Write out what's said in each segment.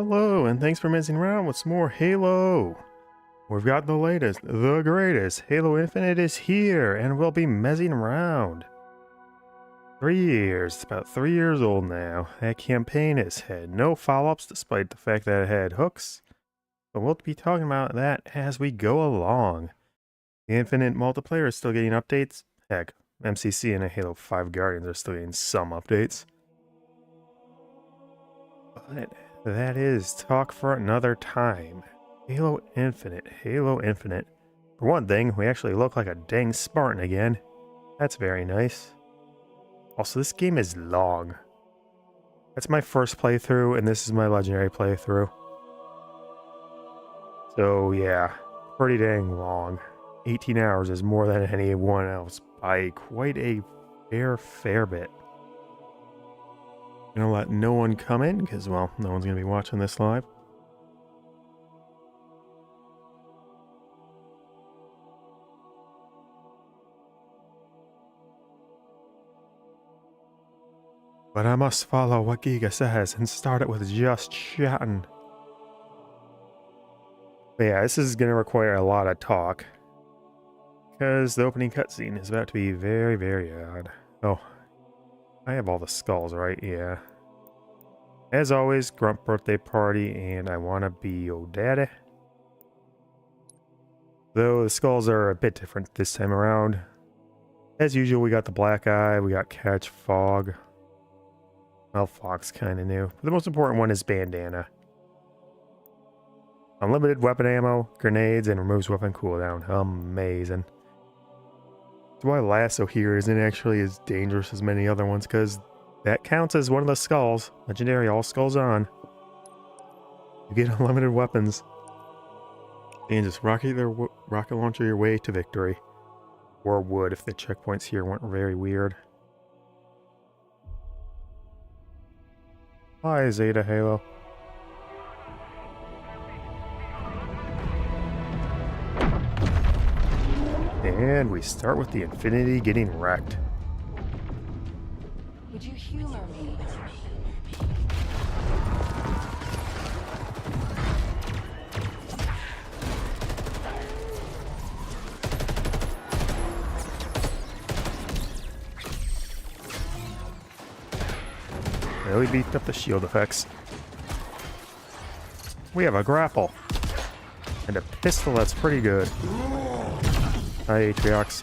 Hello, and thanks for messing around with some more Halo. We've got the latest, the greatest. Halo Infinite is here, and we'll be messing around. 3 years, it's about 3 years old now. That campaign has had no follow-ups despite the fact that it had hooks. But we'll be talking about that as we go along. The Infinite multiplayer is still getting updates. Heck, MCC and Halo 5 Guardians are still getting some updates. But that is talk for another time. Halo Infinite, Halo Infinite. For one thing, we actually look like a dang Spartan again. That's very nice. Also, this game is long. That's my first playthrough, and this is my legendary playthrough. So yeah, pretty dang long. 18 hours is more than anyone else by quite a fair bit. Gonna let no one come in because, well, no one's gonna be watching this live. But I must follow what Giga says and start it with just chatting. But yeah, this is gonna require a lot of talk, because the opening cutscene is about to be very odd. Oh, I have all the skulls, right? Yeah. As always, Grump birthday party, and I wanna be your daddy. Though the skulls are a bit different this time around. As usual, we got the black eye, we got catch fog. Well, Fox kinda new. But the most important one is bandana. Unlimited weapon ammo, grenades, and removes weapon cooldown. Amazing. That's why Lasso here isn't actually as dangerous as many other ones, because that counts as one of the skulls. Legendary, all skulls on. You get unlimited weapons. And just rocket launcher your way to victory. Or would if the checkpoints here weren't very weird. Hi, Zeta Halo. And we start with the Infinity getting wrecked. Would you humor me? Really beefed up the shield effects. We have a grapple. And a pistol that's pretty good. Hi, Atriox.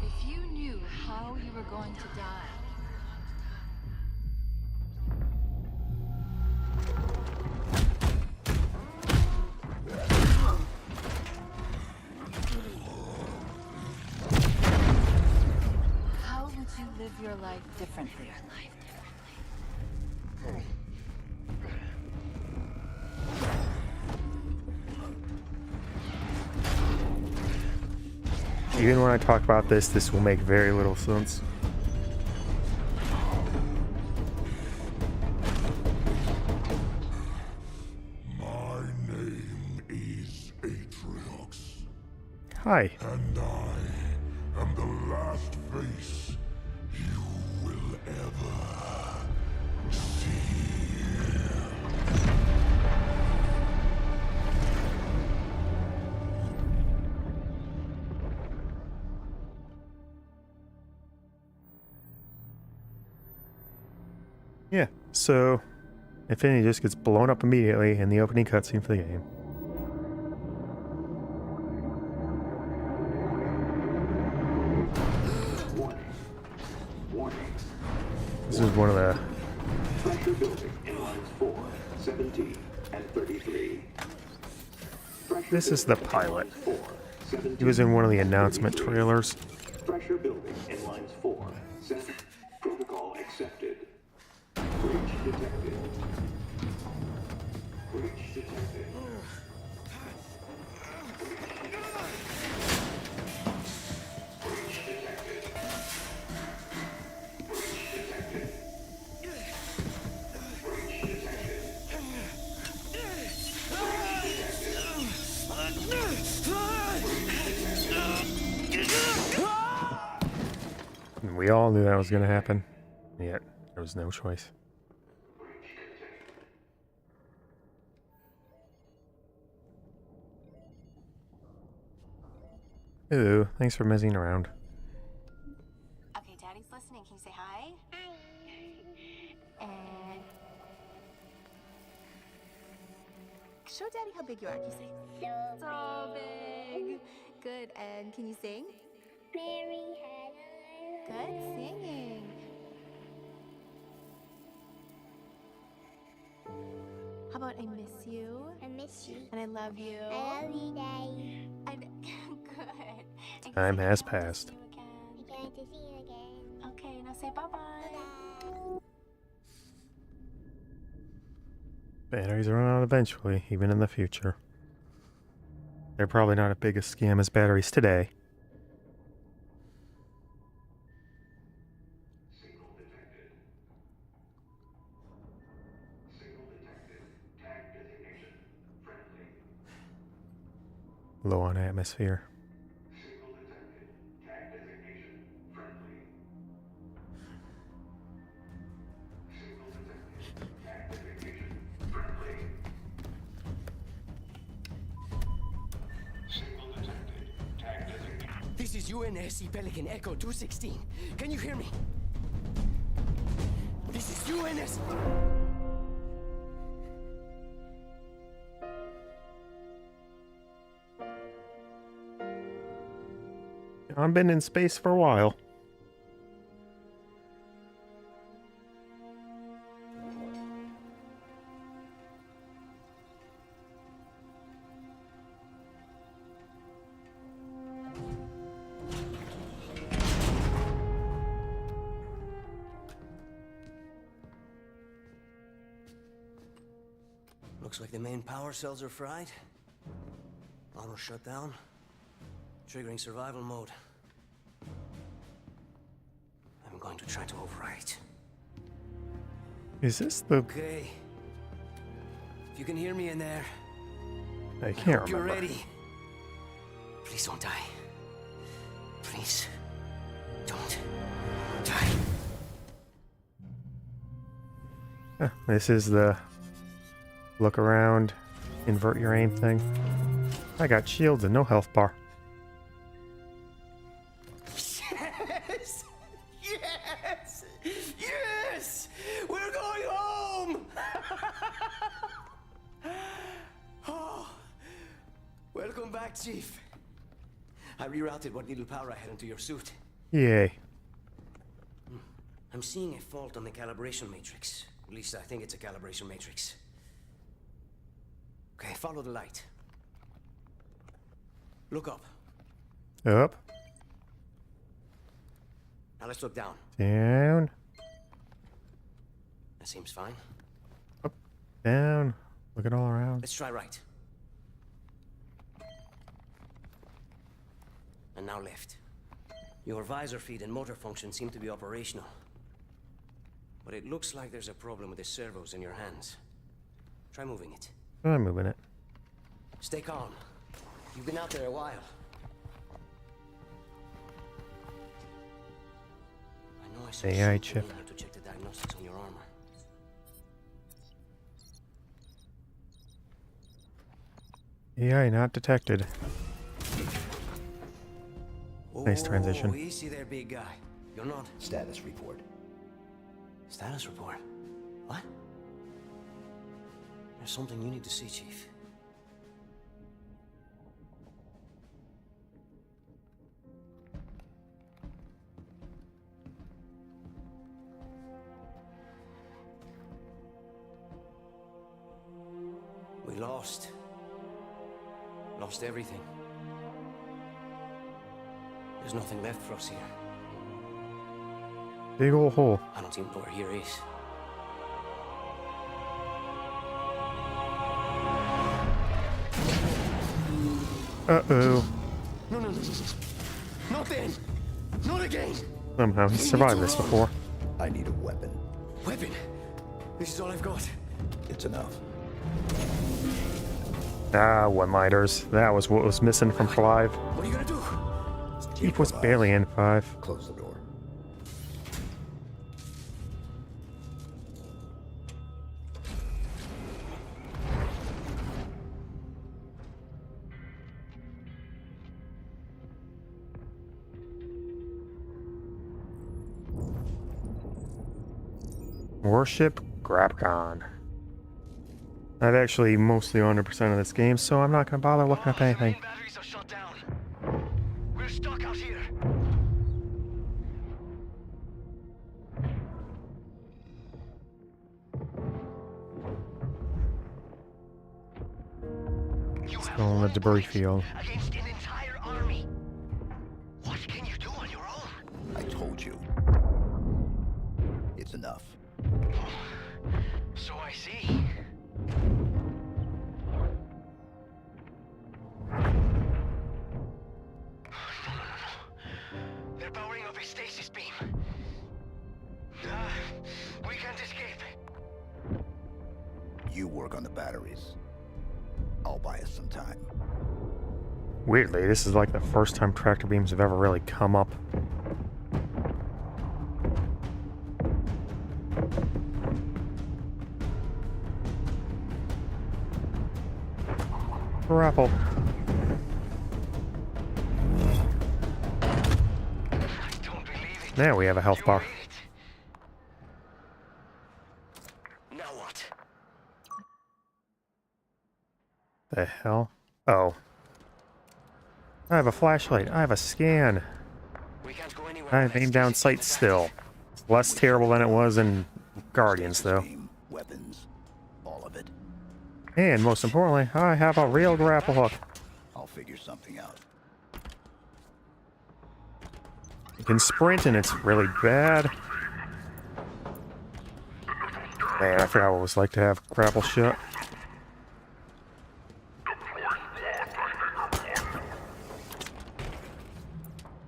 If you knew how you were going to die. How would you live your life differently? Even when I talk about this, this will make very little sense. My name is Atriox. Hi. And I am the last face you will ever see. Yeah, so Infinity just gets blown up immediately in the opening cutscene for the game. This is one of the... Pressure building in lines 4, 17, and 33. This is the pilot. He was in one of the announcement trailers. Pressure building in lines 4, 7. Protocol accepted. Breach detected. Breach detected. We all knew that was going to happen, yet there was no choice. Ooh, thanks for messing around. Okay, Daddy's listening. Can you say hi? And show Daddy how big you are. Can you say so big? Good. And can you sing? Mary had a Good singing. How about I miss you? I miss you. And I love you. I love you, Daddy. And good. And Time say, has "I can't wait to passed." see you again." I'm going to see you again. Okay, now say bye-bye. Bye. Batteries run out eventually, even in the future. They're probably not as big a scam as batteries today. Signal detected. Signal detected. Tag designation. Friendly. Low on atmosphere. Signal detected. Tag designation. Friendly. Signal detected. Tag designation. Friendly. Signal detected. Tag designation. This is UNSC Pelican Echo 216. Can you hear me? This is UNS. I've been in space for a while. Looks like the main power cells are fried. Auto shut down. Triggering survival mode. I'm going to try to overwrite. Is this the... Okay. If you can hear me in there, I can't hope you're remember. ready. Please don't die. Please don't die. Huh, this is the look around, invert your aim thing. I got shields and no health bar. Yes! Yes! Yes! We're going home! Oh, welcome back, Chief. I rerouted what little power I had into your suit. Yay. I'm seeing a fault on the calibration matrix. At least I think it's a calibration matrix. Okay, follow the light. Look up. Up, Now let's look down. down, That seems fine. down. Look at all around. Let's try right. And now left. Your visor feed and motor function seem to be operational. But it looks like there's a problem with the servos in your hands. Try moving it. I'm moving it. Stay calm. You've been out there a while. I know I saw AI something chip. in here to check the diagnostics on your armor. AI not detected. Nice Whoa, transition. Easy there, big guy. You're not. Status report. Status report. What? There's something you need to see, Chief. We lost. Lost everything. There's nothing left for us here. Big ol' hole. I don't even know where here is. Uh-oh. No, no, no. Not then. Not again. Somehow he survived this before. I need a weapon. Weapon. This is all I've got. It's enough. Ah, one-lighters. That was what was missing from 5. What are you gonna do? Chief was barely in 5. Close the door. Warship Gbraakon. I've actually mostly 100% of this game, so I'm not going to bother looking up anything. Batteries are shut down. We're stuck out here. Still in the debris field. Against an entire army. What can you do on your own? I told you. It's enough. So I see. They're powering up a stasis beam. We can't escape. You work on the batteries. I'll buy us some time. Weirdly, this is like the first time tractor beams have ever really come up. Grapple. Now we have a health bar. Now what? The hell? Oh. I have a flashlight. I have a scan. We can't go anywhere. I have aim down sight still. It's less terrible than it was in Guardians, though. Aim, weapons, all of it. And most importantly, I have a real grapple hook. I'll figure something out. You can sprint and it's really bad. Man, I forgot what it was like to have grapple shot.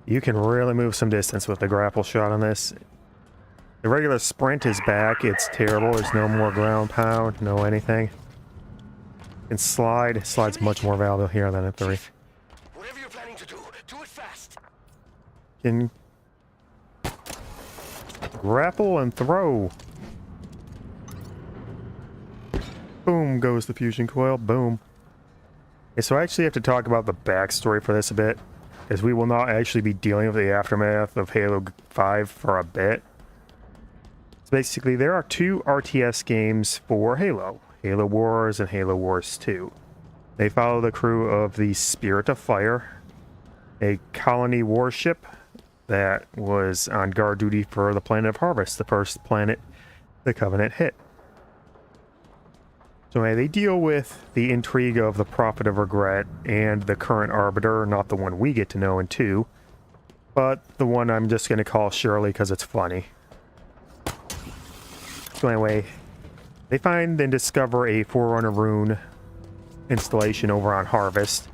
You can really move some distance with the grapple shot on this. The regular sprint is back. It's terrible. There's no more ground pound, no anything. And slide. Slide's much more valuable here than a 3. Whatever you're planning to do it fast. Can grapple and throw. Boom goes the fusion coil. Boom. Okay, so I actually have to talk about the backstory for this a bit, as we will not actually be dealing with the aftermath of Halo 5 for a bit. So basically, there are 2 RTS games for Halo. Halo Wars and Halo Wars 2. They follow the crew of the Spirit of Fire, a colony warship that was on guard duty for the planet of Harvest, the first planet the Covenant hit. So anyway, they deal with the intrigue of the Prophet of Regret and the current Arbiter, not the one we get to know in 2, but the one I'm just going to call Shirley because it's funny. So anyway, they find and discover a Forerunner rune installation over on Harvest,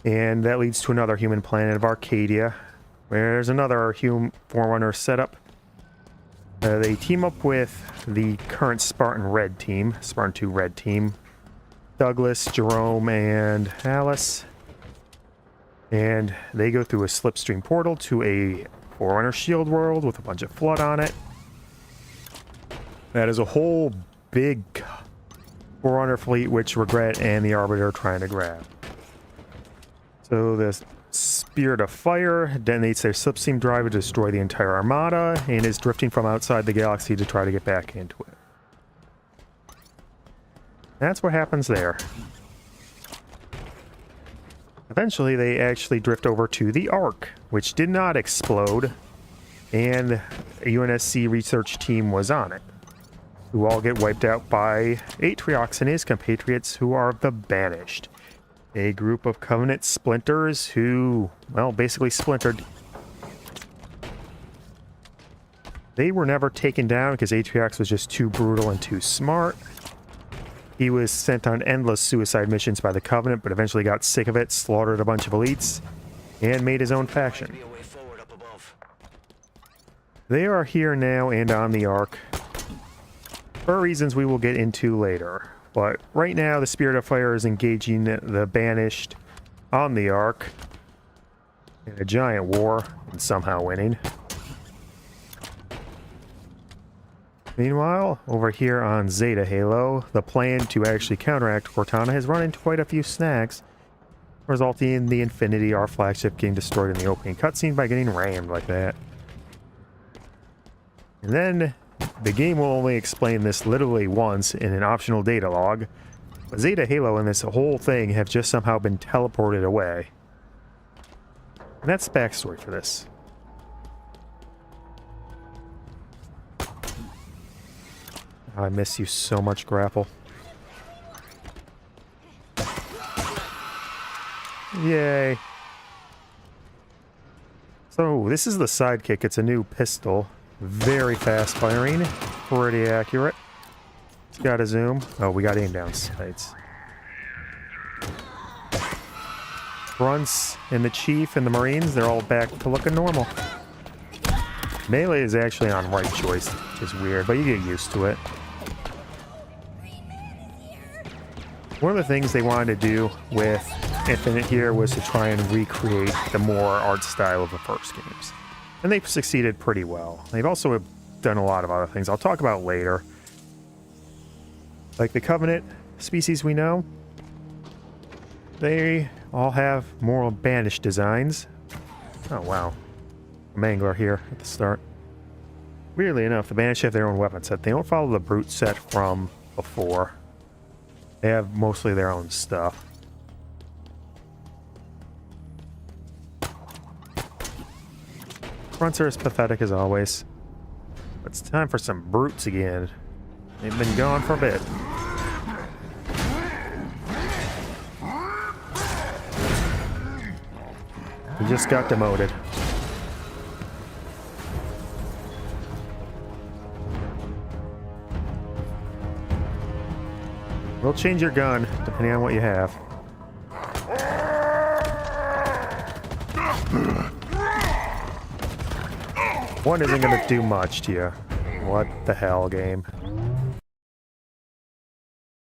and that leads to another human planet of Arcadia, where there's another Forerunner setup. They team up with the current Spartan Red team, Spartan 2 Red team, Douglas, Jerome, and Alice, and they go through a slipstream portal to a Forerunner shield world with a bunch of flood on it. That is a whole big Forerunner fleet which Regret and the Arbiter are trying to grab. So the Spirit of Fire detonates their slipstream drive to destroy the entire armada and is drifting from outside the galaxy to try to get back into it. That's what happens there. Eventually they actually drift over to the Ark, which did not explode, and a UNSC research team was on it, who all get wiped out by Atriox and his compatriots, who are the Banished. A group of Covenant splinters who, well, basically splintered. They were never taken down because Atriox was just too brutal and too smart. He was sent on endless suicide missions by the Covenant, but eventually got sick of it, slaughtered a bunch of elites, and made his own faction. They are here now and on the Ark, for reasons we will get into later. But right now, the Spirit of Fire is engaging the Banished on the Ark in a giant war and somehow winning. Meanwhile, over here on Zeta Halo, the plan to actually counteract Cortana has run into quite a few snags, resulting in the Infinity, our flagship, getting destroyed in the opening cutscene by getting rammed like that. And then the game will only explain this literally once in an optional data log, but Zeta, Halo, and this whole thing have just somehow been teleported away. And that's the backstory for this. Oh, I miss you so much, Grapple. Yay. So, this is the sidekick. It's a new pistol. Very fast firing. Pretty accurate. It's got a zoom. Oh, we got aim down sights. Grunts and the Chief and the Marines, they're all back to looking normal. Melee is actually on right joystick, which is weird, but you get used to it. One of the things they wanted to do with Infinite here was to try and recreate the more art style of the first games. And they've succeeded pretty well. They've also done a lot of other things I'll talk about later. Like the Covenant species we know, they all have more banished designs. Oh wow. A Mangler here at the start. Weirdly enough, the Banished have their own weapon set. They don't follow the Brute set from before. They have mostly their own stuff. Grunts are as pathetic as always. But it's time for some Brutes again. They've been gone for a bit. He just got demoted. We'll change your gun, depending on what you have. One isn't going to do much to you. What the hell, game?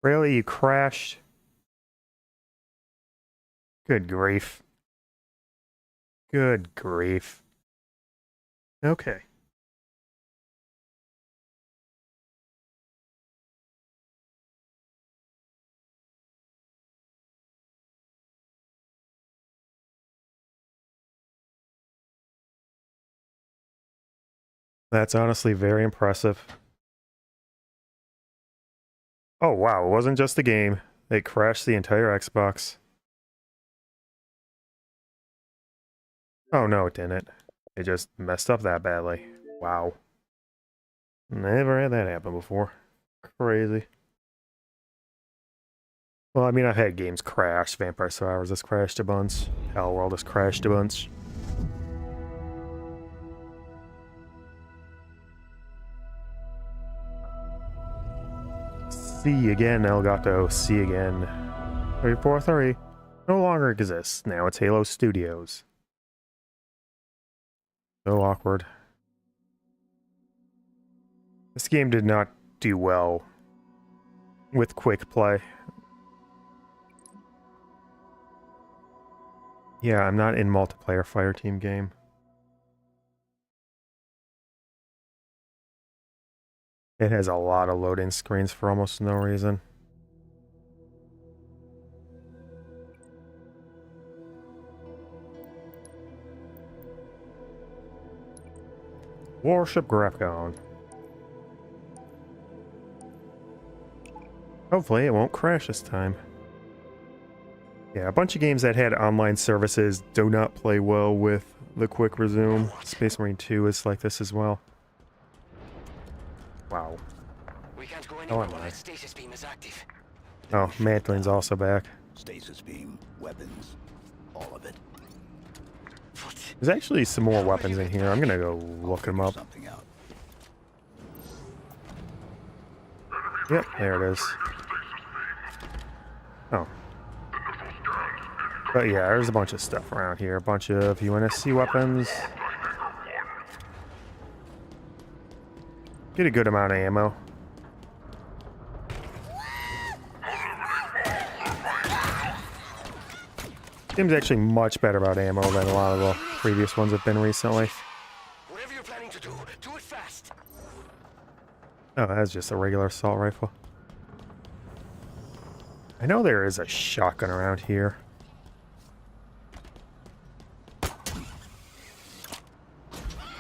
Really? You crashed? Good grief. Good grief. Okay. That's honestly very impressive. Oh wow, it wasn't just the game. They crashed the entire Xbox. Oh no, it didn't. It just messed up that badly. Wow. Never had that happen before. Crazy. Well, I mean, I've had games crash. Vampire Survivors has crashed a bunch. Hellworld has crashed a bunch. C again, Elgato. C again. 343 no longer exists. Now it's Halo Studios. So awkward. This game did not do well with quick play. Yeah, I'm not in multiplayer fireteam game. It has a lot of loading screens for almost no reason. Warship Gbraakon. Hopefully it won't crash this time. Yeah, a bunch of games that had online services do not play well with the quick resume. Space Marine 2 is like this as well. Wow. We can't go Oh, anywhere am while I? that stasis beam is active. Oh, Mantlin's also back. Stasis beam, weapons, all of it. There's actually some more weapons in here. I'm gonna go look them up. Something out. Yep, there it is. Oh. But yeah, there's a bunch of stuff around here. A bunch of UNSC weapons. Get a good amount of ammo. Game's actually much better about ammo than a lot of the previous ones have been recently. Whatever you're planning to do it fast. Oh, that's just a regular assault rifle. I know there is a shotgun around here.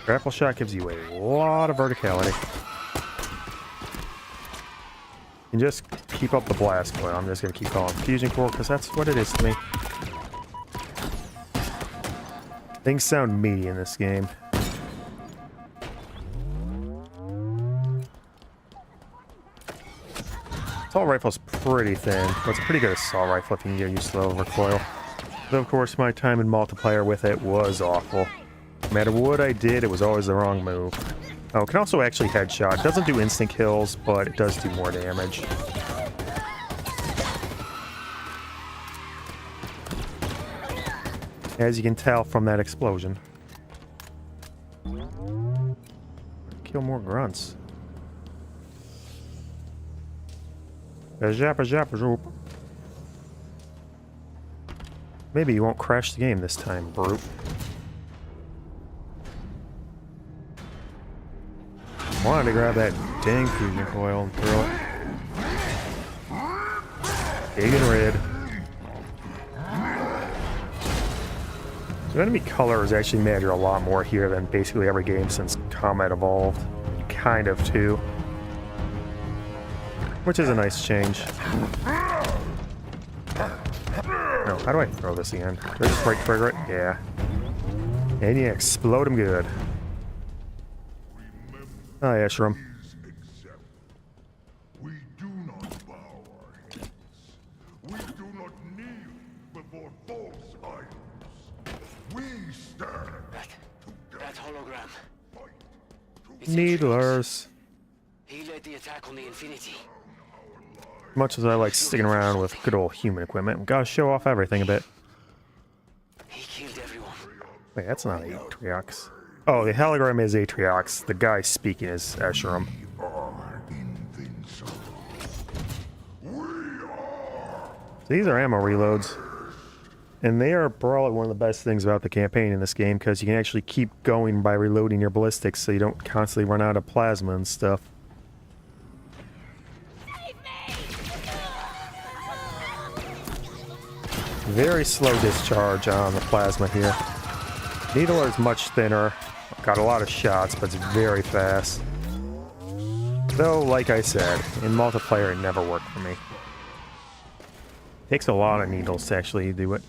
Grapple shot gives you a lot of verticality. And just keep up the blast coil. I'm just going to keep calling fusion core because that's what it is to me. Things sound meaty in this game. Assault rifle's pretty thin, but it's a pretty good assault rifle if you can get used to the recoil. Though, of course, my time in multiplayer with it was awful. No matter what I did, it was always the wrong move. Oh, it can also actually headshot. It doesn't do instant kills, but it does do more damage. As you can tell from that explosion. Kill more grunts. Maybe you won't crash the game this time, brute. Wanted to grab that dang fusion coil and throw it. Big and red. So enemy colors actually matter a lot more here than basically every game since Combat evolved. Kind of, too. Which is a nice change. No, how do I throw this again? Do I just right trigger it? Yeah. And you explode them good. Hi, Escharum. We do not bow our heads. We do not kneel before false idols. We stand That hologram. to Needlers. He led the attack on the Infinity. Much as I like sticking around with good old human equipment, we gotta show off everything a bit. He killed everyone. Wait, that's not Atriox. Oh, the hologram is Atriox. The guy speaking is Escharum. are invincible. So these are ammo reloads. And they are probably one of the best things about the campaign in this game, because you can actually keep going by reloading your ballistics so you don't constantly run out of plasma and stuff. Very slow discharge on the plasma here. Needler is much thinner. Got a lot of shots, but it's very fast. Though, like I said, in multiplayer it never worked for me. Takes a lot of needles to actually do it.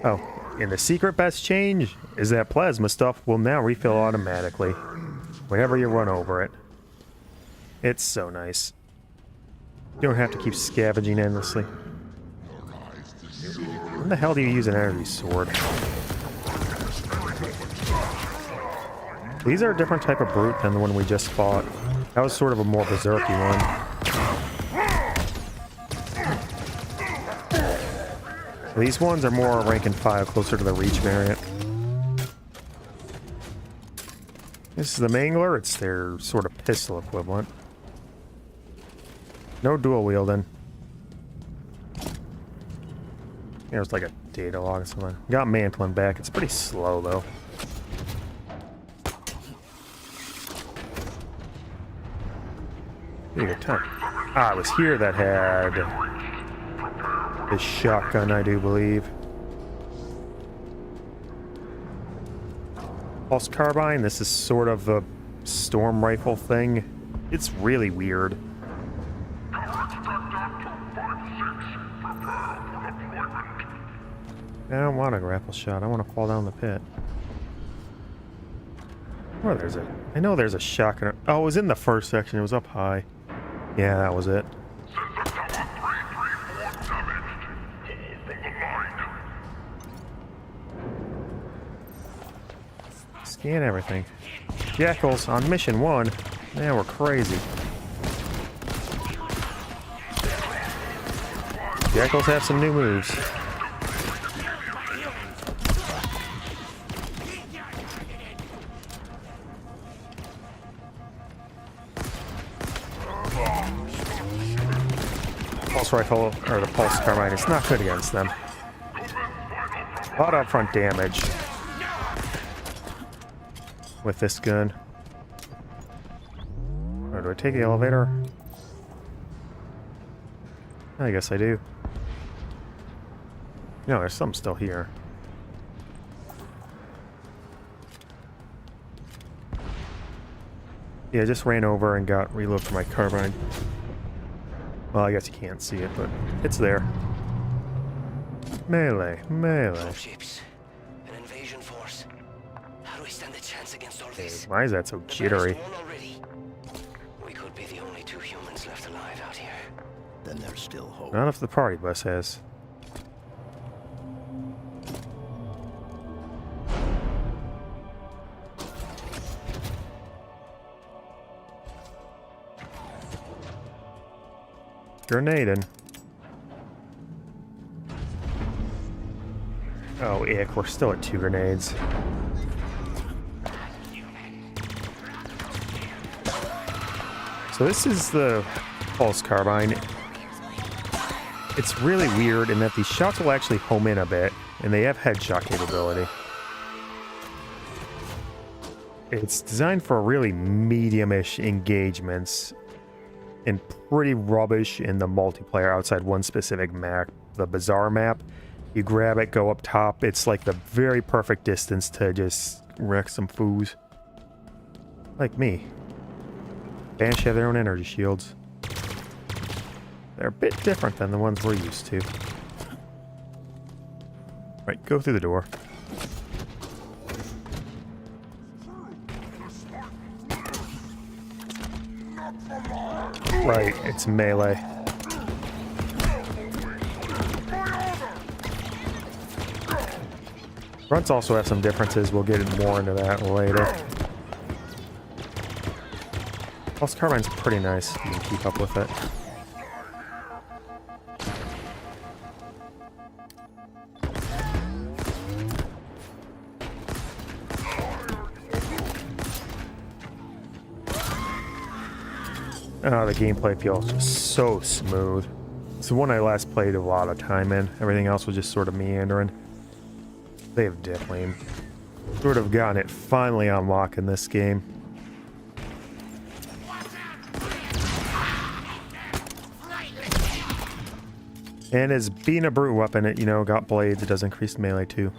Oh, and the secret best change is that plasma stuff will now refill automatically whenever you run over it. It's so nice. You don't have to keep scavenging endlessly. When the hell do you use an energy sword? These are a different type of brute than the one we just fought. That was sort of a more berserky one. These ones are more rank and file, closer to the Reach variant. This is the Mangler, it's their sort of pistol equivalent. No dual wielding. There's like a data log or something. Got Mantling back, it's pretty slow though. Pretty good time. Ah, it was here that had this shotgun, I do believe. Pulse carbine, this is sort of a storm rifle thing. It's really weird. I don't want a grapple shot, I want to fall down the pit. Oh, there's a... I know there's a shotgun. Oh, it was in the first section, it was up high. Yeah, that was it. Scan everything. Jackals on mission 1. Man, we're crazy. Jackals have some new moves. Pulse rifle, or the pulse carbine, is not good against them. A lot of upfront damage with this gun. Or do I take the elevator? I guess I do. No, there's some still here. Yeah, I just ran over and got reload for my carbine. Well, I guess you can't see it, but it's there. Melee, melee. Ships, an invasion force. How do we stand a chance against all Hey, this? why is that so The jittery? best one already. We could be the only 2 humans left alive out here. Then there's still hope. Not if the party bus has. Grenading. Oh, ick, we're still at 2 grenades. So this is the pulse carbine. It's really weird in that these shots will actually home in a bit, and they have headshot capability. It's designed for really medium-ish engagements, and pretty rubbish in the multiplayer outside one specific map, the Bazaar map. You grab it, go up top, it's like the very perfect distance to just wreck some foos. Like me. Banshee have their own energy shields. They're a bit different than the ones we're used to. Right, go through the door. Right, it's melee. Grunts also have some differences. We'll get more into that later. Pulse carbine's pretty nice. You can keep up with it. Oh, the gameplay feels so smooth. It's the one I last played a lot of time in. Everything else was just sort of meandering. They've definitely sort of gotten it finally unlocked in this game. And as being a brute weapon, it, you know, got blades. It does increase melee too.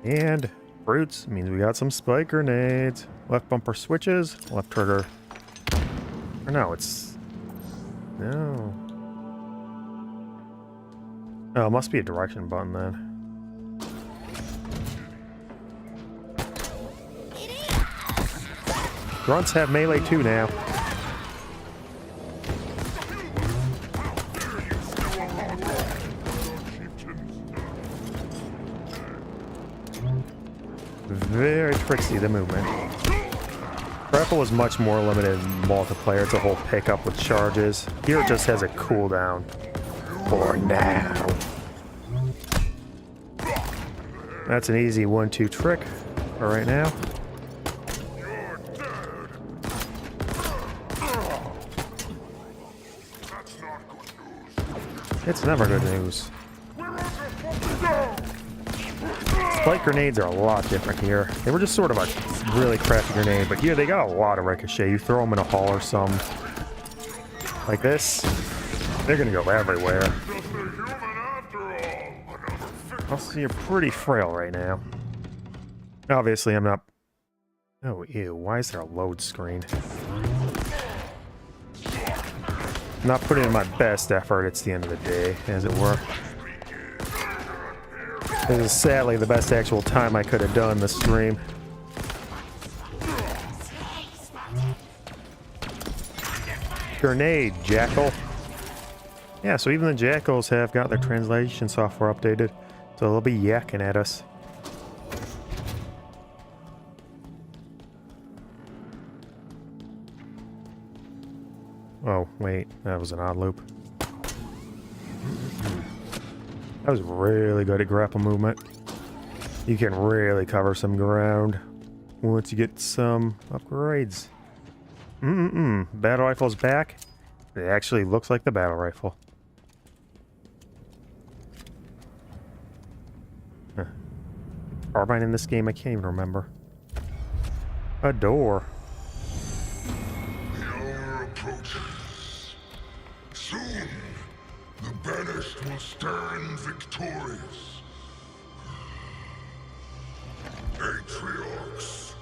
And brutes means we got some spike grenades. Left bumper switches, left trigger. Or no, it's... No. Oh, it must be a direction button then. Grunts have melee too now. Very tricksy, the movement. Grapple is much more limited in multiplayer. It's a whole pickup with charges. Here it just has a cooldown. For now. That's an easy 1-2 trick for right now. It's never good news. Spike grenades are a lot different here. They were just sort of a really crappy grenade, but here they got a lot of ricochet. You throw them in a hall or some like this, they're gonna go everywhere. Also, you're pretty frail right now. Obviously, I'm not... Oh, ew, why is there a load screen? I'm not putting in my best effort, it's the end of the day, as it were. This is sadly the best actual time I could have done the stream. Grenade, Jackal. Yeah, so even the Jackals have got their translation software updated, so they'll be yakking at us. Oh, wait, that was an odd loop. That was really good at grapple movement. You can really cover some ground once you get some upgrades. Battle rifle's back. It actually looks like the battle rifle. Huh. Carbine in this game, I can't even remember. A door. The hour approaches. Soon, the banished will stand victorious. Patriarchs,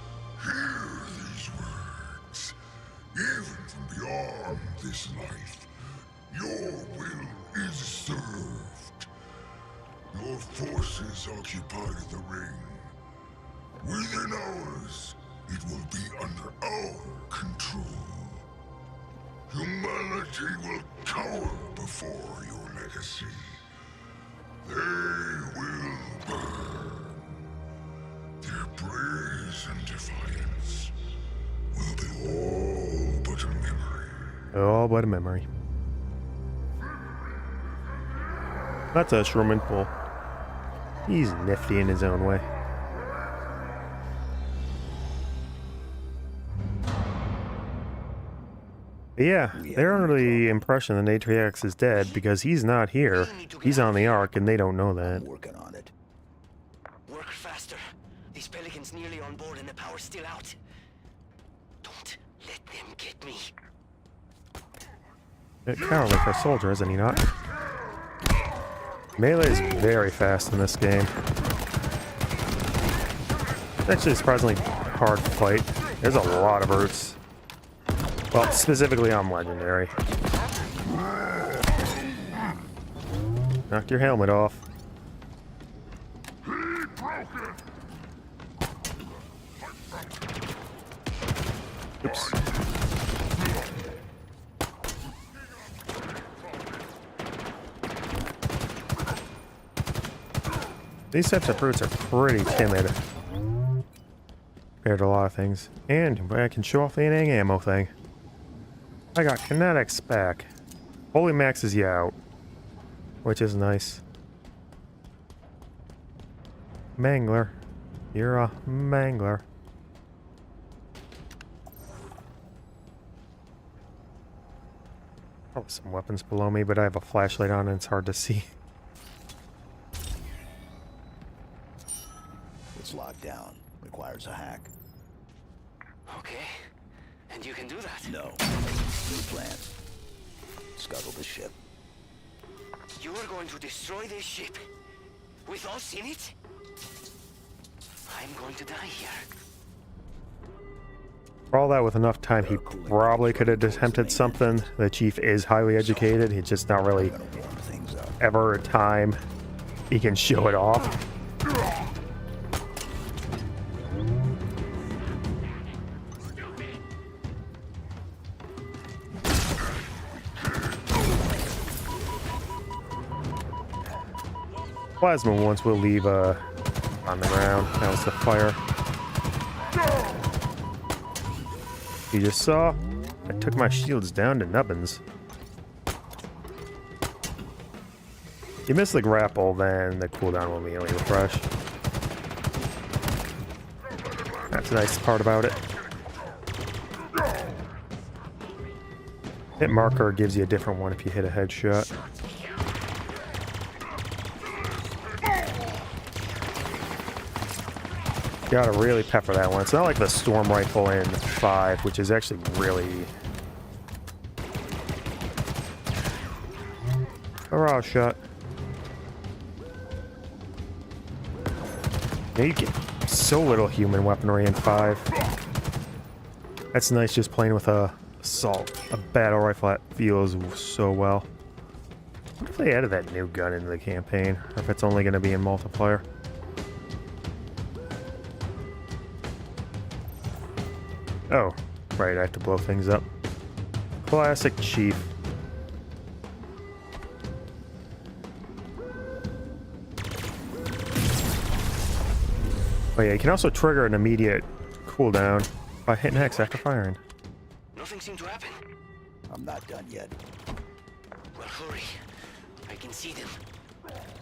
hear these its life. Your will is served. Your forces occupy the ring. Within hours, it will be under our control. Humanity will cower before your legacy. They will burn. Their praise and defiance will be all but a memory. All but a memory. That's Escharum in full. He's nifty in his own way. But yeah, they're under the impression that Atriox is dead because he's not here. He's on the Ark and they don't know that. I'm working on it. Work faster. These pelicans nearly on board and the power's still out. Don't let them get me. Cowardly for a soldier, isn't he not? Melee is very fast in this game. It's actually surprisingly hard to fight. There's a lot of brutes. Well, specifically on Legendary. Knocked your helmet off. Oops. These types of brutes are pretty timid compared to a lot of things. And I can show off the inane ammo thing. I got kinetics back. Holy maxes you out, which is nice. Mangler. You're a mangler. Oh, some weapons below me, but I have a flashlight on and it's hard to see. It's locked down. Requires a hack. Okay. And you can do that? No. New plan. Scuttle the ship. You are going to destroy this ship? With us in it? I'm going to die here. For all that, with enough time, he probably could have attempted something. The chief is highly educated. He's just not really Gonna warm things up. ever a time he can show it off. Plasma ones will leave on the ground. That was the fire. You just saw? I took my shields down to nubbins. You miss the grapple, then the cooldown will immediately refresh. That's the nice part about it. Hit marker gives you a different one if you hit a headshot. Gotta really pepper that one. It's not like the storm rifle in 5, which is actually really... Hurrah shot. Yeah, you get so little human weaponry in 5. That's nice just playing with a assault, a battle rifle that feels so well. What if they added that new gun into the campaign? Or if it's only going to be in multiplayer? Oh, right, I have to blow things up. Classic Chief. Oh yeah, you can also trigger an immediate cooldown by hitting X after firing. Nothing seemed to happen. I'm not done yet. Well, hurry. I can see them.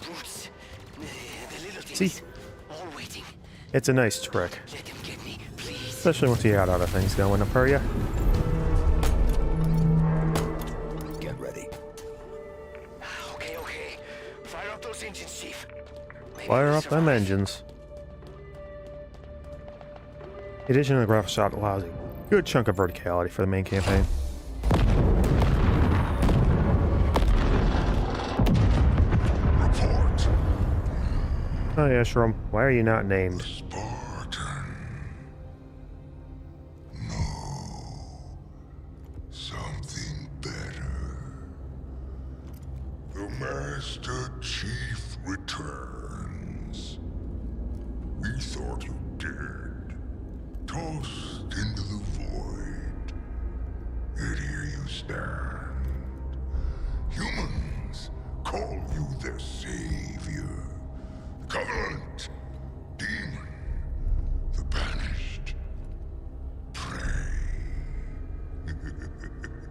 Brutes. The little things. See? All waiting. It's a nice trick. Let them get me, please. Especially once you got other things going up for you. Get ready. Okay, okay. Fire up those engines, Chief. Maybe Fire we'll up them survive. engines. The addition of the grapple shot allows a good chunk of verticality for the main campaign. Report. Oh yeah, Escharum, why are you not named? Spartan. No. Something better. tossed into the void. Yet here you stand. Humans call you their savior. Covenant, demon, the banished. Pray.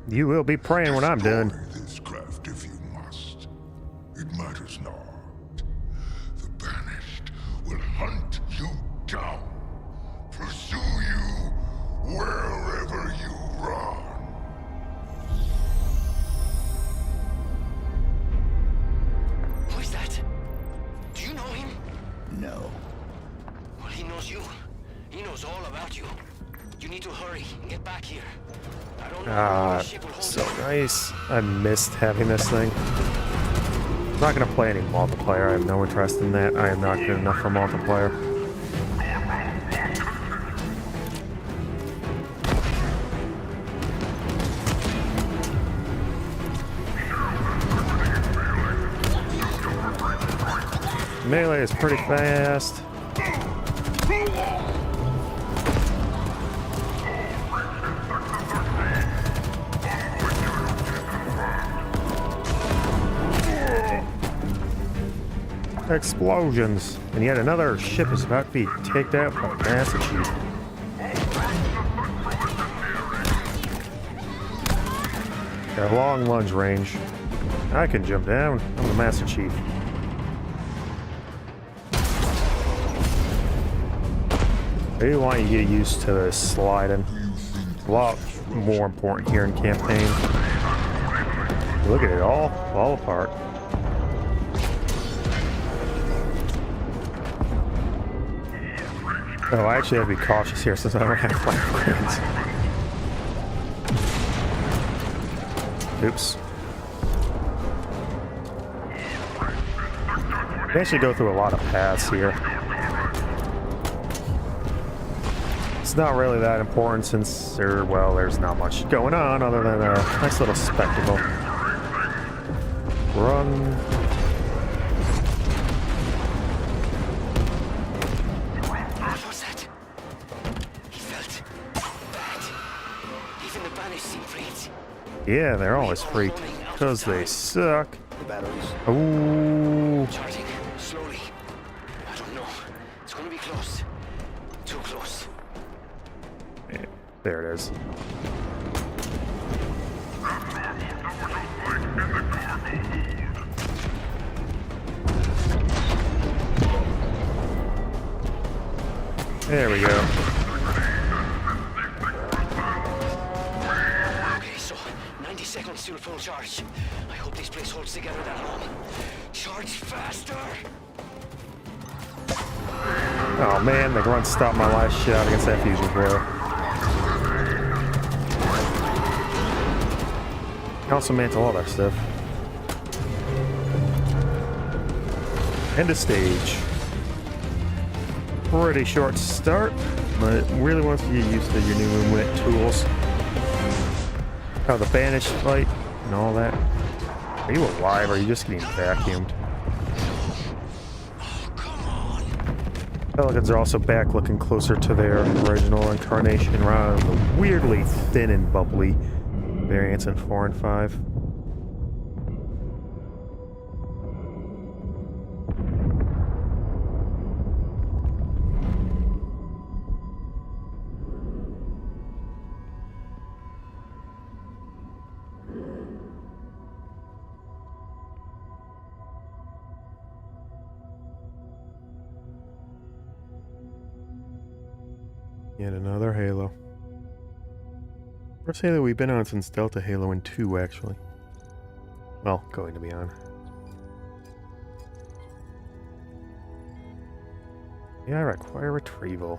You will be praying when I'm done. Destroy this craft if you must. It matters not. The banished will hunt you down, pursue you wherever you run. Who is that? Do you know him? No. Well, he knows you. He knows all about you. You need to hurry and get back here. I don't know how the ship will hold So you. nice. I missed having this thing. I'm not gonna play any multiplayer. I have no interest in that. I am not good enough for multiplayer. Melee is pretty fast. Explosions. And yet another ship is about to be taken out by Ransom Keep. Got a long lunge range. I can jump down. I'm the Master Chief. I do want you to get used to the sliding. It's a lot more important here in campaign. Look at it all fall apart. Oh, I actually have to be cautious here since I don't have fire grenades. Oops. We actually go through a lot of paths here. It's not really that important since there's not much going on other than a nice little spectacle. Run. What was that? He felt bad. Even the banished seem freaked. Yeah, they're always freaked because they suck. The batteries. Ooh. Charging slowly. I don't know. It's gonna be close. Too close. Yeah, there it is. There we go. Okay, so 90 seconds till full charge. I hope this place holds together that long. Charge faster! man, the grunt stopped my last shot against that fusion blow. Council mantle, all that stuff. End of stage. Pretty short start, but it really wants you to get used to your new movement tools. How the banished fight and all that. Are you alive or are you just getting vacuumed? Pelicans are also back looking closer to their original incarnation rather than the weirdly thin and bubbly variants in 4 and 5. Yet another Halo. First Halo we've been on since Delta Halo and 2, actually. Well, going to be on. Yeah, I require retrieval.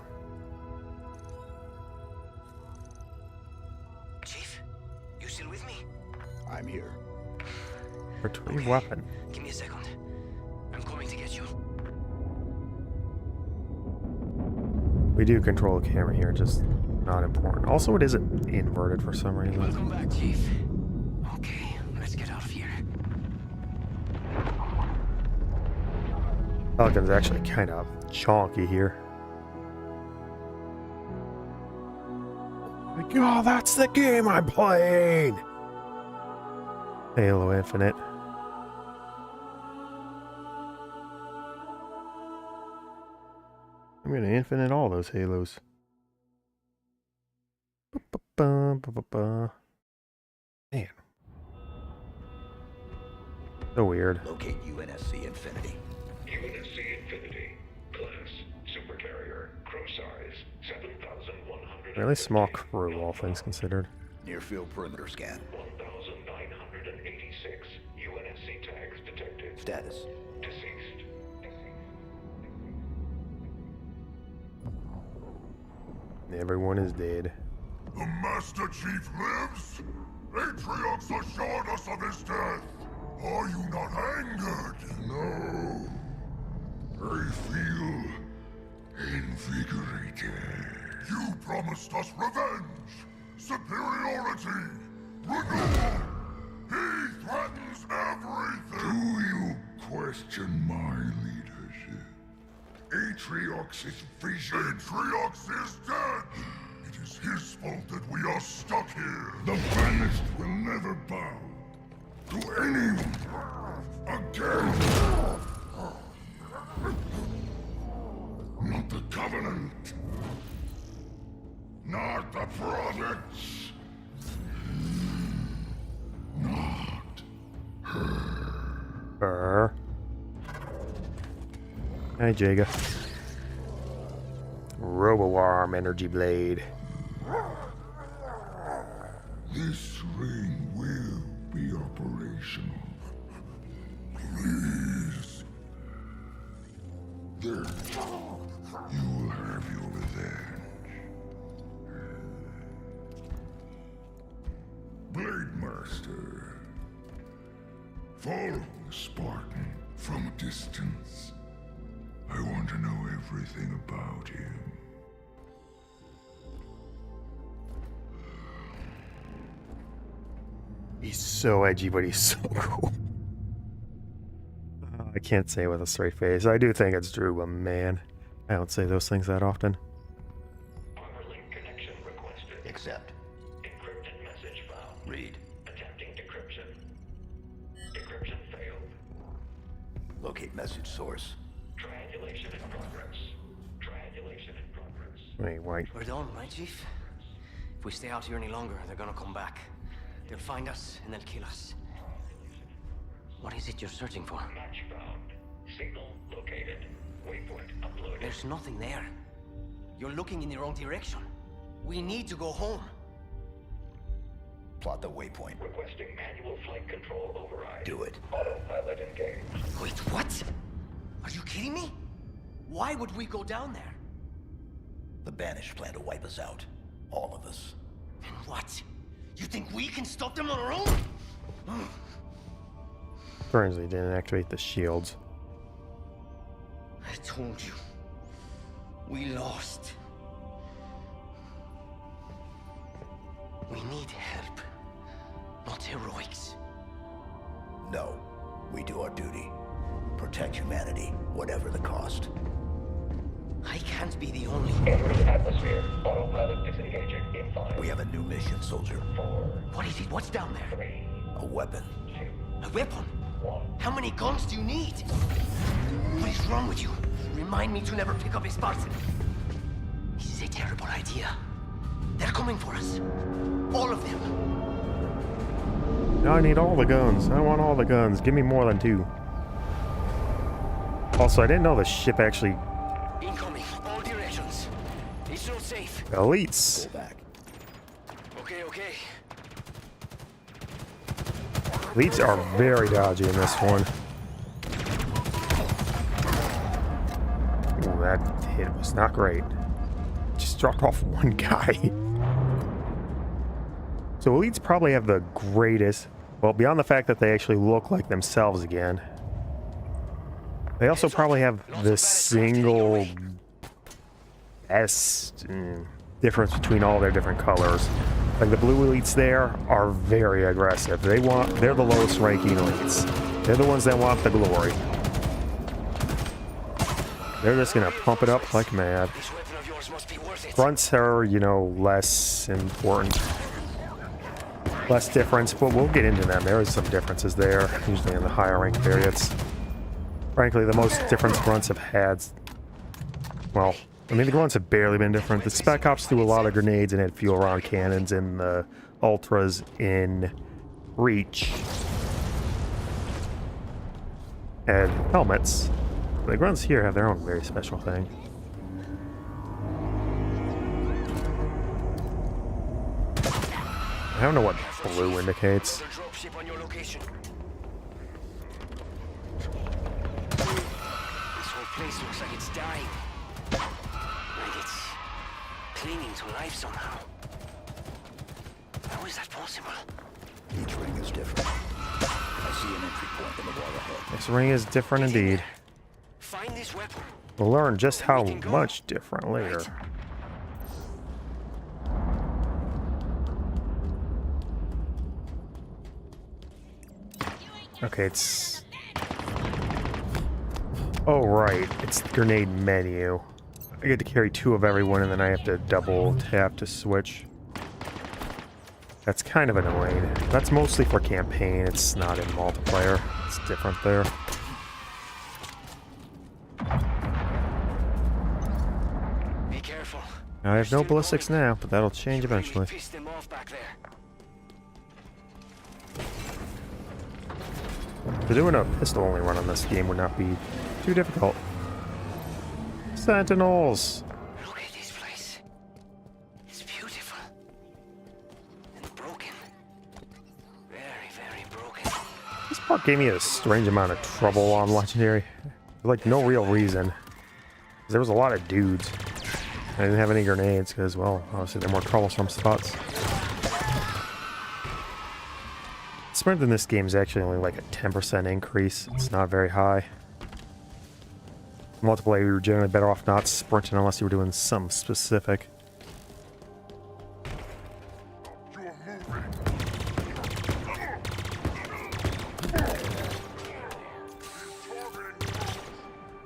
Chief, you still with me? I'm here. Retrieve Okay. weapon. Give me a second. I'm coming to get you. We do control the camera here, just not important. Also, it isn't inverted for some reason. Welcome back, Chief. Okay, let's get out of here. Pelican's actually kind of chonky here. Like, oh, that's the game I'm playing! Halo Infinite. I'm gonna infinite all those Halos. Man. So weird. Locate UNSC Infinity. UNSC Infinity. Class. Supercarrier. Crew size. 7,100. Really small crew, all things considered. Near field perimeter scan. 1,986. UNSC tags detected. Status. Deceased. Everyone is dead. The Master Chief lives? Atriox assured us of his death. Are you not angered? No. I feel invigorated. You promised us revenge, superiority, renewal. He threatens everything. Do you question my leadership? Atriox's vision. Atriox is dead. It is his fault that we are stuck here. The Banished will never bow to anyone again. Not the Covenant. Not the Province. Not Her. Hi, Jaga. Robo-arm energy blade. This ring will be operational. Please. There. You will have your revenge. Blade Master. Follow the Spartan from a distance. I want to know everything about him. He's so edgy, but he's so cool. I can't say it with a straight face. I do think it's true, but man, I don't say those things that often. Armor link connection requested. Accept. Encrypted message found. Read. Attempting decryption. Decryption failed. Locate message source. Triangulation in progress. Triangulation in progress. Wait, wait. We're done, right, Chief? If we stay out here any longer, they're gonna come back. They'll find us, and they'll kill us. What is it you're searching for? Match found. Signal located. Waypoint uploaded. There's nothing there. You're looking in the wrong direction. We need to go home. Plot the waypoint. Requesting manual flight control override. Do it. Autopilot engaged. Wait, what? Are you kidding me? Why would we go down there? The Banished plan to wipe us out. All of us. And what? You think we can stop them on our own? Turns they didn't activate the shields. I told you. We lost. We need help, not heroics. No. We do our duty. Protect humanity, whatever the cost. I can't be the only. Entering atmosphere. Autopilot disengaging in 5. We have a new mission, soldier. 4. What is it? What's down there? 3. A weapon. 2. A weapon? 1. How many guns do you need? What is wrong with you? Remind me to never pick up a Spartan. This is a terrible idea. They're coming for us. All of them. Now I need all the guns. I want all the guns. Give me more than 2. Also, I didn't know the ship actually... Incoming. All directions. It's not safe. Elites. Pull back. Okay, okay. Elites are very dodgy in this one. Ooh, that hit was not great. Just dropped off one guy. So elites probably have the greatest, well, beyond the fact that they actually look like themselves again, they also probably have the single best difference between all their different colors. Like the blue elites there are very aggressive. They're the lowest ranking elites. They're the ones that want the glory. They're just gonna pump it up like mad. This weapon of yours must must be worth it. Grunts are, you know, less important. Less difference, but we'll get into them. There is some differences there, usually in the higher rank periods. Frankly, the most difference grunts have had... Well, I mean, the grunts have barely been different. The Spec Ops threw a lot of grenades and had fuel round cannons, and the Ultras in Reach had helmets. The grunts here have their own very special thing. I don't know what blue indicates. Another dropship on your location. This whole place looks like it's dying. Like it's clinging to life somehow. How is that possible? Each ring is different. I see an entry point in the wall ahead. This ring is different indeed. Find this weapon. We'll learn just how much different later. Okay, it's... Oh, right. It's the grenade menu. I get to carry 2 of every one, and then I have to double tap to switch. That's kind of annoying. That's mostly for campaign. It's not in multiplayer. It's different there. Be careful. I have no ballistics now, but that'll change eventually. Piss them off back there. So doing a pistol-only run on this game would not be too difficult. Sentinels! Look at this place. It's beautiful. And broken. Very, very broken. This part gave me a strange amount of trouble on Legendary. For like no real reason. There was a lot of dudes. I didn't have any grenades because, well, obviously they're more troublesome spots. Sprint in this game is actually only like a 10% increase. It's not very high. Multiplayer, you were generally better off not sprinting unless you were doing something specific.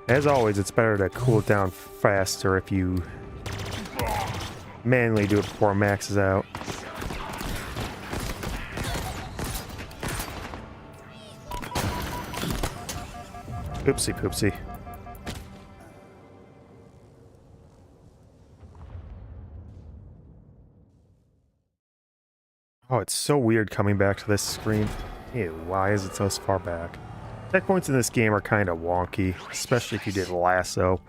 As always, it's better to cool it down faster if you manually do it before it maxes out. Oopsie poopsie. Oh, it's so weird coming back to this screen. Ew, why is it so far back? Checkpoints in this game are kind of wonky, especially if you did lasso,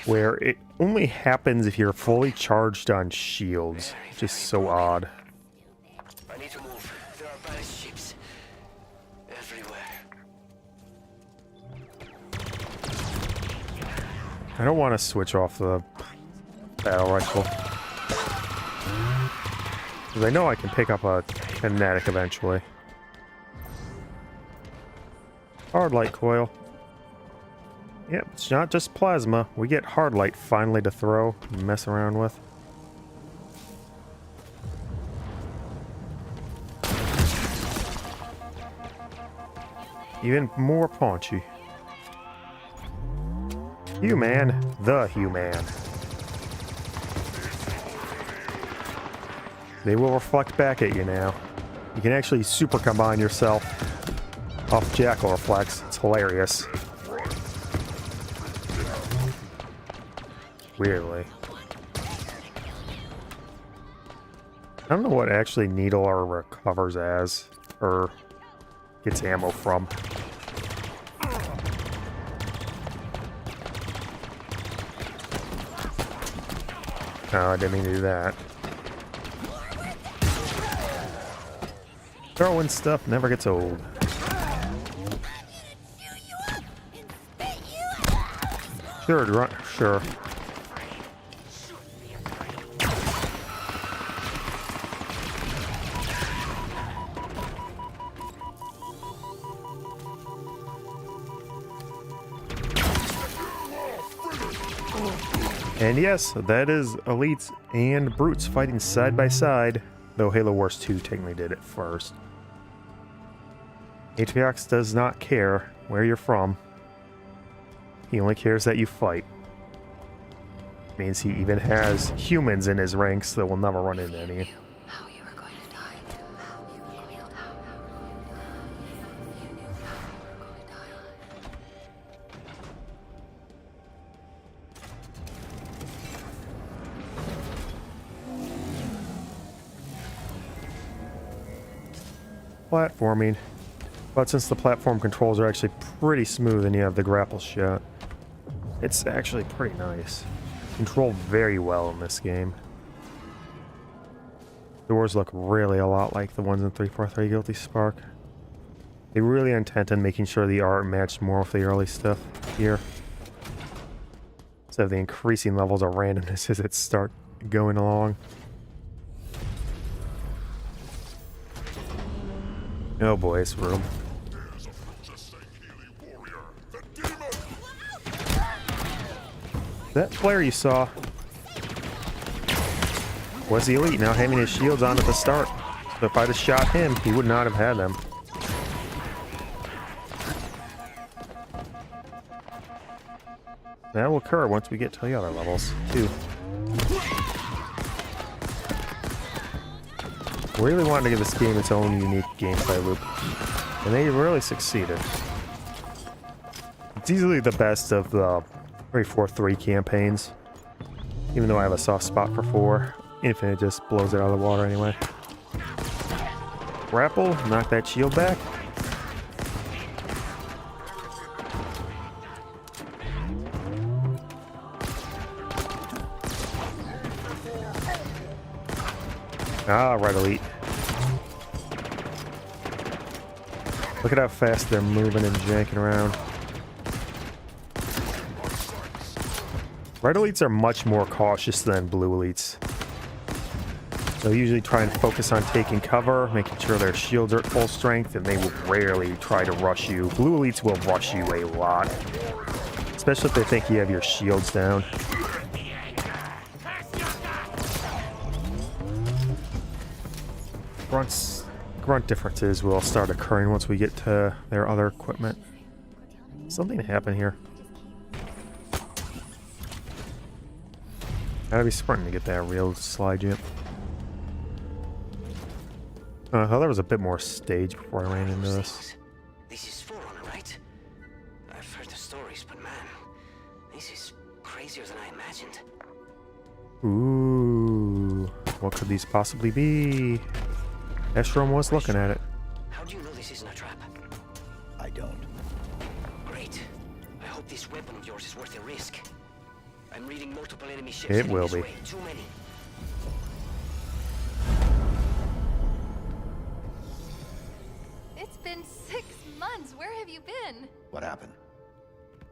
where it only happens if you're fully charged on shields. Just so odd. I need to move. There are ballast ships everywhere. I don't want to switch off the battle rifle. Because I know I can pick up a kinetic eventually. Hard light coil. Yep, it's not just plasma. We get hard light finally to throw and mess around with. Even more paunchy. Human, the human. They will reflect back at you now. You can actually super combine yourself off Jackal Reflex. It's hilarious. Weirdly. I don't know what actually Needler recovers as, or gets ammo from. Oh, I didn't mean to do that. Throwing stuff never gets old. Sure, grunt. Sure. And yes, that is elites and brutes fighting side by side, though Halo Wars 2 technically did it first. Atriox does not care where you're from. He only cares that you fight. Means he even has humans in his ranks that will never run into any. How you were going to die. How you were going to die. You knew how you were going to die. Platforming. But since the platform controls are actually pretty smooth and you have the grapple shot, it's actually pretty nice. Controlled very well in this game. Doors look really a lot like the ones in 343 Guilty Spark. They really are intent on making sure the art matched more with the early stuff here. So the increasing levels of randomness as it start going along. Oh boy, it's room. That player you saw was the elite, now having his shields on at the start. So if I'd have shot him, he would not have had them. That will occur once we get to the other levels, too. Really wanted to give this game its own unique gameplay loop, and they really succeeded. It's easily the best of the 343 campaigns, even though I have a soft spot for 4. Infinite just blows it out of the water anyway. Grapple, knock that shield back. Ah, right, elite. Look at how fast they're moving and janking around. Red elites are much more cautious than blue elites. They'll usually try and focus on taking cover, making sure their shields are at full strength, and they will rarely try to rush you. Blue elites will rush you a lot, especially if they think you have your shields down. Grunt differences will start occurring once we get to their other equipment. Something happened here. Gotta be sprinting to get that real slide jump. I thought there was a bit more stage before I ran into this. This is Forerunner, right? I've heard the stories, but man, this is crazier than I imagined. Ooh, what could these possibly be? Escharum was looking at it. How do you know this isn't a trap? I don't. Great. I hope this weapon of yours is worth the risk. I'm reading multiple enemy ships. It heading will this be. way. Too many. It's been 6 months. Where have you been? What happened?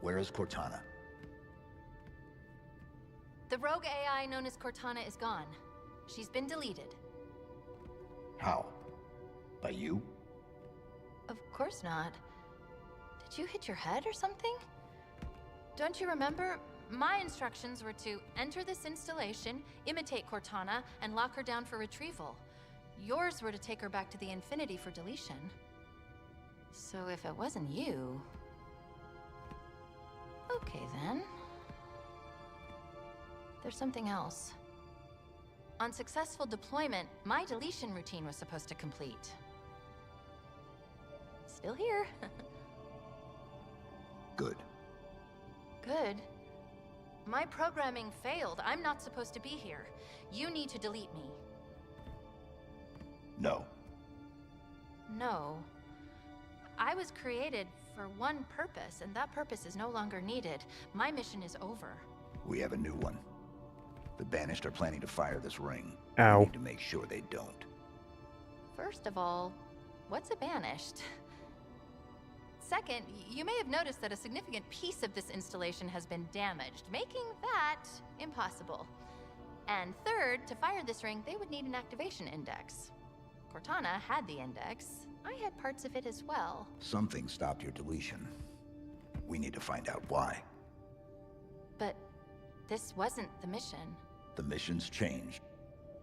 Where is Cortana? The rogue AI known as Cortana is gone. She's been deleted. How? By you? Of course not. Did you hit your head or something? Don't you remember? My instructions were to enter this installation, imitate Cortana, and lock her down for retrieval. Yours were to take her back to the Infinity for deletion. So if it wasn't you... Okay then. There's something else. On successful deployment, my deletion routine was supposed to complete. Still here. Good. Good. My programming failed. I'm not supposed to be here. You need to delete me. No. No. I was created for one purpose, and that purpose is no longer needed. My mission is over. We have a new one. The Banished are planning to fire this ring. Ow. We need to make sure they don't. First of all, what's a banished? Second, you may have noticed that a significant piece of this installation has been damaged, making that impossible. And third, to fire this ring, they would need an activation index. Cortana had the index. I had parts of it as well. Something stopped your deletion. We need to find out why. But this wasn't the mission. The missions change.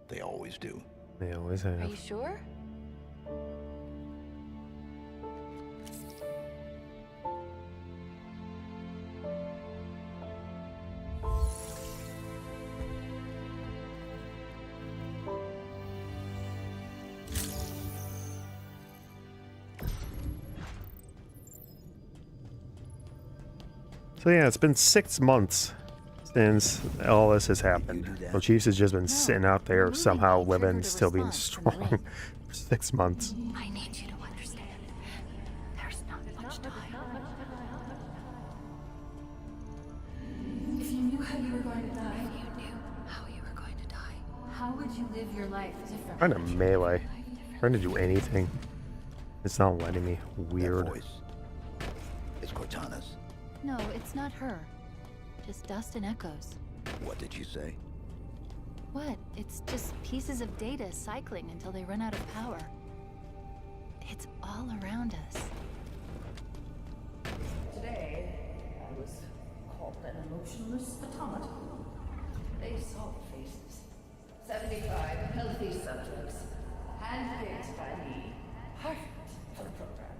They always do. They always Are have. you sure? So yeah, it's been 6 months since all this has happened. So Chiefs has just been sitting out there somehow living, still being strong for 6 months. I need you to understand. There's not much time. If you knew how you were going to die, If you knew how you were going to die, how would you live your life differently? Trying to melee. Trying to do anything. It's not letting me. Weird. That voice. It's Cortana's. no, it's not her. Just dust and echoes. What did you say? What? It's just pieces of data cycling until they run out of power. It's all around us. Today, I was called an emotionless automaton. They saw faces. 75 healthy subjects, handpicked by me, perfect for the program.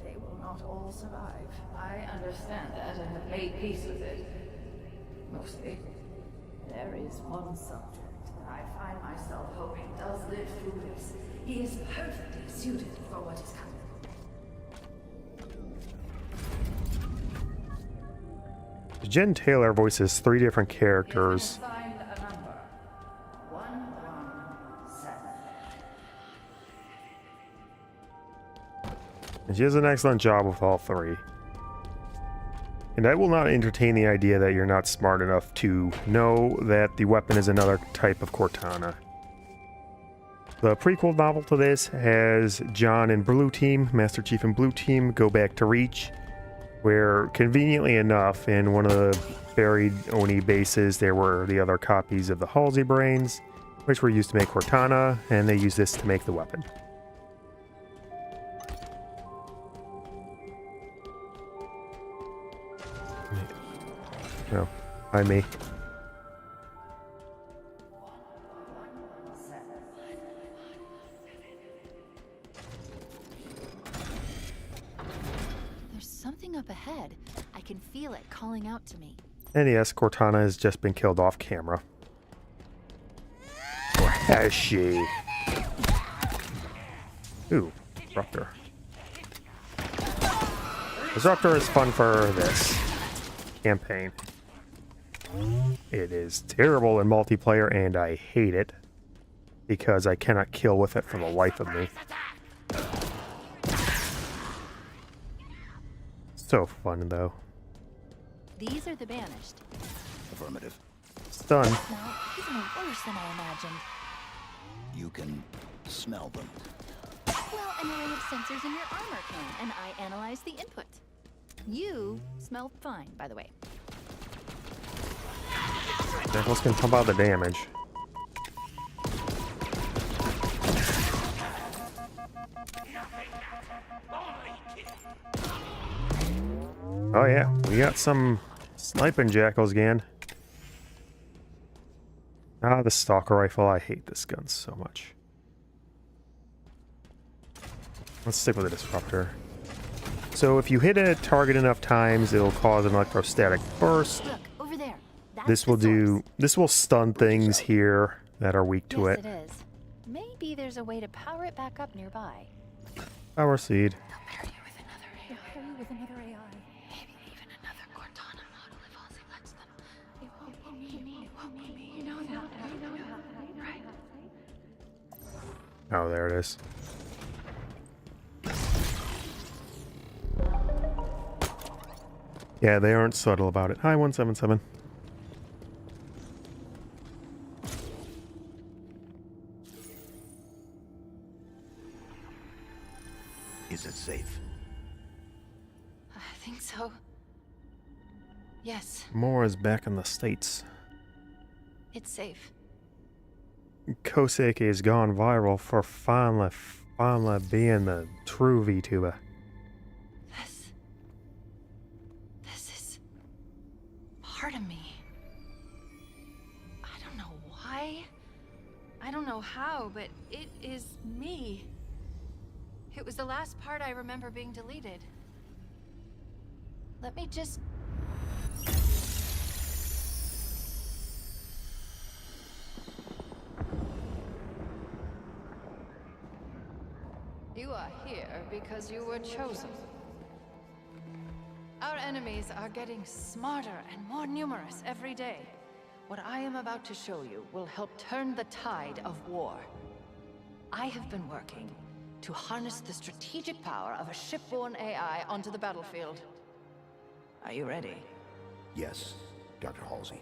They will not all survive. I understand that and have made peace with it. Mostly. There is one subject that I find myself hoping does live through this. He is perfectly suited for what is coming. Jen Taylor voices 3 different characters. Find a number. 117. And she does an excellent job with all 3. And I will not entertain the idea that you're not smart enough to know that the weapon is another type of Cortana. The prequel novel to this has John and Blue Team, Master Chief and Blue Team, go back to Reach, where conveniently enough, in one of the buried Oni bases, there were the other copies of the Halsey brains, which were used to make Cortana, and they use this to make the weapon. No, by me. There's something up ahead. I can feel it calling out to me. And yes, Cortana has just been killed off camera. Or has she? Ooh, Disruptor. Disruptor is fun for this campaign. It is terrible in multiplayer, and I hate it because I cannot kill with it for the life of me. So fun, though. These are the banished. Affirmative. Stun. Now, even worse than I imagined. You can smell them. Well, an array of sensors in your armor can, and I analyze the input. You smell fine, by the way. Let's can pump out the damage. Oh yeah, we got some sniping jackals again. Ah, the stalker rifle. I hate this gun so much. Let's stick with the disruptor. So if you hit a target enough times, it'll cause an electrostatic burst. Look, over there. That's This will the source. this will stun things here that are weak to Yes, it. it is. Maybe there's a way to power it back up nearby. Power seed. They'll pair you with another AI. Pair you with another AI. Maybe even another Cortana model if Halsey lets them. It won't be me. It won't be me. You know that. You know that. Right. Oh, there it is. Yeah, they aren't subtle about it. Hi, 177. Is it safe? I think so. Yes, More is back in the States. it's safe. Kosek has gone viral for finally being the true VTuber. This is part of me. I don't know why. I don't know how, but it is me. It was the last part I remember being deleted. Let me just... You are here because you were chosen. Our enemies are getting smarter and more numerous every day. What I am about to show you will help turn the tide of war. I have been working to harness the strategic power of a shipborne AI onto the battlefield. Are you ready? Yes, Dr. Halsey.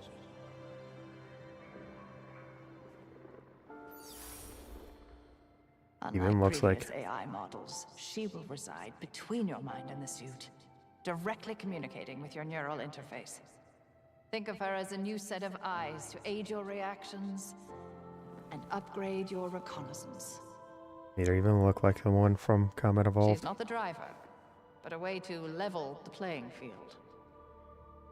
Even looks like- previous AI models, she will reside between your mind and the suit, directly communicating with your neural interface. Think of her as a new set of eyes to aid your reactions and upgrade your reconnaissance. Neither even look like the one from Combat She's Evolved. not the driver, but a way to level the playing field.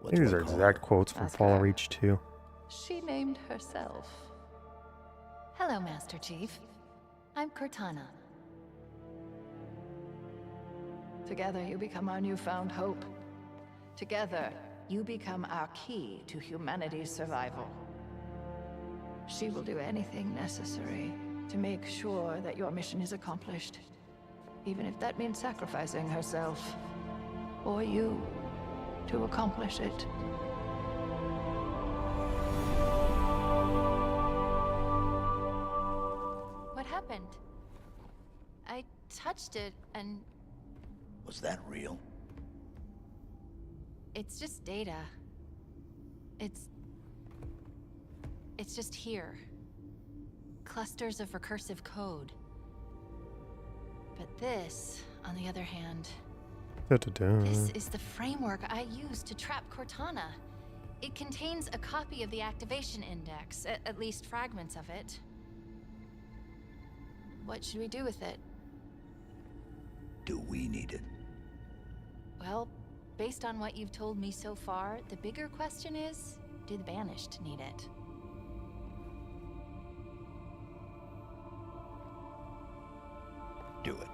What's These my are call? exact quotes from Ask Fall her. Reach 2. She named herself. Hello, Master Chief. I'm Cortana. Together you become our newfound hope. Together, you become our key to humanity's survival. She will do anything necessary to make sure that your mission is accomplished, even if that means sacrificing herself, or you, to accomplish it. What happened? I touched it and Was that real? it's just data. It's just here. Clusters of recursive code. But this, on the other hand, Da-da-da. this is the framework I used to trap Cortana. It contains a copy of the activation index, at least fragments of it. What should we do with it? Do we need it? Well, based on what you've told me so far, the bigger question is, do the Banished need it? Do it.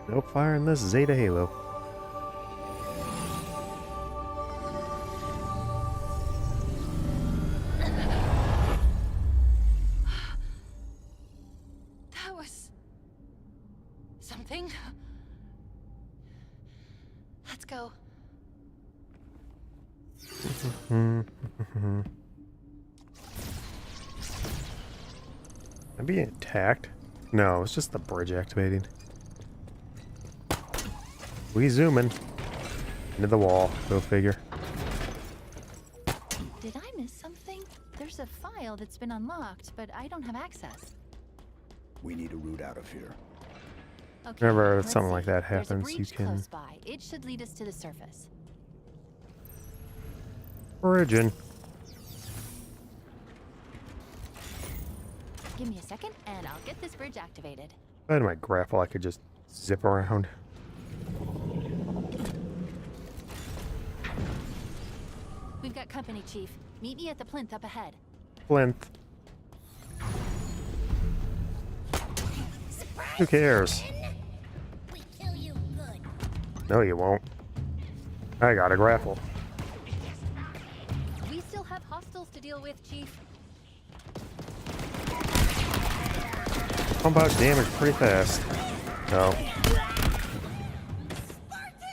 No fire in this Zeta Halo. That was... something? Let's go. I'm being attacked? No, it's just the bridge activating. We zooming into the wall. Go figure. Did I miss something? There's a file that's been unlocked, but I don't have access. We need a route out of here. Okay, Whenever let's something see. like that There's a happens, you breach can- close by. It should lead us to the surface. Origin. Give me a second, and I'll get this bridge activated. If I had my grapple, I could just zip around. We've got company, Chief. Meet me at the plinth up ahead. Plinth. Who cares? We kill you good. No, you won't. I got a grapple. We still have hostiles to deal with, Chief. Pump out damage pretty fast. No.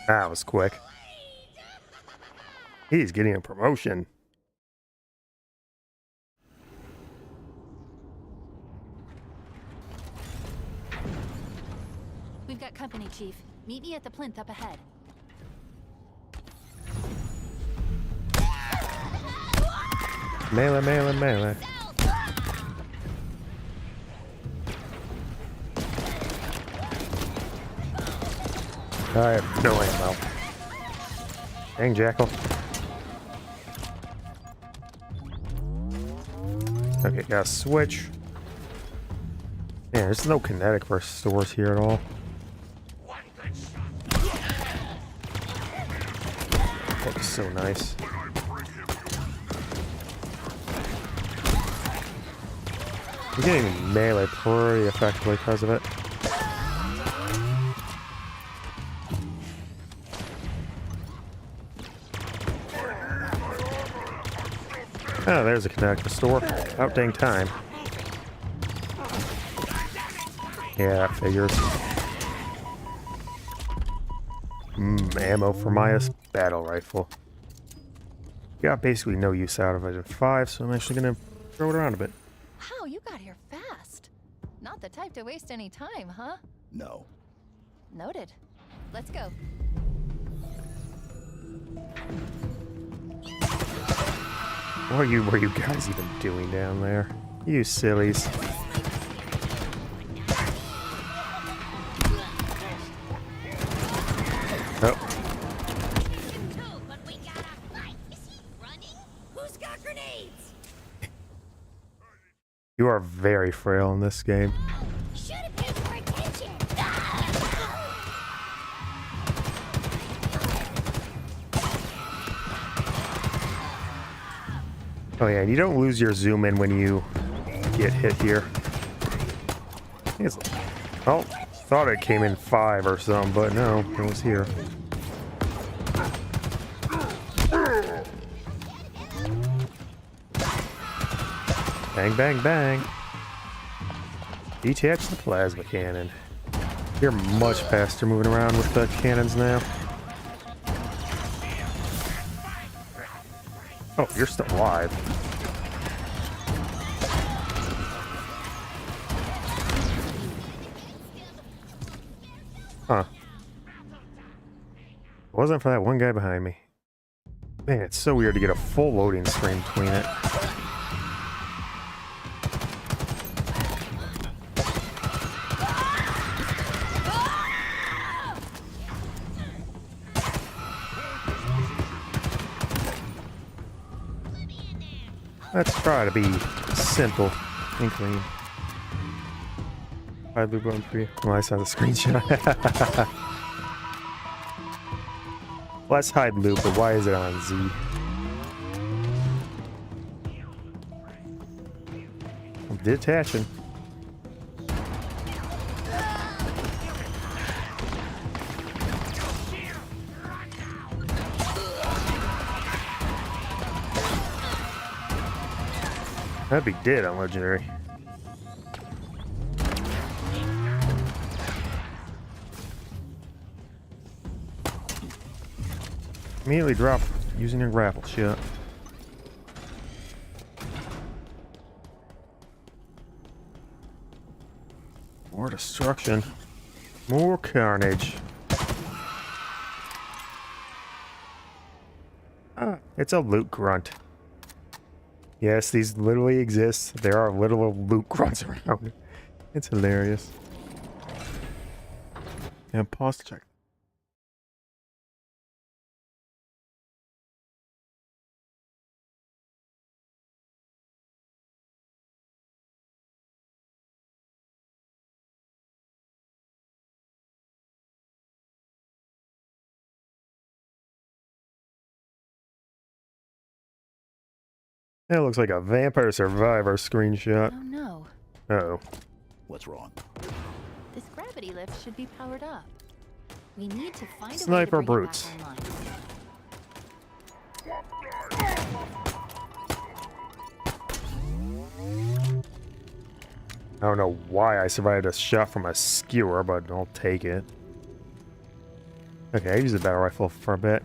That was quick. He's getting a promotion. We've got company, Chief. Meet me at the plinth up ahead. Melee, melee, melee. I have no ammo. Dang, Jackal. Okay, got a switch. Yeah, there's no kinetic restores here at all. Looks so nice. I'm getting melee pretty effectively because of it. Oh, there's a kinetic restore. Out dang time. Yeah, that figures. Ammo for my battle rifle. Got basically no use out of it in 5, so I'm actually gonna throw it around a bit. Wow, you got here fast. Not the type to waste any time, huh? No. Noted. Let's go. What were you guys even doing down there? You sillies. Oh. But we gotta fight. Is he running? Who's got grenades? You are very frail in this game. Should have paid more attention. Oh yeah, and you don't lose your zoom in when you get hit here. I think it's, oh, thought it came in 5 or something, but no, it was here. Bang, bang, bang. Detach the plasma cannon. You're much faster moving around with the cannons now. Oh, you're still alive. Huh. It wasn't for that one guy behind me. Man, it's so weird to get a full loading screen between it. Let's try to be simple and clean. Hide loop on for you. Oh, I saw the screenshot. Let's hide loop, but why is it on Z? I'm detaching. That'd be dead on legendary. Immediately drop using your grapple shot. More destruction. More carnage. Ah, it's a loot grunt. Yes, these literally exist. There are little loot grunts around. It's hilarious. Yeah, pause to check. That looks like a Vampire Survivor screenshot. Oh no. Uh-oh. What's wrong? This gravity lift should be powered up. We need to find Sniper a way to bring brutes. it back online. I don't know why I survived a shot from a skewer, but I'll take it. Okay, I used the battle rifle for a bit.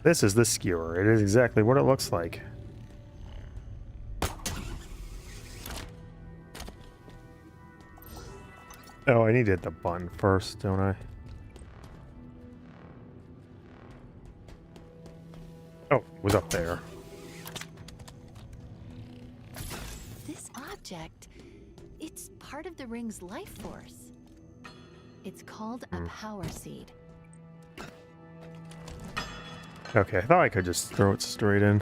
This is the skewer. It is exactly what it looks like. Oh, I need to hit the button first, don't I? Oh, it was up there. This object, it's part of the ring's life force. It's called a power seed. Okay, I thought I could just throw it straight in.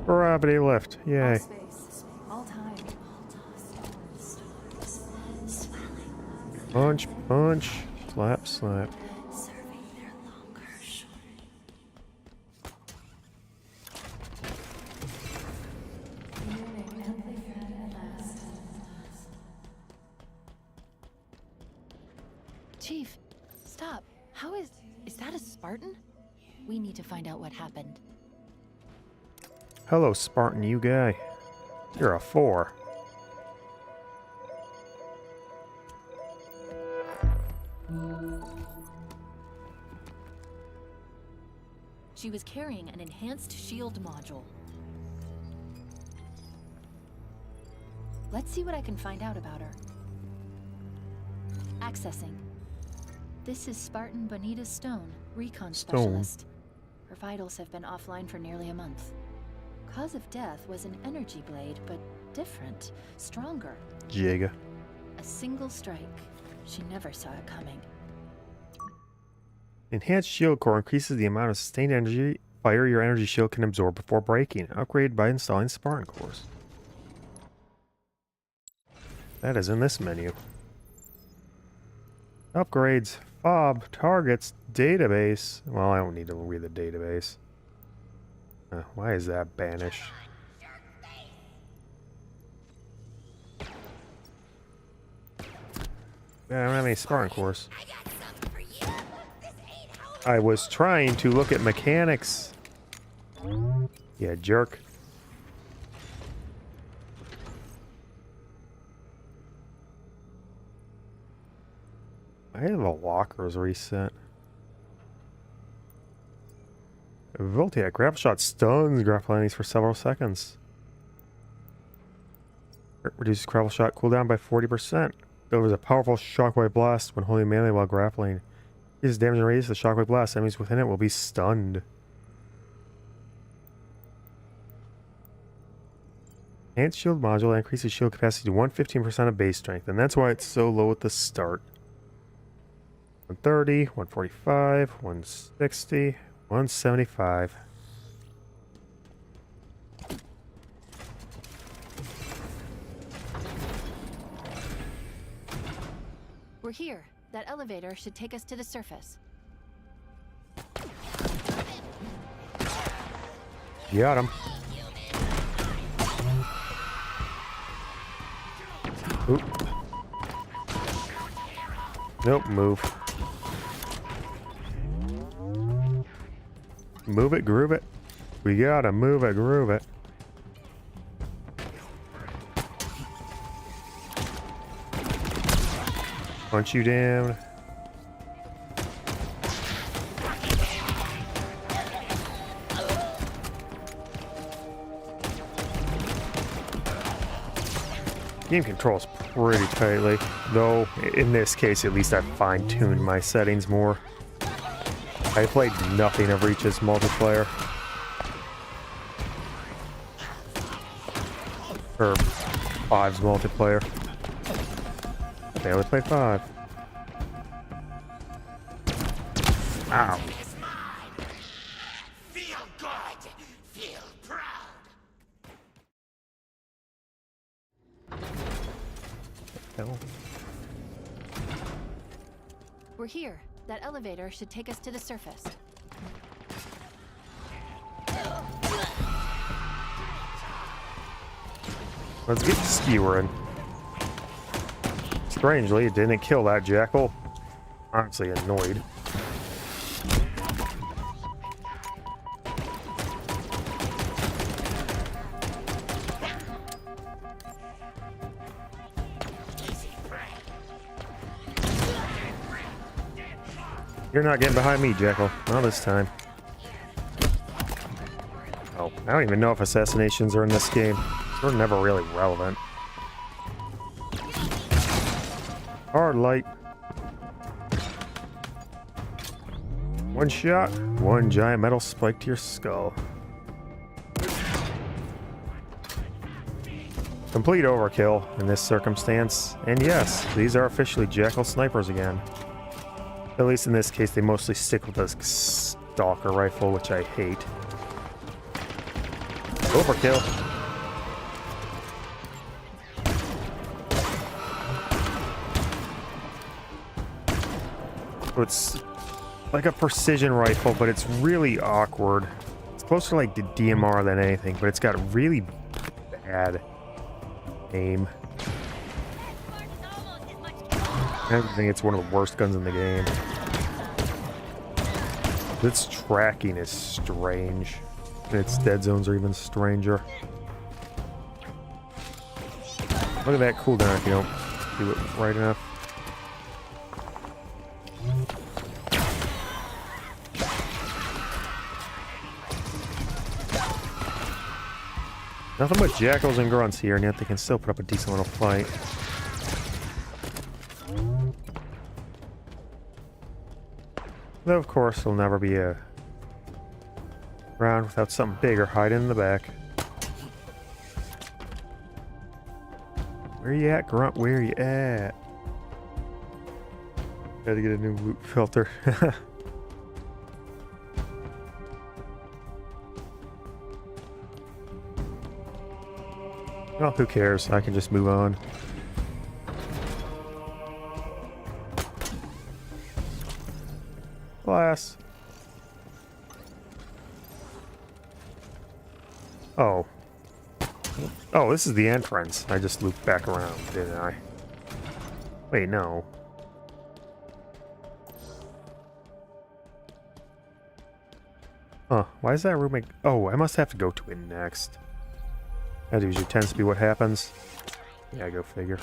Gravity lift, yay. All time. Punch, punch, slap, slap. Serving their longer shore. Chief, stop. How is that a Spartan? We need to find out what happened. Hello, Spartan, you guy. You're a 4. She was carrying an enhanced shield module. Let's see what I can find out about her. Accessing. This is Spartan Bonita Stone, recon specialist. Her vitals have been offline for nearly a month. Cause of death was an energy blade, but different, stronger. Jigga. A single strike. She never saw it coming. Enhanced shield core increases the amount of sustained energy fire your energy shield can absorb before breaking. Upgrade by installing Spartan cores. That is in this menu. Upgrades, FOB, targets, database. Well, I don't need to read the database. Why is that banish? I don't have any Spartan cores. I was trying to look at mechanics. Yeah, jerk. I have the lockers reset. Voltiac grapple shot stuns grapple enemies for several seconds. Reduces grapple shot cooldown by 40%. Delivers a powerful shockwave blast when holding melee while grappling. Increases damage and radius of the shockwave blast. Enemies within it will be stunned. Enhanced shield module increases shield capacity to 115% of base strength, and that's why it's so low at the start. 130, 145, 160, 175. We're here. That elevator should take us to the surface. Got him. Oop. Nope, move. Move it, groove it. We gotta move it, groove it. Punch you down. Game controls pretty tightly, though in this case at least I fine-tuned my settings more. I played nothing of Reach's multiplayer. Or 5's multiplayer. They only played 5. Ow. Feel good. Feel proud. Hell. We're here. That elevator should take us to the surface. Let's get skewering. Strangely, it didn't kill that jackal. Honestly annoyed. You're not getting behind me, Jackal. Not this time. Oh, I don't even know if assassinations are in this game. They're never really relevant. Hard light. One shot, one giant metal spike to your skull. Complete overkill in this circumstance. And yes, these are officially Jackal snipers again. At least in this case, they mostly stick with a stalker rifle, which I hate. Overkill. It's like a precision rifle, but it's really awkward. It's closer like the DMR than anything, but it's got really bad aim. I think it's one of the worst guns in the game. Its tracking is strange. And its dead zones are even stranger. Look at that cooldown if you don't do it right enough. Nothing but jackals and grunts here, and yet they can still put up a decent little fight. Though, of course, there'll never be a round without something bigger hiding in the back. Where you at, grunt? Where you at? Gotta get a new loot filter. Well, who cares? I can just move on. Glass. Oh. Oh, this is the entrance. I just looped back around, didn't I? Wait, no. Huh, why is that room make... Oh, I must have to go to it next. That usually tends to be what happens. Yeah, go figure.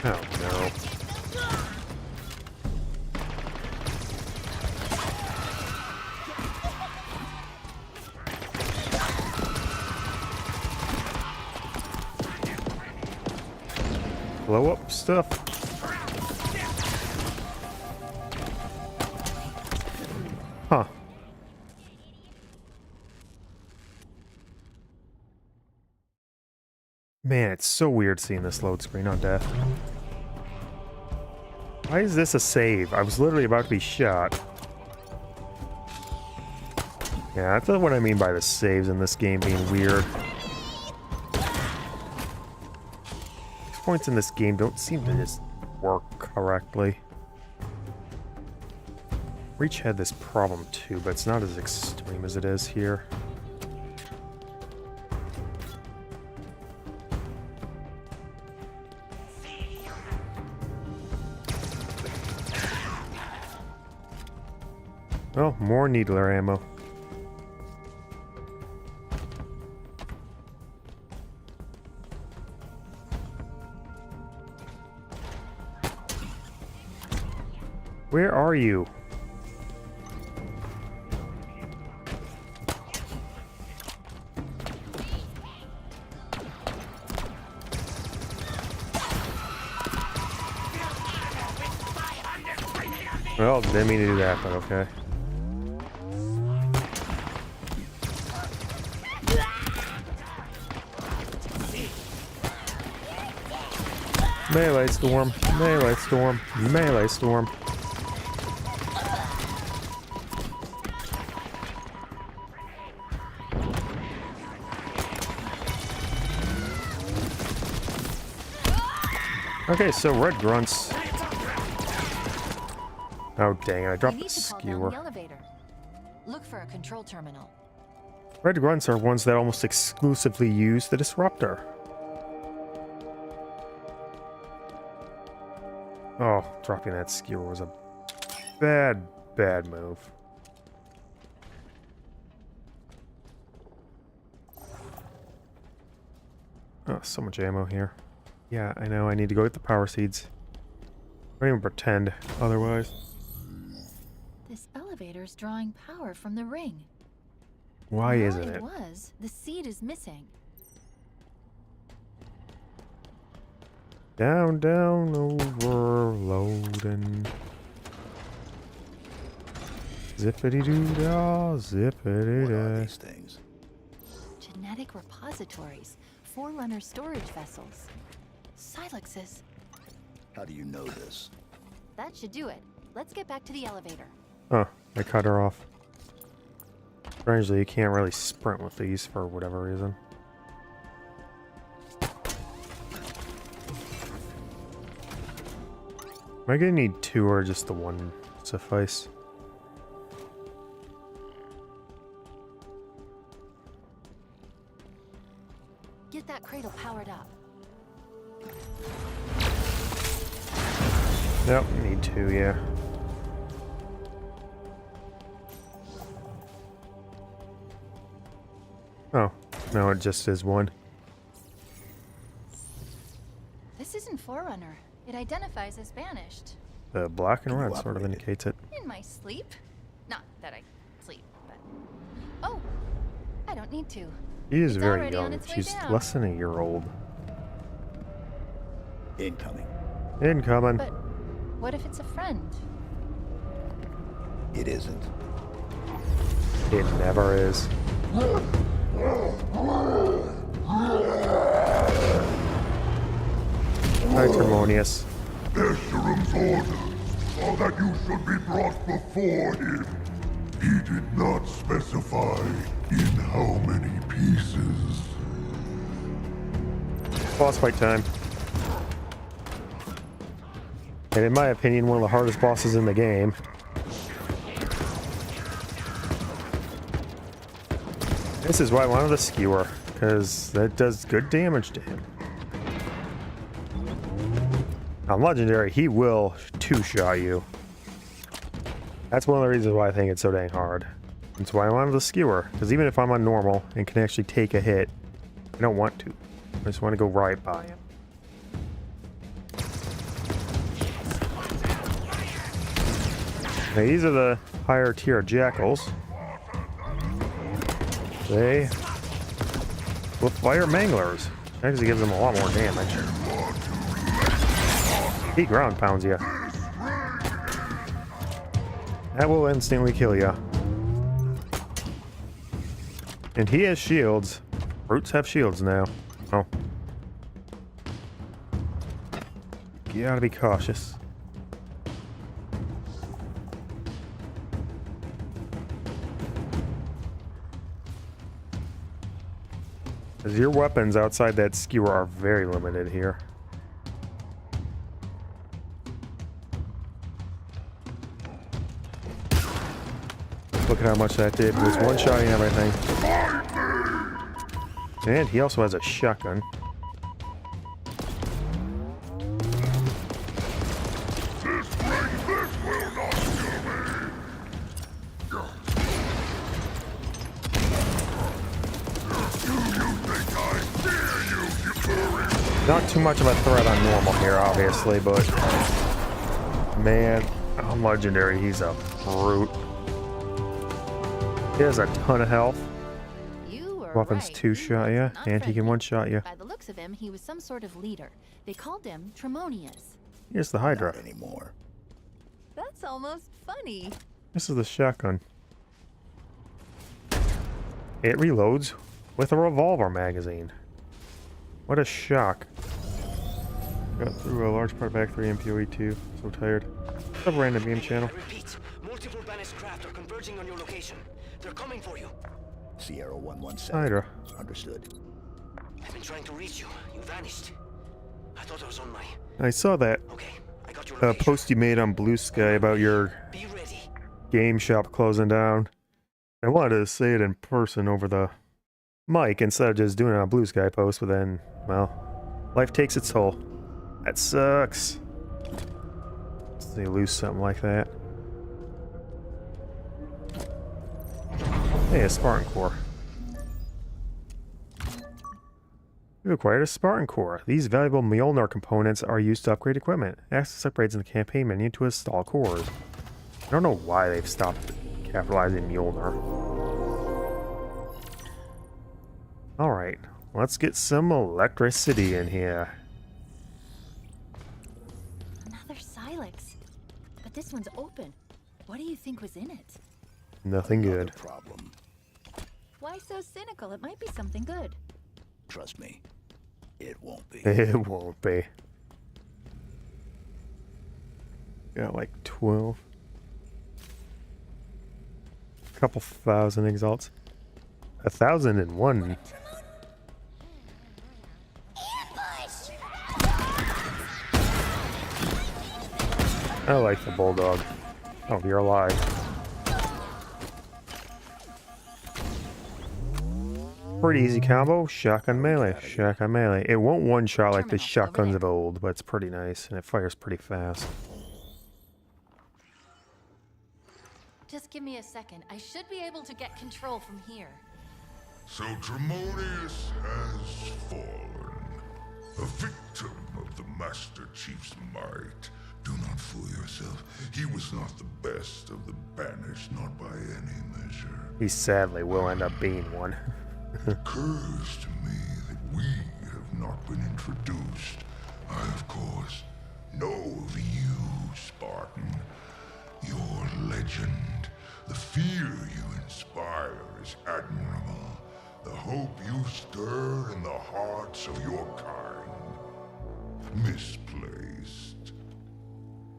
Oh, no. Blow up stuff. Huh. Man, it's so weird seeing this load screen on death. Why is this a save? I was literally about to be shot. Yeah, that's what I mean by the saves in this game being weird. Points in this game don't seem to just work correctly. Reach had this problem too, but it's not as extreme as it is here. Oh, more needler ammo. Where are you? Well, didn't mean to do that, but okay. Melee storm, melee storm, melee storm. Okay, so red grunts. Oh dang it, I dropped the skewer. Look for a control terminal. Red grunts are ones that almost exclusively use the disruptor. Oh, dropping that skewer was a bad move. Oh, so much ammo here. Yeah, I know, I need to go get the power seeds. Don't even pretend otherwise. This elevator's drawing power from the ring. Why Now isn't it? The seed is missing. Down, down, overloading. Zippity-doo-dah, What are zippity-dah. these things? Genetic repositories. Forerunner storage vessels. Silexes. How do you know this? That should do it. Let's get back to the elevator. Oh, I cut her off. Strangely, you can't really sprint with these for whatever reason. Am I gonna need two or just the one suffice? Get that cradle powered up. Yep, need two, yeah. Oh, no, it just is one. This isn't Forerunner. It identifies as banished. The black and red sort of indicates it. In my sleep? Not that I sleep, but... Oh, I don't need to. She is It's very already on young. its way She's down. less than a year old. Incoming. Incoming. But what if it's a friend? It isn't. It never is. Hi, Tremonius. Escherum's orders are that you should be brought before him. He did not specify in how many pieces. Boss fight time. And in my opinion, one of the hardest bosses in the game. This is why I wanted the skewer, because that does good damage to him. On Legendary, he will two-shot you. That's one of the reasons why I think it's so dang hard. That's why I wanted the skewer, because even if I'm on normal and can actually take a hit, I don't want to. I just want to go right by him. Now, these are the higher tier jackals. They will fire manglers. Actually gives them a lot more damage. He ground pounds you. That will instantly kill you. And he has shields. Brutes have shields now. Oh. You gotta be cautious. Because your weapons outside that skewer are very limited here. Look at how much that did. It was one-shotting everything. And he also has a shotgun. Not too much of a threat on normal here, obviously, but man, on Legendary, he's a brute. He has a ton of health. You were Weapons right. two-shot He you, was not and he can friendly. one-shot you. By the looks of him, he was some sort of leader. They called him Tremonius. Here's the Hydra. Not anymore. That's almost funny. This is the shotgun. It reloads with a revolver magazine. What a shock. Got through a large part back 3 MPOE 2. So tired. What's up, random beam channel? I repeat, multiple banished craft are converging on your location. They're coming for you. Sierra 117. Hydra. Understood. I've been trying to reach you. You vanished. I thought I was on my... I saw that Okay, I got your location. post you made on Blue Sky about your Be ready. game shop closing down. I wanted to say it in person over the mic instead of just doing it on Blue Sky post, but then, well, life takes its toll. That sucks. They lose something like that. Hey, a Spartan core. We've acquired a Spartan core. These valuable Mjolnir components are used to upgrade equipment. Access upgrades in the campaign menu to install cores. I don't know why they've stopped capitalizing Mjolnir. Alright, let's get some electricity in here. Another Silex. But this one's open. What do you think was in it? Nothing good. Problem. Why so cynical? It might be something good. Trust me. It won't be. It won't be. Got like 12. Couple thousand exalts. 1,001. I like the bulldog. Oh, you're alive. Pretty easy combo. Shotgun melee. Shotgun melee. It won't one-shot like the Terminal, over shotguns there. of old, but it's pretty nice, and it fires pretty fast. Just give me a second. I should be able to get control from here. So Tremonius has fallen, a victim of the Master Chief's might. Do not fool yourself. He was not the best of the banished, not by any measure. He sadly will end up being one. It occurs to me that we have not been introduced. I, of course, know of you, Spartan. Your legend, the fear you inspire is admirable. The hope you stir in the hearts of your kind, misplaced.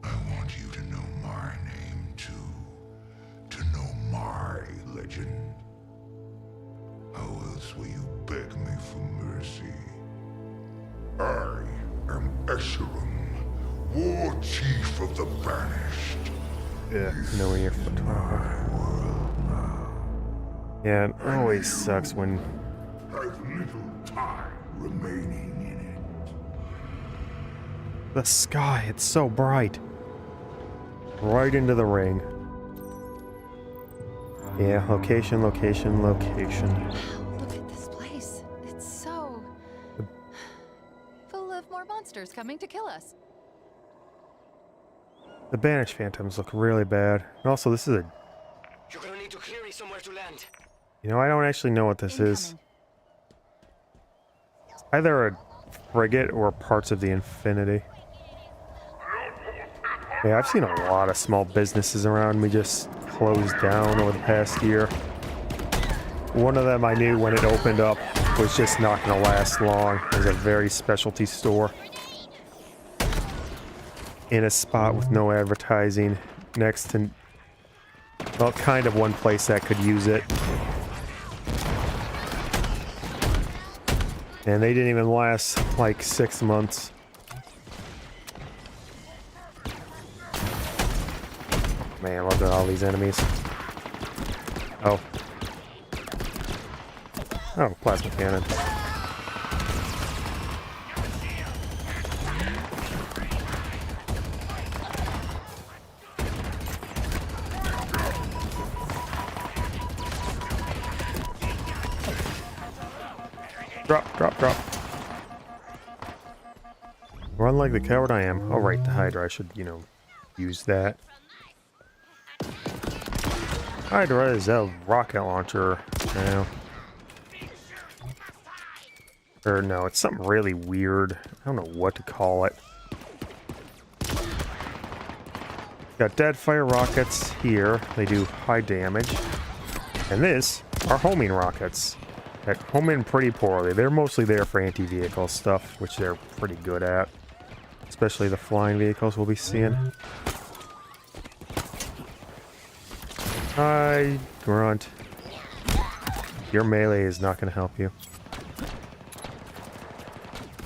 I want you to know my name too, to know my legend. How else will you beg me for mercy? I am Escharum, War Chief of the Banished. Yeah, knowing your photographer. Yeah, it always sucks when... I've little time remaining in it. The sky, it's so bright. Right into the ring. Yeah, location, location, location. Wow, look at this place. It's so... full of more monsters coming to kill us. The banished phantoms look really bad. And also, this is a... You're gonna need to clear me somewhere to land. You know, I don't actually know what this is. It's either a frigate or parts of the Infinity. Yeah, I've seen a lot of small businesses around me just closed down over the past year. One of them I knew when it opened up was just not going to last long. It was a very specialty store. In a spot with no advertising, next to, well, kind of one place that could use it. And they didn't even last like 6 months. Man, look at all these enemies. Oh. Oh, plasma cannon. Drop, drop, drop. Run like the coward I am. Oh, right, the Hydra. I should, you know, use that. Hydra is a rocket launcher now. Or no, it's something really weird. I don't know what to call it. Got dead fire rockets here. They do high damage. And this are homing rockets. That home in pretty poorly. They're mostly there for anti-vehicle stuff, which they're pretty good at. Especially the flying vehicles we'll be seeing. Hi, Grunt. Your melee is not going to help you.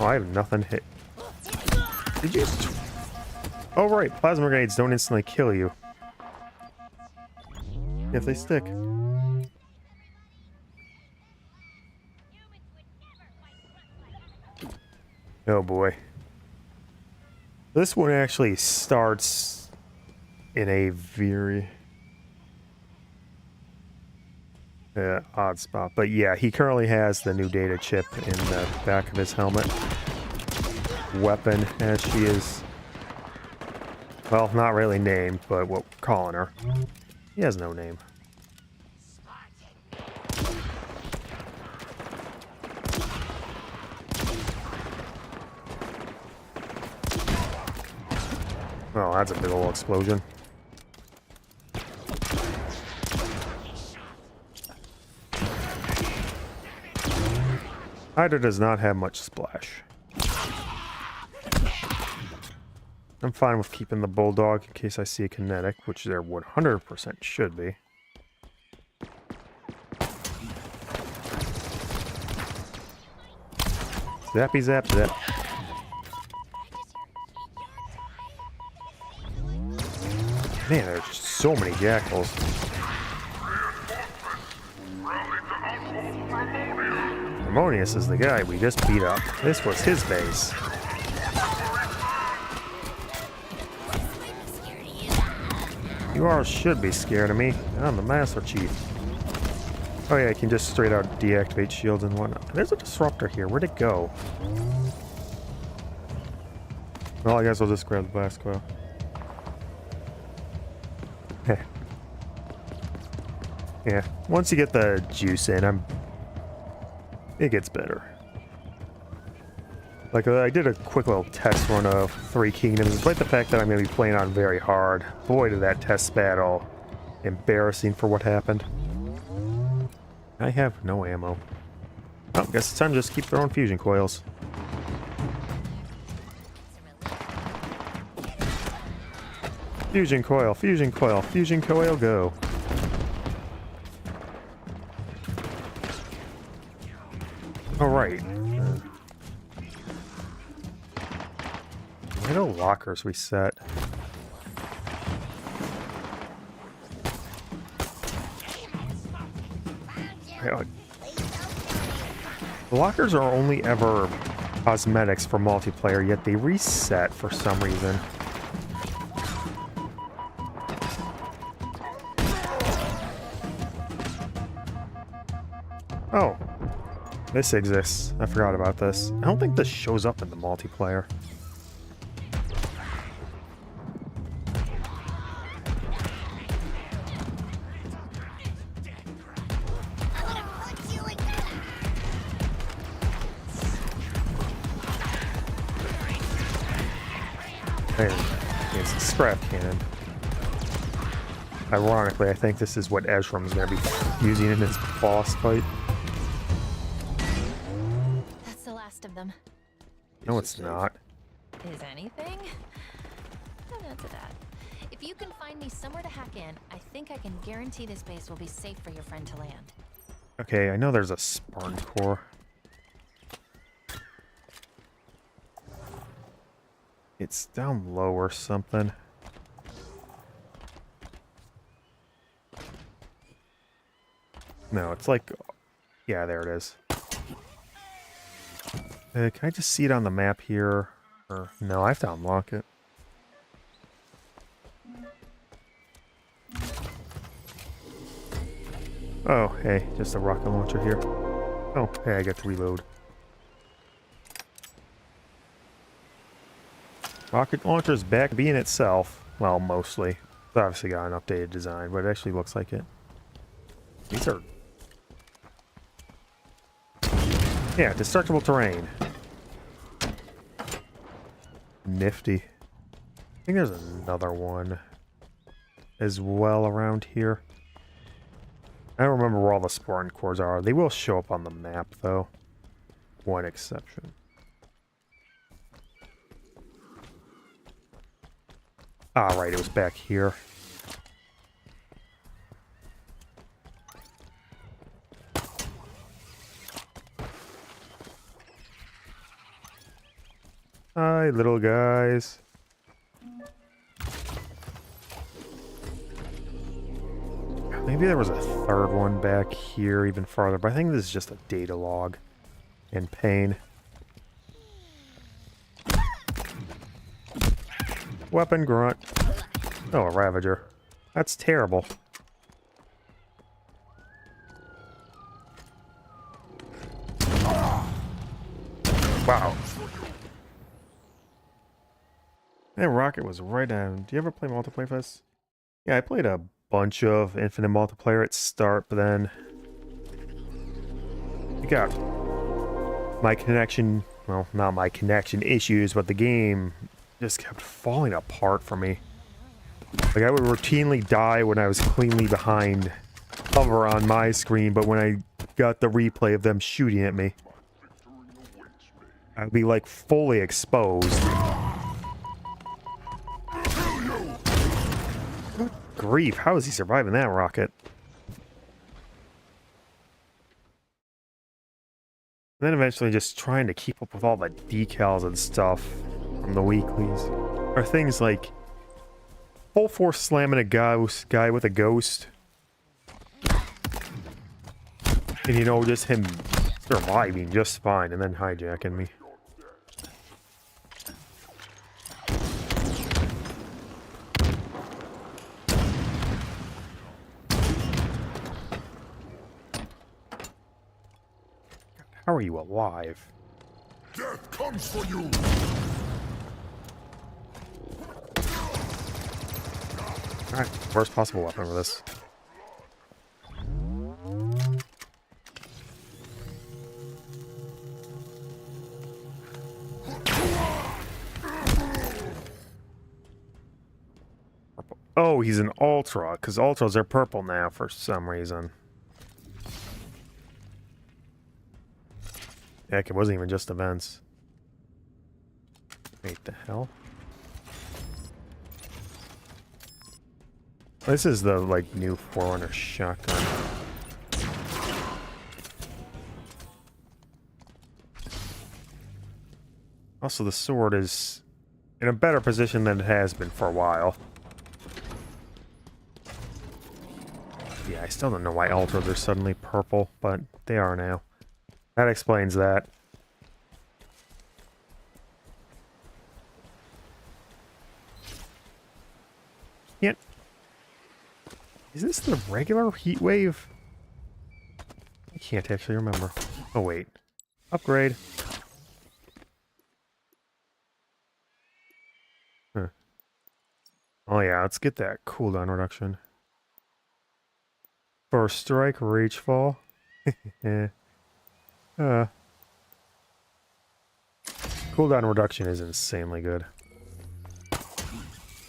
Oh, I have nothing hit. Did you just... Oh, right. Plasma grenades don't instantly kill you. If they stick. Oh boy. This one actually starts in a very odd spot. But yeah, he currently has the new data chip in the back of his helmet. Weapon, as she is, well, not really named, but what we're calling her. He has no name. Oh, that's a big old explosion. Hydra does not have much splash. I'm fine with keeping the Bulldog in case I see a kinetic, which there 100% should be. Zappy zap zap. Man, there's just so many jackals. Termonius is the guy we just beat up. This was his base. You all should be scared of me. I'm the Master Chief. Oh yeah, I can just straight out deactivate shields and whatnot. There's a disruptor here. Where'd it go? Well, I guess I'll just grab the blast coil. Yeah, once you get the juice in, it gets better. Like, I did a quick little test run of 3 Kingdoms. Despite the fact that I'm going to be playing on very hard, boy, did that test battle embarrassing for what happened. I have no ammo. Oh, guess it's time to just keep throwing fusion coils. Fusion coil, fusion coil, fusion coil, go. Alright. Why do lockers reset? The lockers are only ever cosmetics for multiplayer, yet they reset for some reason. Oh. This exists. I forgot about this. I don't think this shows up in the multiplayer. There. It's a scrap cannon. Ironically, I think this is what Escharum is going to be using in his boss fight. That's the last of them. No, it's not. Is anything? No, to that. If you can find me somewhere to hack in, I think I can guarantee this base will be safe for your friend to land. Okay, I know there's a Spartan core. It's down low or something. No, it's like... Yeah, there it is. Can I just see it on the map here? Or no, I have to unlock it. Oh, hey, just a rocket launcher here. Oh, hey, I get to reload. Rocket launcher's back being itself. Well, mostly. It's obviously got an updated design, but it actually looks like it. These are... Yeah, destructible terrain. Nifty. I think there's another one as well around here. I don't remember where all the Spartan cores are. They will show up on the map, though. One exception. Ah, right, it was back here. Hi, little guys. Maybe there was a third one back here even farther, but I think this is just a data log. In pain. Weapon grunt. Oh, a Ravager. That's terrible. Wow. That rocket was right down. Do you ever play multiplayer for this? Yeah, I played a bunch of Infinite multiplayer at start, but then you got my connection, well, not my connection issues, but the game just kept falling apart for me. Like, I would routinely die when I was cleanly behind cover on my screen, but when I got the replay of them shooting at me, I'd be like fully exposed. Good grief, how is he surviving that rocket? And then eventually just trying to keep up with all the decals and stuff from the weeklies. Or things like full force slamming a guy with a ghost. And you know, just him surviving just fine and then hijacking me. How are you alive? Death comes for you! Alright, worst possible weapon for this. Purple. Oh, he's an Ultra, because Ultras are purple now for some reason. Heck, it wasn't even just events. Wait, the hell? This is the, like, new Forerunner shotgun. Also, the sword is in a better position than it has been for a while. Yeah, I still don't know why Ultras are suddenly purple, but they are now. That explains that. Can't... Is this the regular heat wave? I can't actually remember. Oh, wait. Upgrade. Huh. Oh, yeah, let's get that cooldown reduction. First strike, reach fall. Cooldown reduction is insanely good.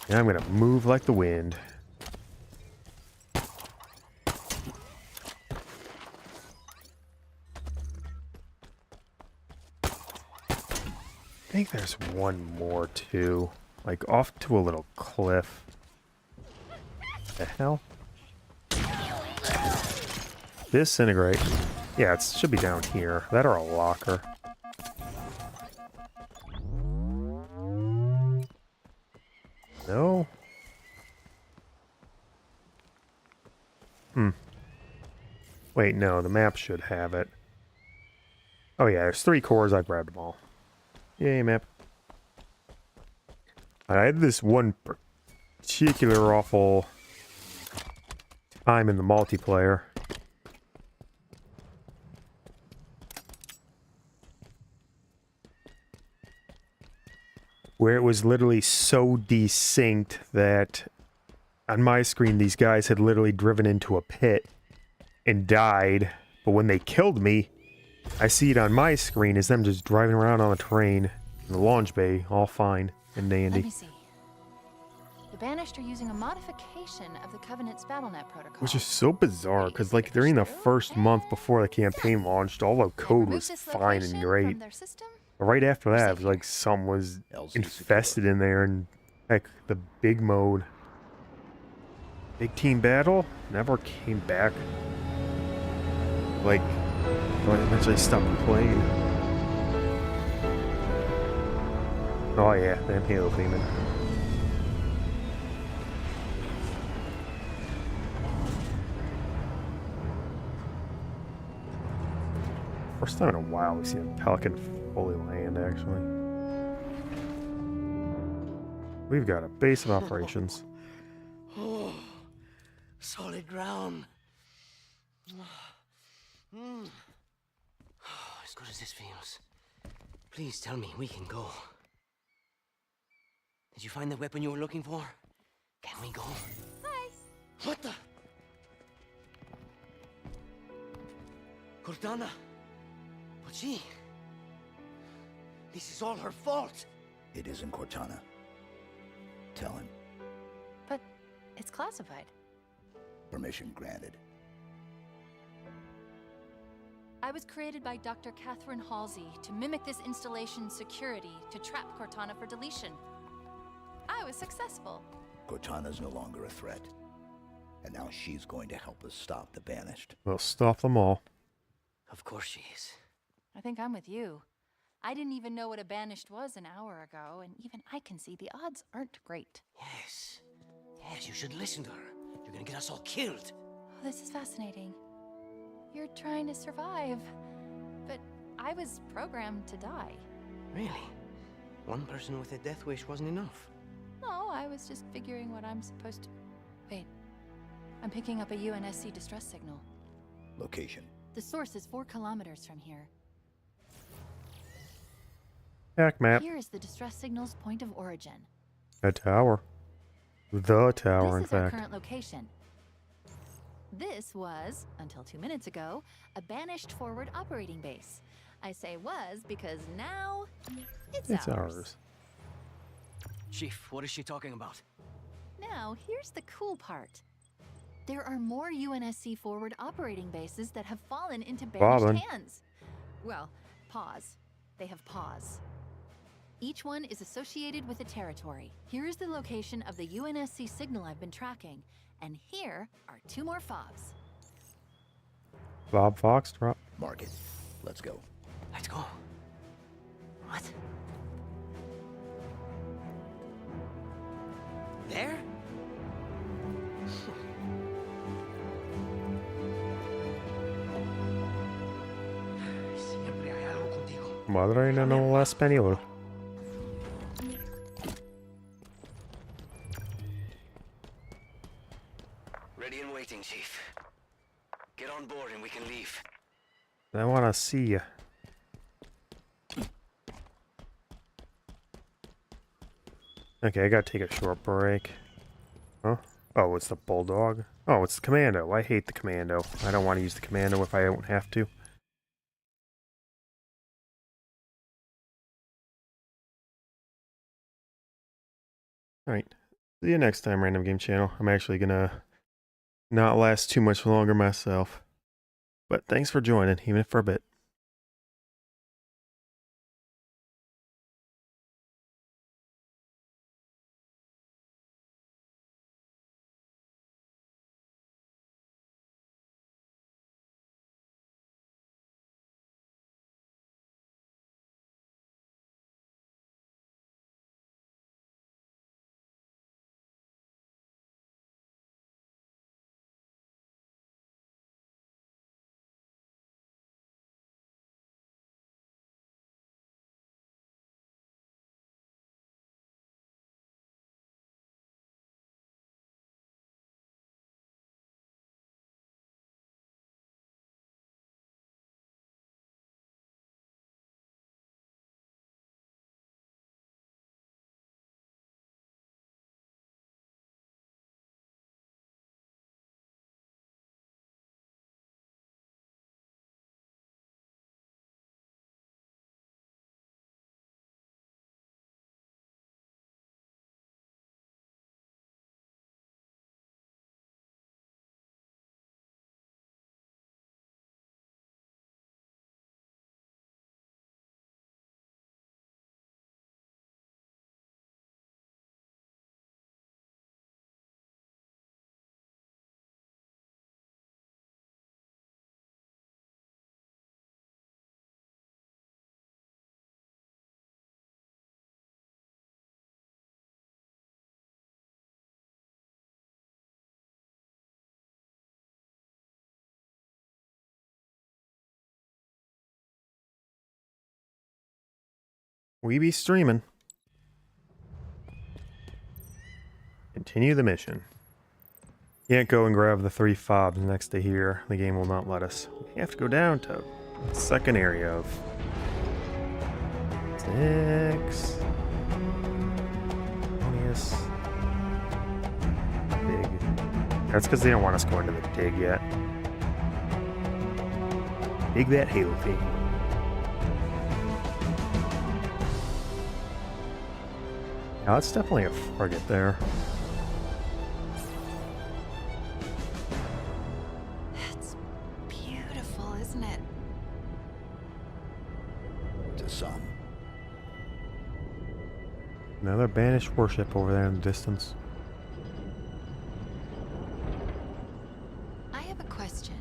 And I'm gonna move like the wind. I think there's one more too. Like off to a little cliff. The hell? Disintegrate. Yeah, it should be down here. That or a locker. No? Wait, no, the map should have it. Oh yeah, there's 3 cores, I grabbed them all. Yay, map. I had this one particular awful time in the multiplayer. Where it was literally so desynced that on my screen these guys had literally driven into a pit and died, but when they killed me, I see it on my screen as them just driving around on the terrain in the launch bay, all fine and dandy. Let me see. The Banished are using a modification of the Covenant's BattleNet protocol. Which is so bizarre, because like during the first month before the campaign launched, all the code was fine and great. But right after that, it was like something was infested in there, and heck, the big mode. Big team battle never came back. Like, I eventually stopped playing. Oh yeah, damn Halo theming. First time in a while we've seen a Pelican fully land, actually. We've got a base of operations. Oh, solid ground. As good as this feels. Please tell me we can go. Did you find the weapon you were looking for? Can we go? Hi. What the? Cortana. But she... This is all her fault. It isn't Cortana. Tell him. But it's classified. Permission granted. I was created by Dr. Catherine Halsey to mimic this installation's security to trap Cortana for deletion. I was successful. Cortana's no longer a threat. And now she's going to help us stop the Banished. We'll stop them all. Of course she is. I think I'm with you. I didn't even know what a Banished was an hour ago, and even I can see the odds aren't great. Yes. Yes, you should listen to her. You're gonna get us all killed. Oh, this is fascinating. You're trying to survive, but I was programmed to die. Really? One person with a death wish wasn't enough? No, I was just figuring what I'm supposed to... Wait. I'm picking up a UNSC distress signal. Location. The source is 4 kilometers from here. Hack map. Here is the distress signal's point of origin. A tower. The tower, in This is our fact. current location. This was, until 2 minutes ago, a banished forward operating base. I say was because now it's ours. Chief, what is she talking about? Now, here's the cool part. There are more UNSC forward operating bases that have fallen into banished Bobbin. hands. Well, pause. They have pause. Each one is associated with a territory. Here is the location of the UNSC signal I've been tracking, and here are 2 more FOBs. FOB Foxtrot. Mark it. Let's go. Let's go. What? There? Siempre hay algo contigo. Madre no habla español. Ready and waiting, Chief. Get on board and we can leave. I want to see you. Okay, I gotta take a short break. Huh? Oh, it's the bulldog. Oh, it's the commando. I hate the commando. I don't want to use the commando if I don't have to. Alright. See you next time, Random Game Channel. I'm actually gonna not last too much longer myself. But thanks for joining, even if for a bit. We be streaming. Continue the mission. Can't go and grab the 3 FOBs next to here. The game will not let us. We have to go down to the second area of 6. Termonius. Dig. That's because they don't want us going to the dig yet. Dig that Halo thing. Now, that's definitely a frigate there. It's beautiful, isn't it? To some. Another banished warship over there in the distance. I have a question.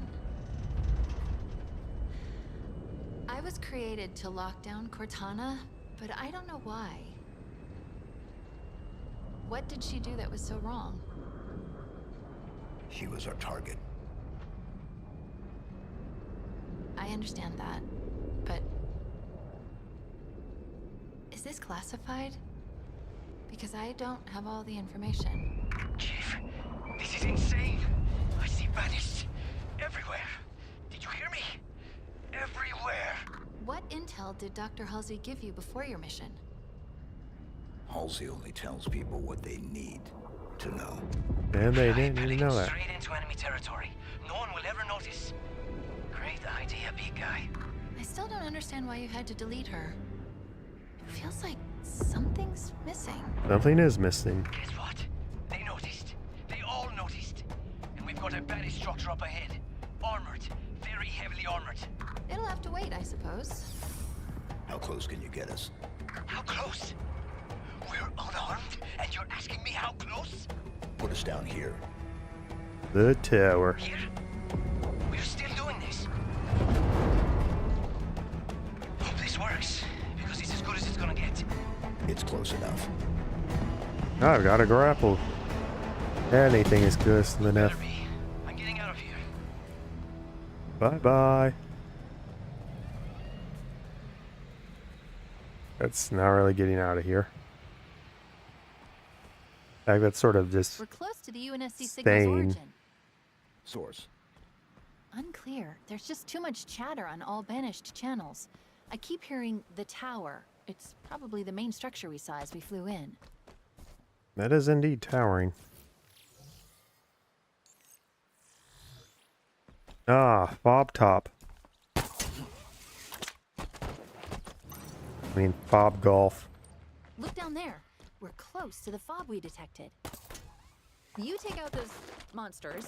I was created to lock down Cortana, but I don't know why. What did she do that was so wrong? She was our target. I understand that, but... is this classified? Because I don't have all the information. Chief, this is insane. I see banished everywhere. Did you hear me? Everywhere. What intel did Dr. Halsey give you before your mission? Halsey only tells people what they need to know. And they didn't even know that. Straight into enemy territory. No one will ever notice. Great idea, big guy. I still don't understand why you had to delete her. It feels like something's missing. Something is missing. Guess what? They noticed. They all noticed. And we've got a battery structure up ahead. Armored. Very heavily armored. It'll have to wait, I suppose. How close can you get us? How close? We're unarmed, and you're asking me how close? Put us down here. The tower. Here? We're still doing this. Hope this works, because it's as good as it's gonna get. It's close enough. I've got a grapple. Anything is good than Better F. be. I'm getting out of here. Bye bye. That's not really getting out of here. In fact, that's sort of just We're close to the UNSC signal's staying. origin. Source. Unclear. There's just too much chatter on all banished channels. I keep hearing the tower. It's probably the main structure we saw as we flew in. That is indeed towering. Ah, FOB top. I mean, FOB Golf. Look down there. We're close to the FOB we detected. You take out those monsters,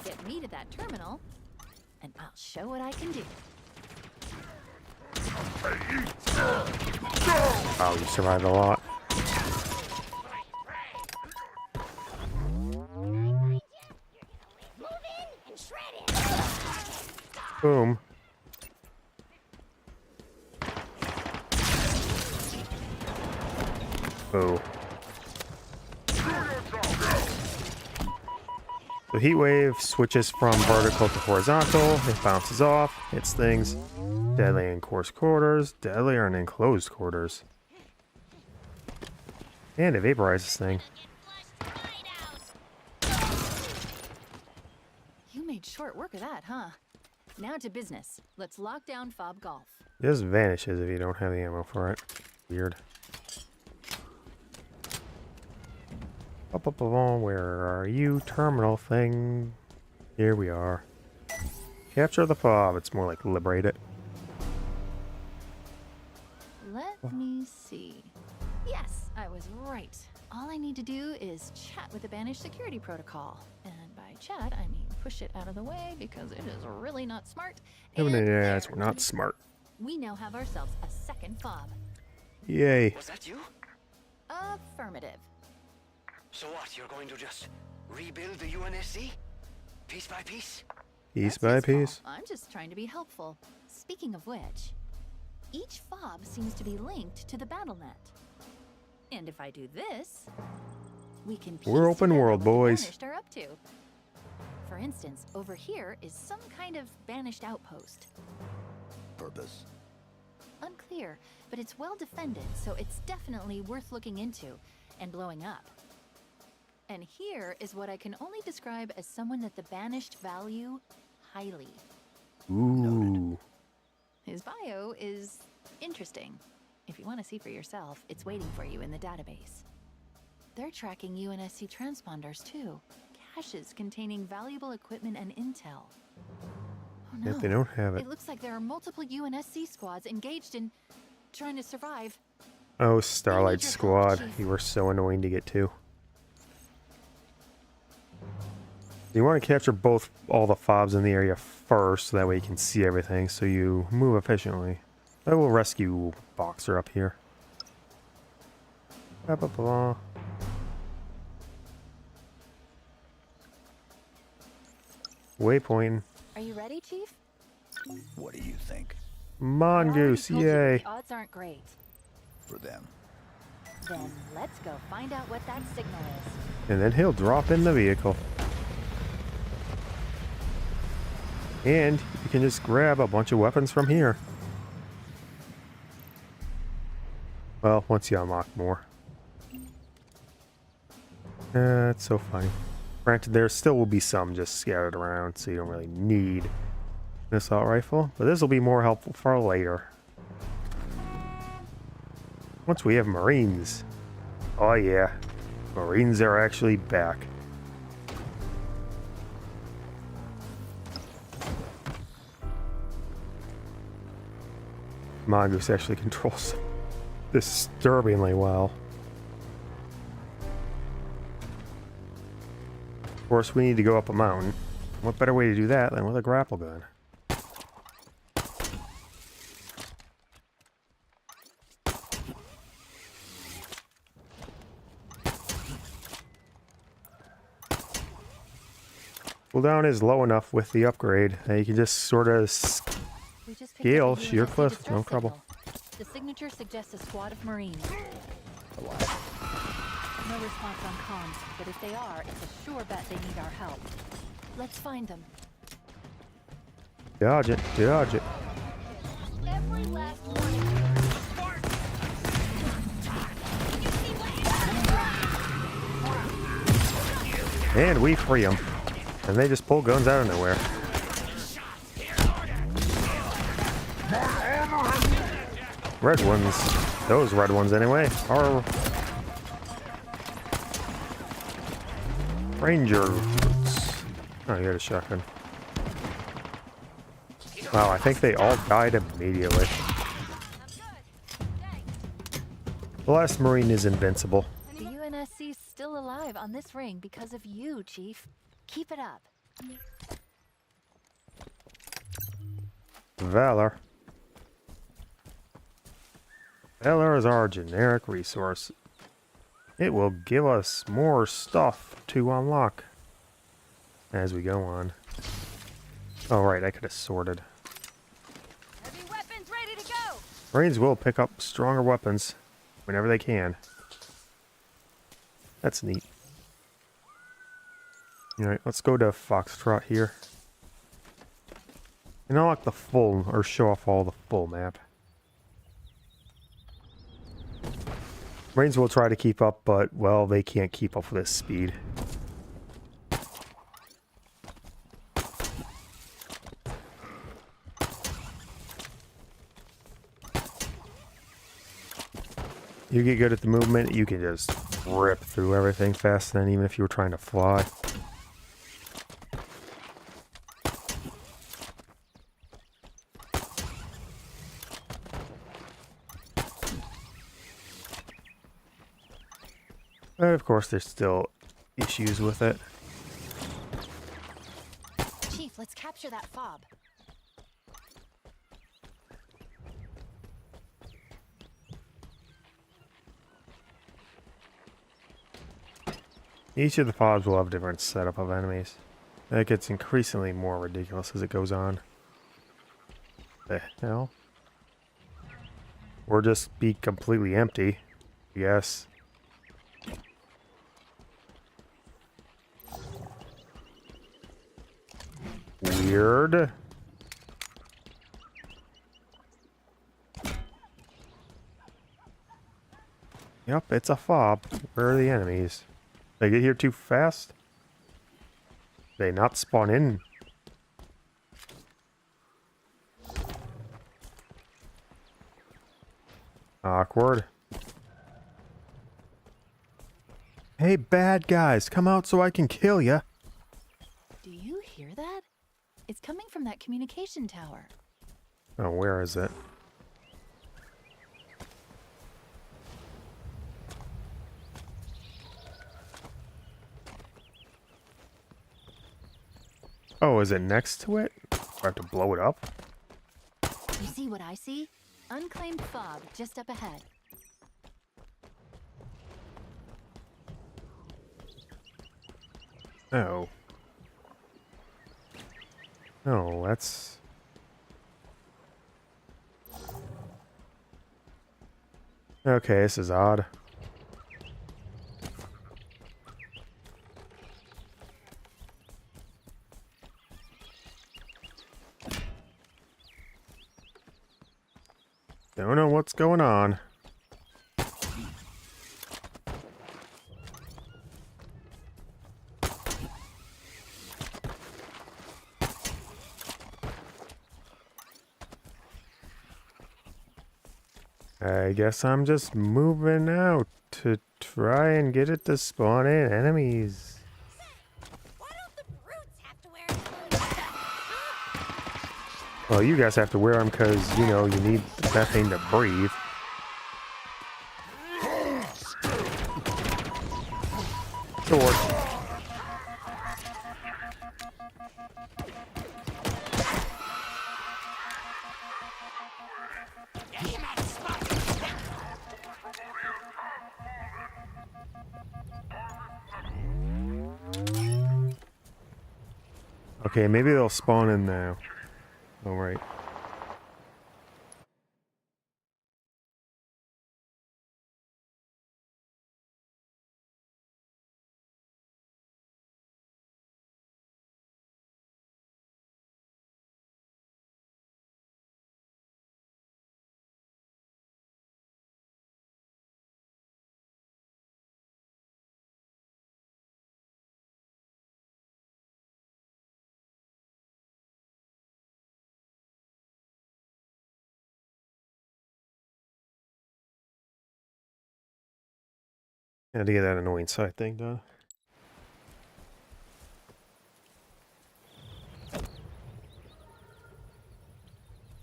get me to that terminal, and I'll show what I can do. Wow, you survived a lot. Boom. Oh. The heat wave switches from vertical to horizontal. It bounces off, hits things. Deadly in coarse quarters, deadlier in enclosed quarters. And it vaporizes thing. You made short work of that, huh? Now to business. Let's lock down FOB Golf. It just vanishes if you don't have the ammo for it. Weird. Where are you, terminal thing? Here we are. Capture the FOB. It's more like liberate it. Let me see. Yes, I was right. All I need to do is chat with the banished security protocol. And by chat, I mean push it out of the way because it is really not smart. And Yes, there. we're not smart. We now have ourselves a second FOB. Yay. Was that you? Affirmative. So what, you're going to just rebuild the UNSC? Piece by piece? Piece That's by his fault. piece. I'm just trying to be helpful. Speaking of which, each FOB seems to be linked to the BattleNet. And if I do this, we can piece We're open together world, what the boys. Banished are up to. For instance, over here is some kind of banished outpost. Purpose. Unclear, but it's well defended, so it's definitely worth looking into and blowing up. And here is what I can only describe as someone that the banished value highly. Ooh. His bio is interesting. If you want to see for yourself, it's waiting for you in the database. They're tracking UNSC transponders too. Caches containing valuable equipment and intel. Oh no. Yet they don't have it. It looks like there are multiple UNSC squads engaged in trying to survive. Oh, Starlight Need your help, Squad. Chief. You were so annoying to get to. You want to capture all the FOBs in the area first, so that way you can see everything, so you move efficiently. I will rescue Boxer up here. Blah, blah, blah. Waypoint. Are you ready, Chief? What do you think? Mongoose, I already told you yay. the odds aren't great. For them. Then let's go find out what that signal is. And then he'll drop in the vehicle. And you can just grab a bunch of weapons from here. Well, once you unlock more. It's so funny. Granted, there still will be some just scattered around, so you don't really need an assault rifle. But this will be more helpful for later. Once we have Marines. Oh yeah. Marines are actually back. Mongoose actually controls disturbingly well. Of course, we need to go up a mountain. What better way to do that than with a grapple gun? Cooldown is low enough with the upgrade that you can just sort of We just picked scale up a sheer UNSC cliff with distress no trouble. signal. The signature suggests a squad of Marines. No response on comms, but if they are, it's a sure bet they need our help. Let's find them. Dodge it, dodge it. Every last one of you. Spartan! You see what? And we free them. And they just pull guns out of nowhere. Red ones. Those red ones anyway. Are Ranger. Oh, you got a shotgun. Wow, I think they all died immediately. The last Marine is invincible. The UNSC's still alive on this ring because of you, Chief. Keep it up. Valor. Valor is our generic resource. It will give us more stuff to unlock as we go on. Oh, right, I could have sorted. Heavy weapons ready to go. Marines will pick up stronger weapons whenever they can. That's neat. Alright, let's go to Foxtrot here. And unlock the full, or show off all the full map. Marines will try to keep up, but, well, they can't keep up with this speed. You get good at the movement, you can just rip through everything faster than even if you were trying to fly. But of course, there's still issues with it. Chief, let's capture that FOB. Each of the FOBs will have a different setup of enemies. It gets increasingly more ridiculous as it goes on. The hell? Or just be completely empty, yes. Weird. Yep, it's a FOB. Where are the enemies? They get here too fast? They not spawn in? Awkward. Hey, bad guys, come out so I can kill ya. Do you hear that? It's coming from that communication tower. Oh, where is it? Oh, is it next to it? Do I have to blow it up? You see what I see? Unclaimed FOB just up ahead. Oh. Oh, that's... Okay, this is odd. Don't know what's going on. I guess I'm just moving out to try and get it to spawn in enemies. Why don't the brutes have to wear clothes? Well, you guys have to wear them because, you know, you need the methane to breathe. Sword. Okay, maybe they'll spawn in now. All right. Had to get that annoying side thing done.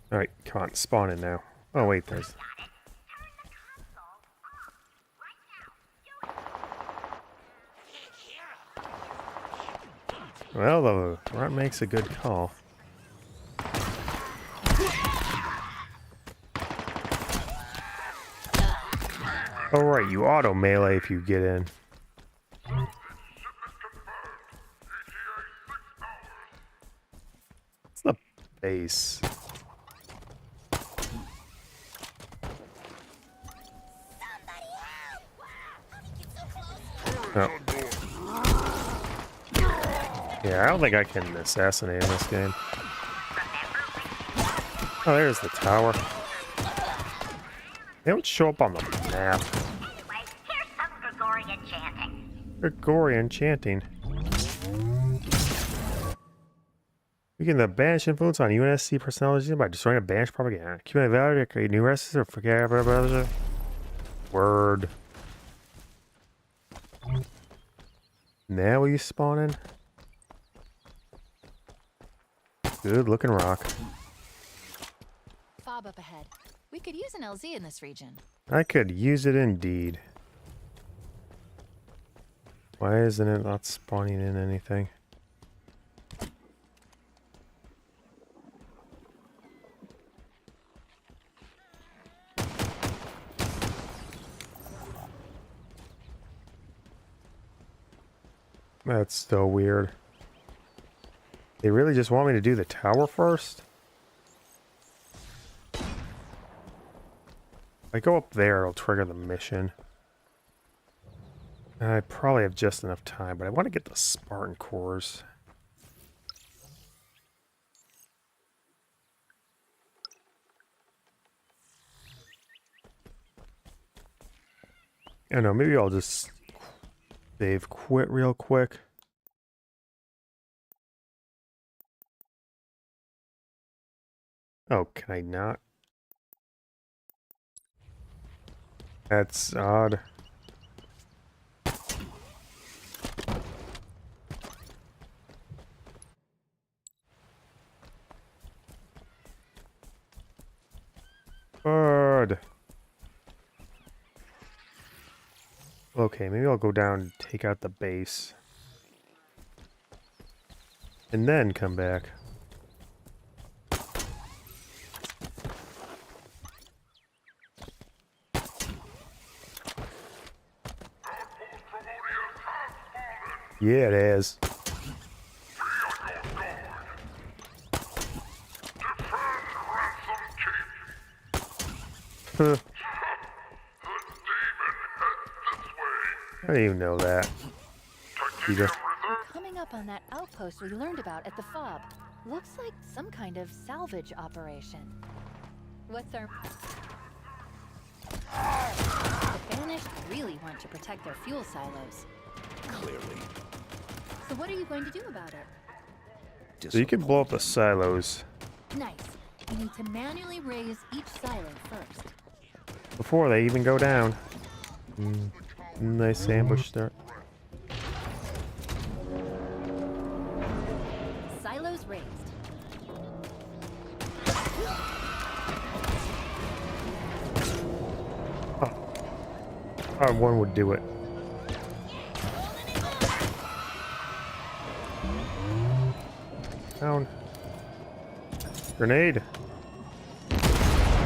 Alright, come on, spawn in now. Oh wait, there's... Well, the rat makes a good call. Oh right, you auto melee if you get in. It's the base. Oh. Yeah, I don't think I can assassinate in this game. Oh, there's the tower. They don't show up on the map. Anyway, here's some Gregorian chanting. Gregorian chanting. Weaken the banish influence on UNSC personnel by destroying a banish propaganda. Accumulate value to create new races or forget. Word. Now will you spawn in? Good looking rock. FOB up ahead. We could use an LZ in this region. I could use it indeed. Why isn't it not spawning in anything? That's so weird. They really just want me to do the tower first? If I go up there, it'll trigger the mission. I probably have just enough time, but I want to get the Spartan cores. I don't know, maybe I'll just save quit real quick. Oh, can I not? That's odd. Bird. Okay, maybe I'll go down and take out the base. And then come back. Yeah, it is. Huh. I didn't even know that. You just... Coming up on that outpost we learned about at the FOB. Looks like some kind of salvage operation. What's our... The Banished really want to protect their fuel silos. Clearly. So what are you going to do about it? So you can blow up the silos. Nice. You need to manually raise each silo first. before they even go down. Nice ambush start. Silos raised. One would do it. Down. Grenade.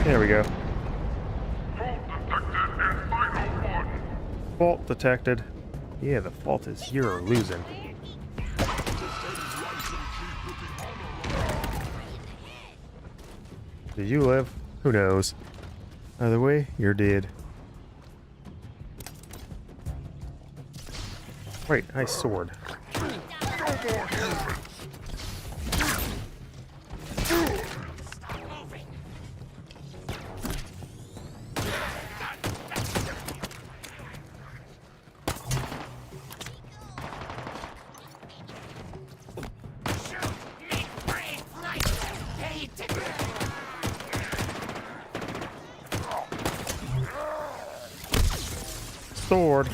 There we go. Fault detected. Yeah, the fault is you're losing. Did you live? Who knows? Either way, you're dead. Wait, nice sword. Sword.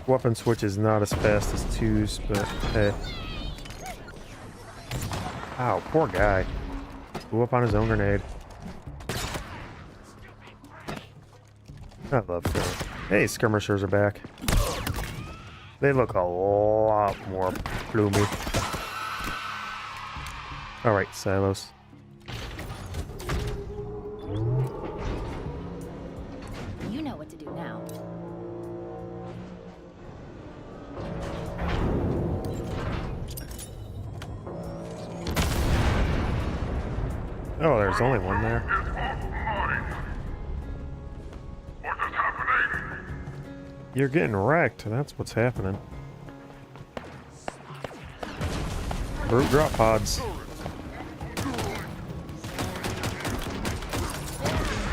Weapon switch is not as fast as 2's, but hey. Ow, poor guy. Blew up on his own grenade. I love that. Hey, skirmishers are back. They look a lot more plumey. Alright, silos. You know what to do now. Oh, there's only one there. You're getting wrecked. That's what's happening. Brute drop pods.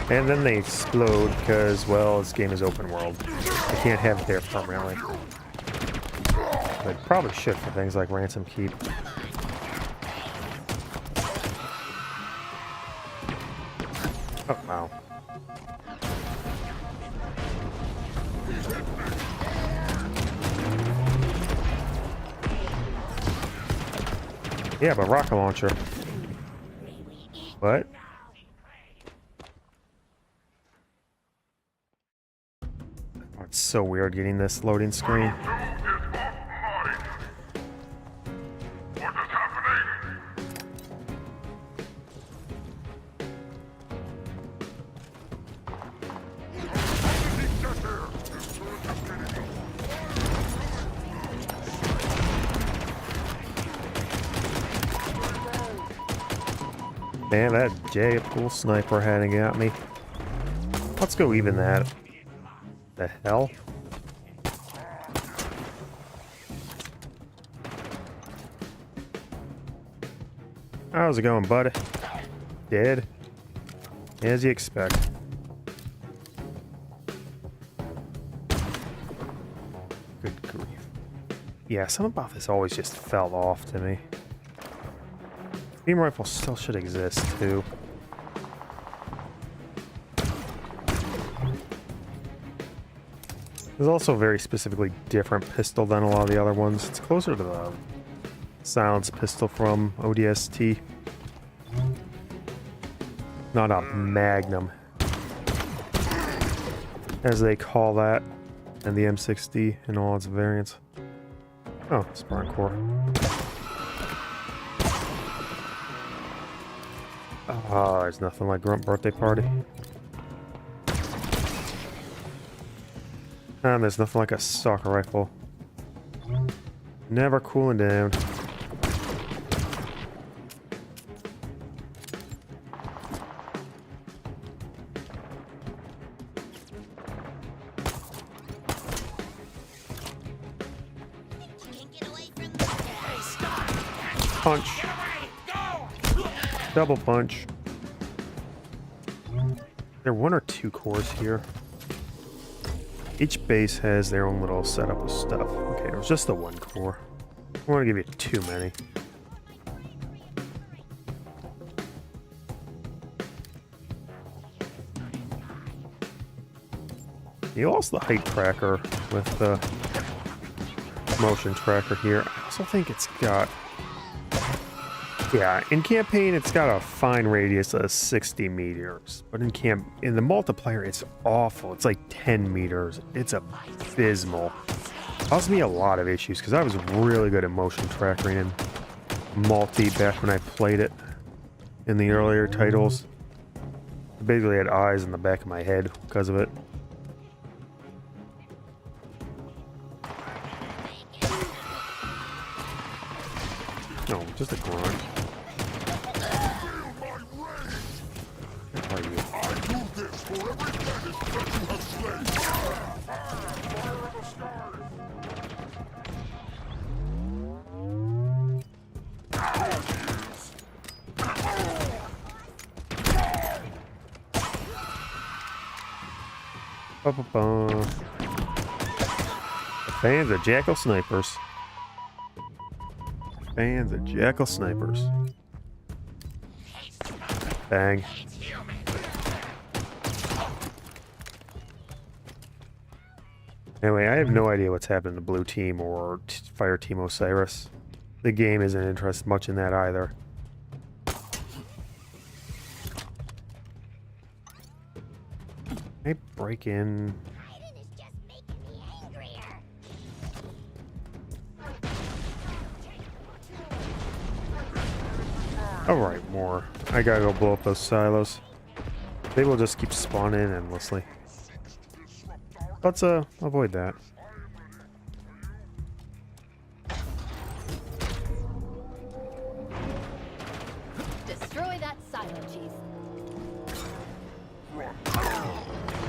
And then they explode because, well, this game is open world. You can't have it there permanently. They probably should for things like Ransom Keep. Oh, wow. Yeah, but rocket launcher. What? Oh, it's so weird getting this loading screen. Man, that J pool sniper hadn't got me. Let's go even that. The hell? How's it going, bud? Dead? As you expect. Good grief. Yeah, something about this always just fell off to me. Beam rifle still should exist, too. There's also a very specifically different pistol than a lot of the other ones. It's closer to the silence pistol from ODST. Not a Magnum, as they call that, and the M60 and all its variants. Oh, Spartan core. Oh, there's nothing like Grunt Birthday Party. And there's nothing like a stalker rifle. Never cooling down. Punch. Double punch. There are 1 or 2 cores here. Each base has their own little setup of stuff. Okay, there's just the 1 core. I don't want to give you too many. You lost the height tracker with the motion tracker here. I also think it's got... Yeah, in campaign it's got a fine radius of 60 meters. But in the multiplayer it's awful. It's like 10 meters. It's abysmal. Caused me a lot of issues because I was really good at motion tracking in multi back when I played it in the earlier titles. I basically had eyes in the back of my head because of it. No, just a grunt. Where are you? I do this for every bandit that you have slain. Ba-ba-ba. Fans of Jackal Snipers. Fans of Jackal Snipers. Bang. Anyway, I have no idea what's happened to Blue Team or Fire Team Osiris. The game isn't interested much in that either. Can I break in? Raiden is just making me angrier. Alright, more. I gotta go blow up those silos. They will just keep spawning endlessly. Let's avoid that. Destroy that silo, Chief.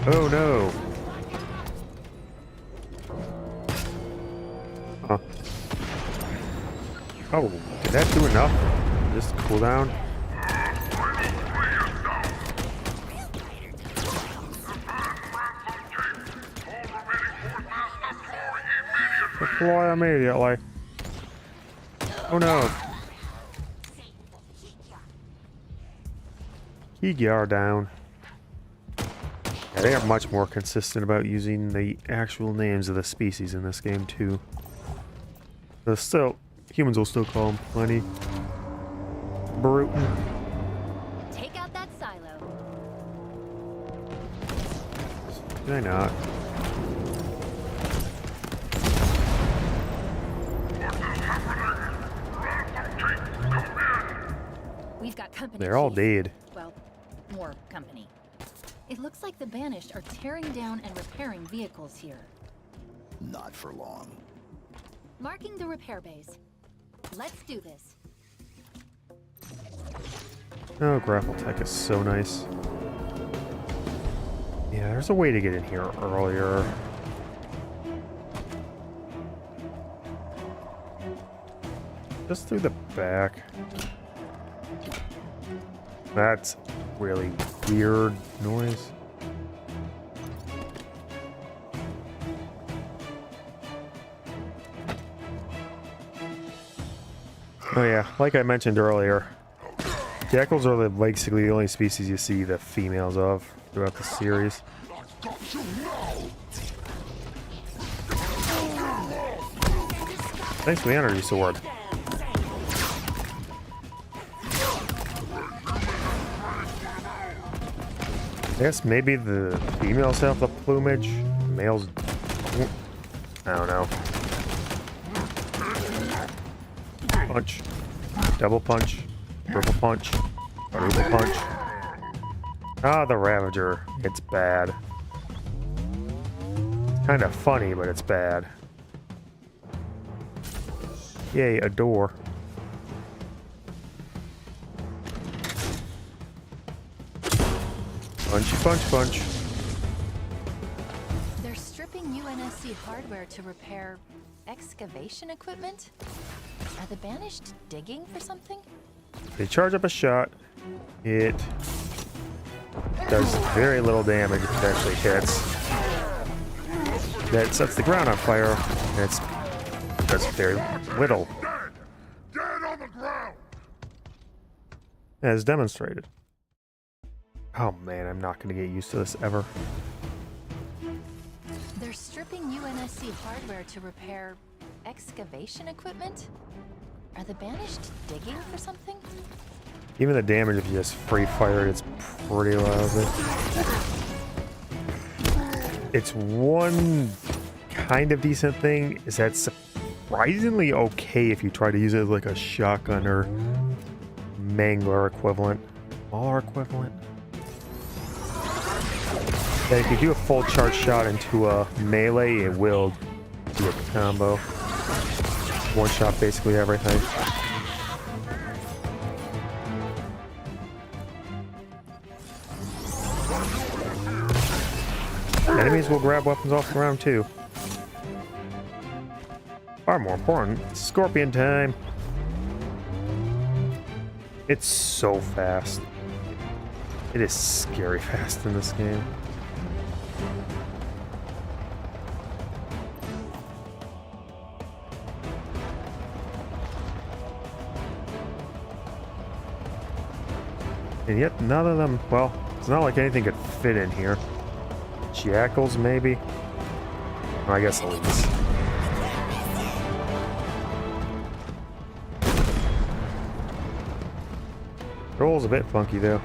Oh no! Huh. Oh, did that do enough? Just cool down? Deploy immediately. Oh no. Keygear down. Yeah, they are much more consistent about using the actual names of the species in this game too. But still, humans will still call them plenty. Bruton. Take out that silo. Did I not? We've got company. They're all Chief. dead. Well, more company. It looks like the Banished are tearing down and repairing vehicles here. Not for long. Marking the repair bays. Let's do this. Oh, grapple tech is so nice. Yeah, there's a way to get in here earlier. Just through the back. That's really weird noise. Oh yeah, like I mentioned earlier, jackals are basically the only species you see the females of throughout the series. Thanks for the energy sword. I guess maybe the females have the plumage, males... I don't know. Punch. Double punch. Triple punch. Quadruple punch. Ah, the Ravager. It's bad. It's kind of funny, but it's bad. Yay, a door. Punchy punch punch. They're stripping UNSC hardware to repair excavation equipment? Are the Banished digging for something? They charge up a shot. It does very little damage if it actually hits. That sets the ground on fire. And it's does very little. Dead on the ground. As They're stripping UNSC hardware to repair excavation equipment? Are the Banished digging for something? Even the damage if you just free fire, it's pretty lousy. It's one kind of decent thing is that surprisingly okay if you try to use it as like a shotgun or mangler equivalent. Mauler equivalent. Yeah, if you do a full charge shot into a melee, it will do a combo. One shot basically everything. Enemies will grab weapons off the ground too. Far more important, scorpion time. It's so fast. It is scary fast in this game. And yet none of them, well, it's not like anything could fit in here. Jackals, maybe? Oh, I guess elites. Roll's a bit funky, though.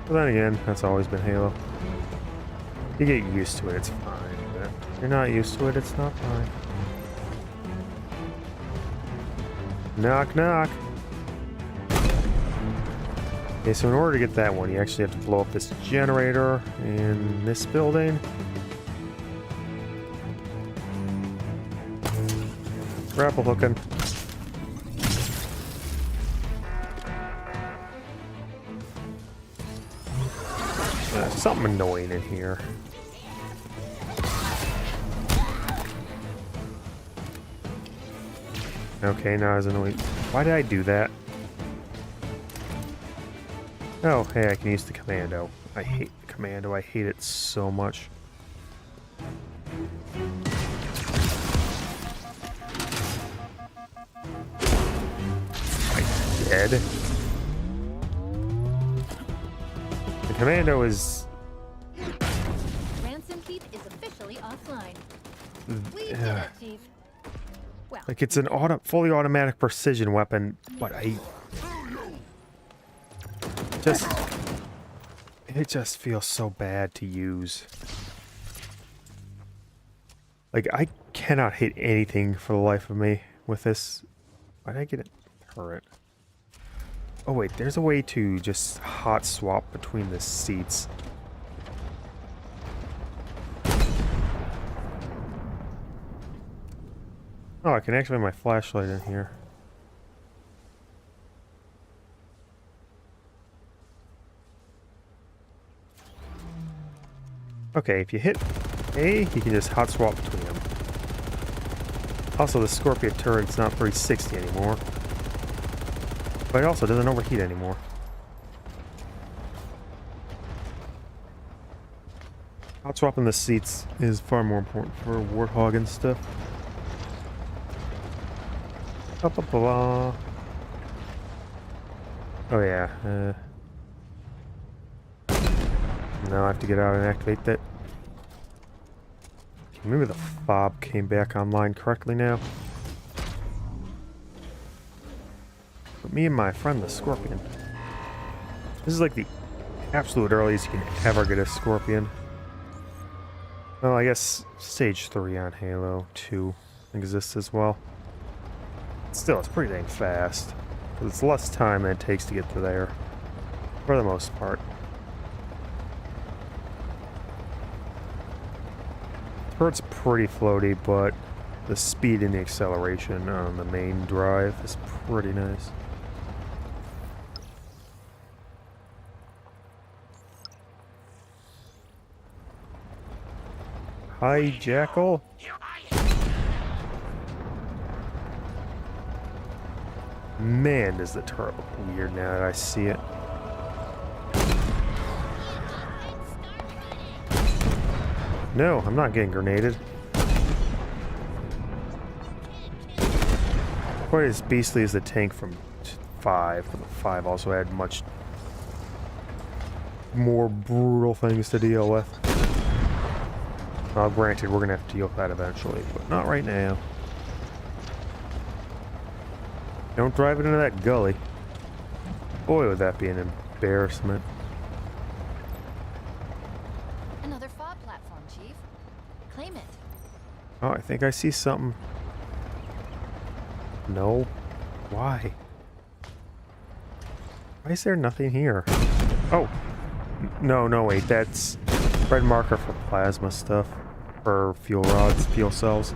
But then again, that's always been Halo. You get used to it, it's fine. But if you're not used to it, it's not fine. Knock, knock. Okay, so in order to get that one, you actually have to blow up this generator in this building. Grapple hooking. Something annoying in here. Okay, not as annoying. Why did I do that? Oh, hey, I can use the commando. I hate the commando. I hate it so much. Am I dead? The commando is... Ransom Keep is officially offline. We did it, Chief. Well, like, it's an fully automatic precision weapon, but it just feels so bad to use. Like, I cannot hit anything for the life of me with this. Why did I get a turret? Oh wait, there's a way to just hot swap between the seats. Oh, I can activate my flashlight in here. Okay, if you hit A, you can just hot swap between them. Also, the Scorpion turret's not 360 anymore. But it also doesn't overheat anymore. Hot swapping the seats is far more important for Warthog and stuff. Oh yeah. Now I have to get out and activate that. Maybe the FOB came back online correctly now. But me and my friend the Scorpion. This is like the absolute earliest you can ever get a Scorpion. Well, I guess Stage 3 on Halo 2 exists as well. Still, it's pretty dang fast. Because it's less time than it takes to get to there. For the most part. The turret's pretty floaty, but the speed and the acceleration on the main drive is pretty nice. Hi, Jackal. Man, does the turret look weird now that I see it. No, I'm not getting grenaded. Quite as beastly as the tank from 5, but the 5 also had much more brutal things to deal with. Well, granted, we're gonna have to deal with that eventually, but not right now. Don't drive it into that gully. Boy, would that be an embarrassment. Another FOB platform, Chief. Claim it. Oh, I think I see something. No. Why? Why is there nothing here? Oh. No, wait. That's red marker for plasma stuff. For fuel rods, fuel cells.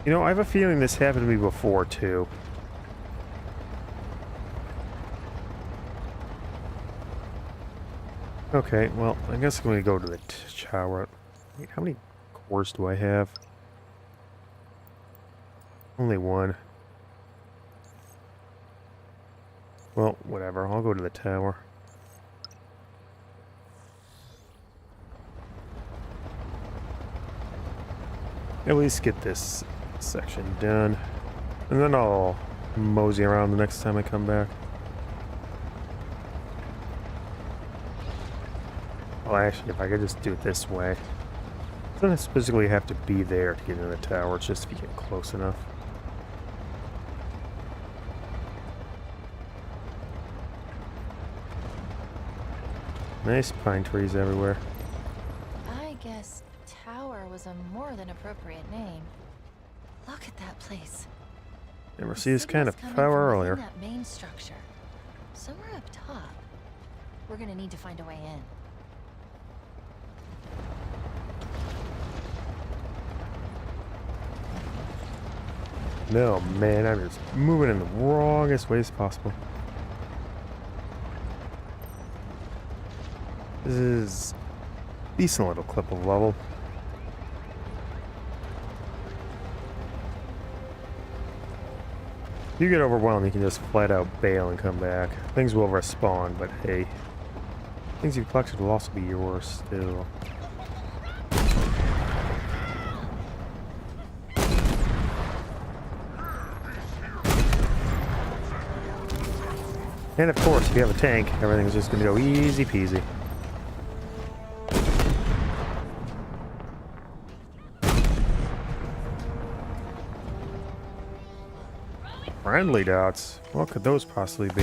You know, I have a feeling this happened to me before, too. Okay, well, I guess I'm going to go to the tower. Wait, how many cores do I have? Only one. Well, whatever. I'll go to the tower. At least get this section done. And then I'll mosey around the next time I come back. Well, actually, if I could just do it this way. You don't physically have to be there to get into the tower. It's just if you get close enough. Nice pine trees everywhere. I guess tower was a more than appropriate name. Look at that place. Never The see this city kind is of coming power from within earlier. that main structure. Somewhere up top. We're gonna need to find a way in. No, man, I'm just moving in the wrongest ways possible. This is a decent little clip of level. If you get overwhelmed, you can just flat out bail and come back. Things will respawn, but hey, things you've collected will also be yours still. And of course, if you have a tank, everything's just gonna go easy peasy. Friendly dots? What could those possibly be?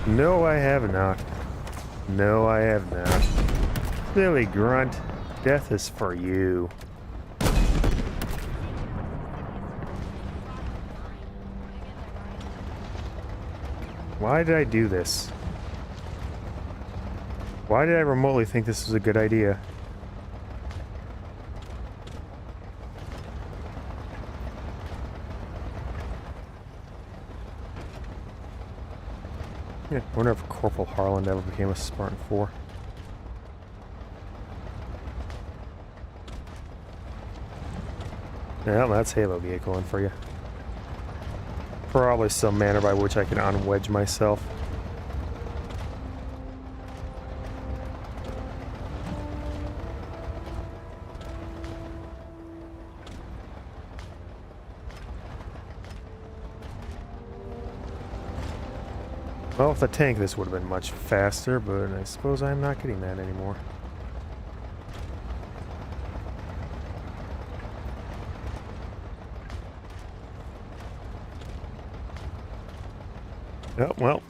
No, I have not. No, I have not. Silly grunt, death is for you. Why did I do this? Why did I remotely think this was a good idea? Yeah, I wonder if Corporal Harland ever became a Spartan 4. Yeah, that's Halo vehicle for you. Probably some manner by which I can unwedge myself. Well, with the tank, this would have been much faster, but I suppose I'm not getting that anymore. Oh, well.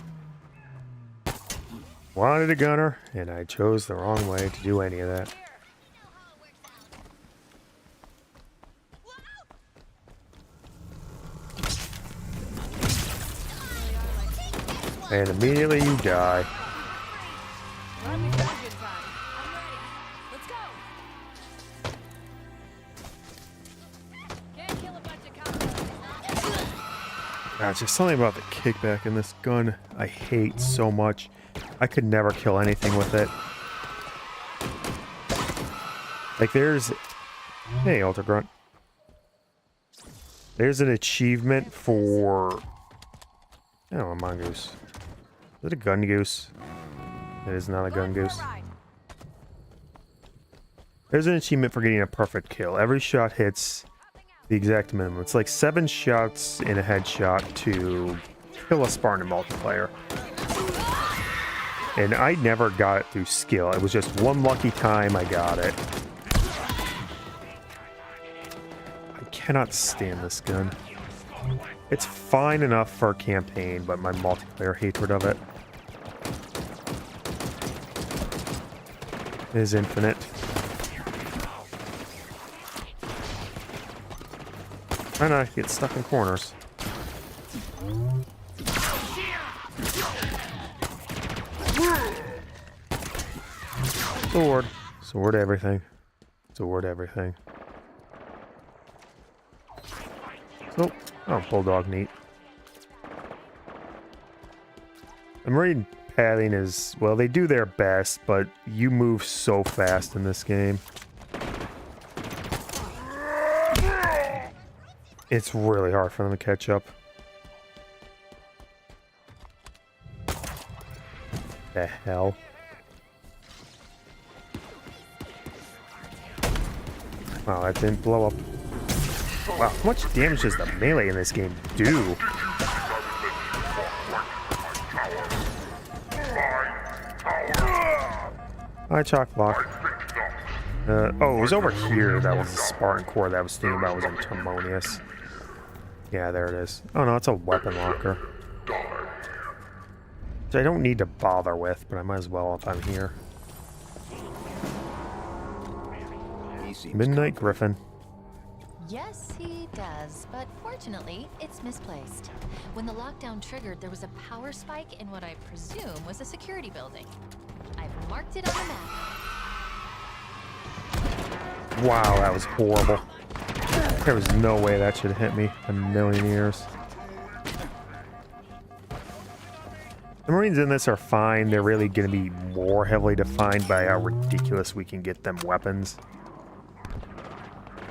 Wanted a gunner, and I chose the wrong way to do any of that. And immediately you die. It's just something about the kickback in this gun I hate so much. I could never kill anything with it. Like there's... Hey, Alter Grunt. There's an achievement for... Oh, a mongoose. Is it a gun goose? It is not a gun goose. There's an achievement for getting a perfect kill. Every shot hits the exact minimum. It's like 7 shots in a headshot to kill a Spartan in multiplayer. And I never got it through skill. It was just one lucky time I got it. I cannot stand this gun. It's fine enough for a campaign, but my multiplayer hatred of it is infinite. Try not to get stuck in corners. Sword. Sword everything. Sword everything. Oh, bulldog neat. The Marine padding is, well, they do their best, but you move so fast in this game. It's really hard for them to catch up. The hell? Wow, that didn't blow up. Wow, how much damage does the melee in this game do? Hi, Chak. Oh, it was over here. That was the Spartan core that I was thinking about was in Tremonius. Yeah, there it is. Oh no, it's a weapon locker. Which I don't need to bother with, but I might as well if I'm here. Midnight Griffin. Yes, he does, but fortunately, it's misplaced. When the lockdown triggered, there was a power spike in what I presume was a security building. I've marked it on the map. Wow, that was horrible. There was no way that should hit me in a million years. The Marines in this are fine. They're really going to be more heavily defined by how ridiculous we can get them weapons.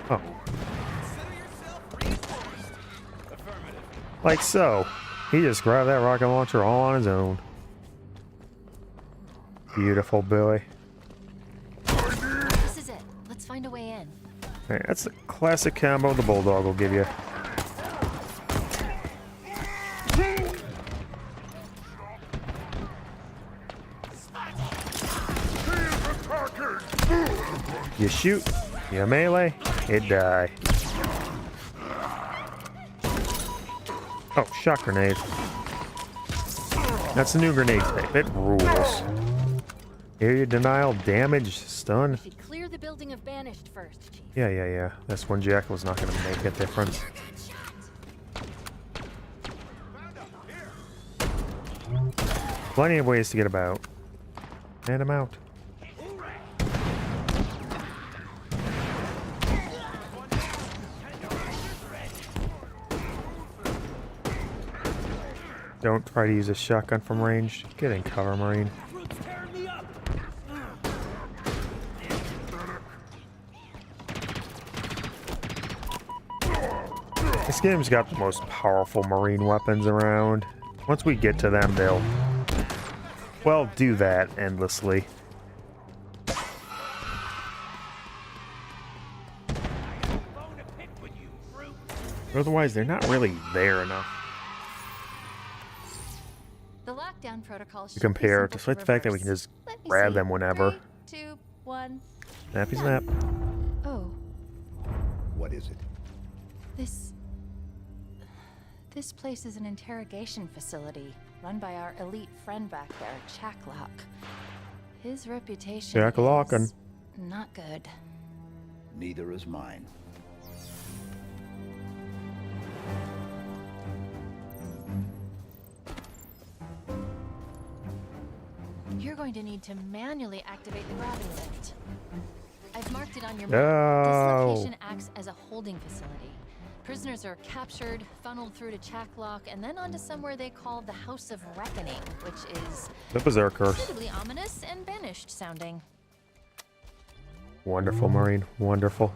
Oh. Like so. He just grabbed that rocket launcher all on his own. Beautiful boy. This is it. Let's find a way in. Alright, that's the classic combo the Bulldog will give you. You shoot, you melee, it die. Oh, shock grenade. That's the new grenade type. It rules. Area denial, damage, stun. We should clear the building of banished first, Chief. Yeah. This one Jackal's not going to make a difference. Plenty of ways to get about. And I'm out. Don't try to use a shotgun from range. Get in cover, Marine. This game's got the most powerful Marine weapons around. Once we get to them, they'll, well, do that endlessly. Otherwise, they're not really there enough. The lockdown protocol To compare, despite the fact that we can just grab them whenever. 3, 2, 1. Snappy snap. Oh, What is it? This place is an interrogation facility run by our elite friend back there, Chak. His reputation Gbraakon. is not good. Neither is mine. You're going to need to manually activate the gravity lift. I've marked it on your map. No. This location acts as a holding facility. Prisoners are captured, funneled through to Chak, and then onto somewhere they call the House of Reckoning, which is The Berserkers. suitably ominous and banished sounding. Wonderful, Marine. Wonderful.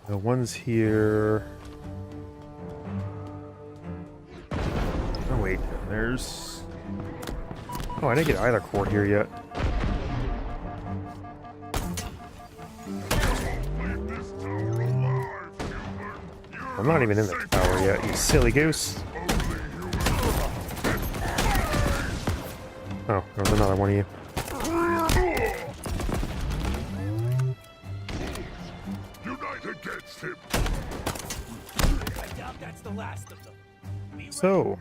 The ones here. There's... Oh, I didn't get either core here yet. I'm not even in the tower yet, you silly goose. Oh, there was another one of you. Unite against him. I doubt that's the last of them. So,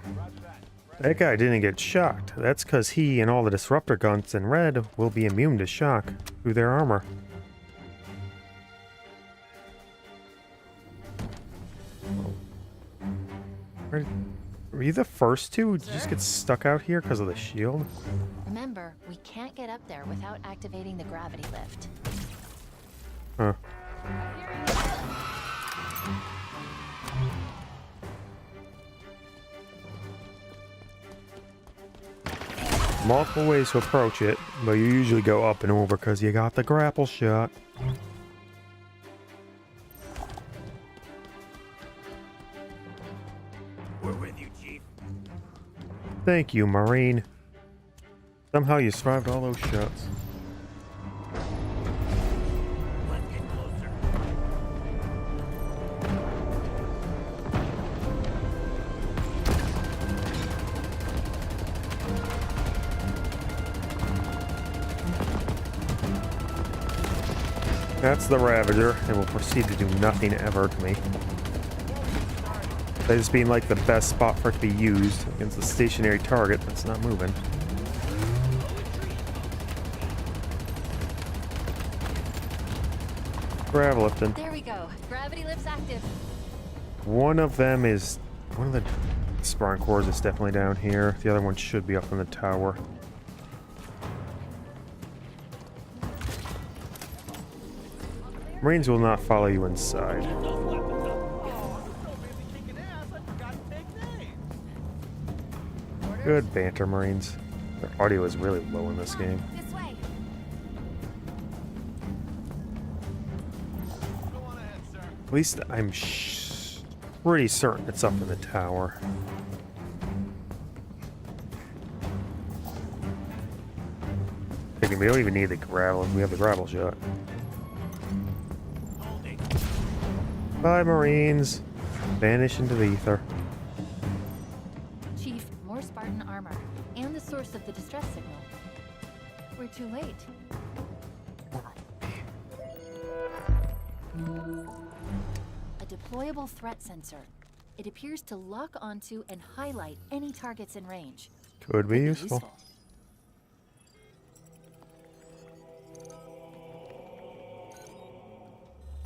that guy didn't get shocked. That's because he and all the disruptor guns in red will be immune to shock through their armor. Were you the first two? Did you just get stuck out here because of the shield? Remember, we can't get up there without activating the gravity lift. Huh. Multiple ways to approach it, but you usually go up and over because you got the grapple shot. We're with you, Chief. Thank you, Marine. Somehow you survived all those shots. Let's get closer. That's the Ravager, and will proceed to do nothing ever to me. This being like the best spot for it to be used against a stationary target that's not moving. Grav lifting. There we go. Gravity lift's active. One of them is... One of the Spartan cores is definitely down here. The other one should be up in the tower. Marines will not follow you inside. Good banter, Marines. Their audio is really low in this game. This way. At least I'm pretty certain it's up in the tower. Thinking we don't even need the gravel. We have the gravel shot. Bye, Marines. Vanish into the ether. Chief, more Spartan armor, and the source of the distress signal. We're too late. A deployable threat sensor. It appears to lock onto and highlight any targets in range. Could be useful.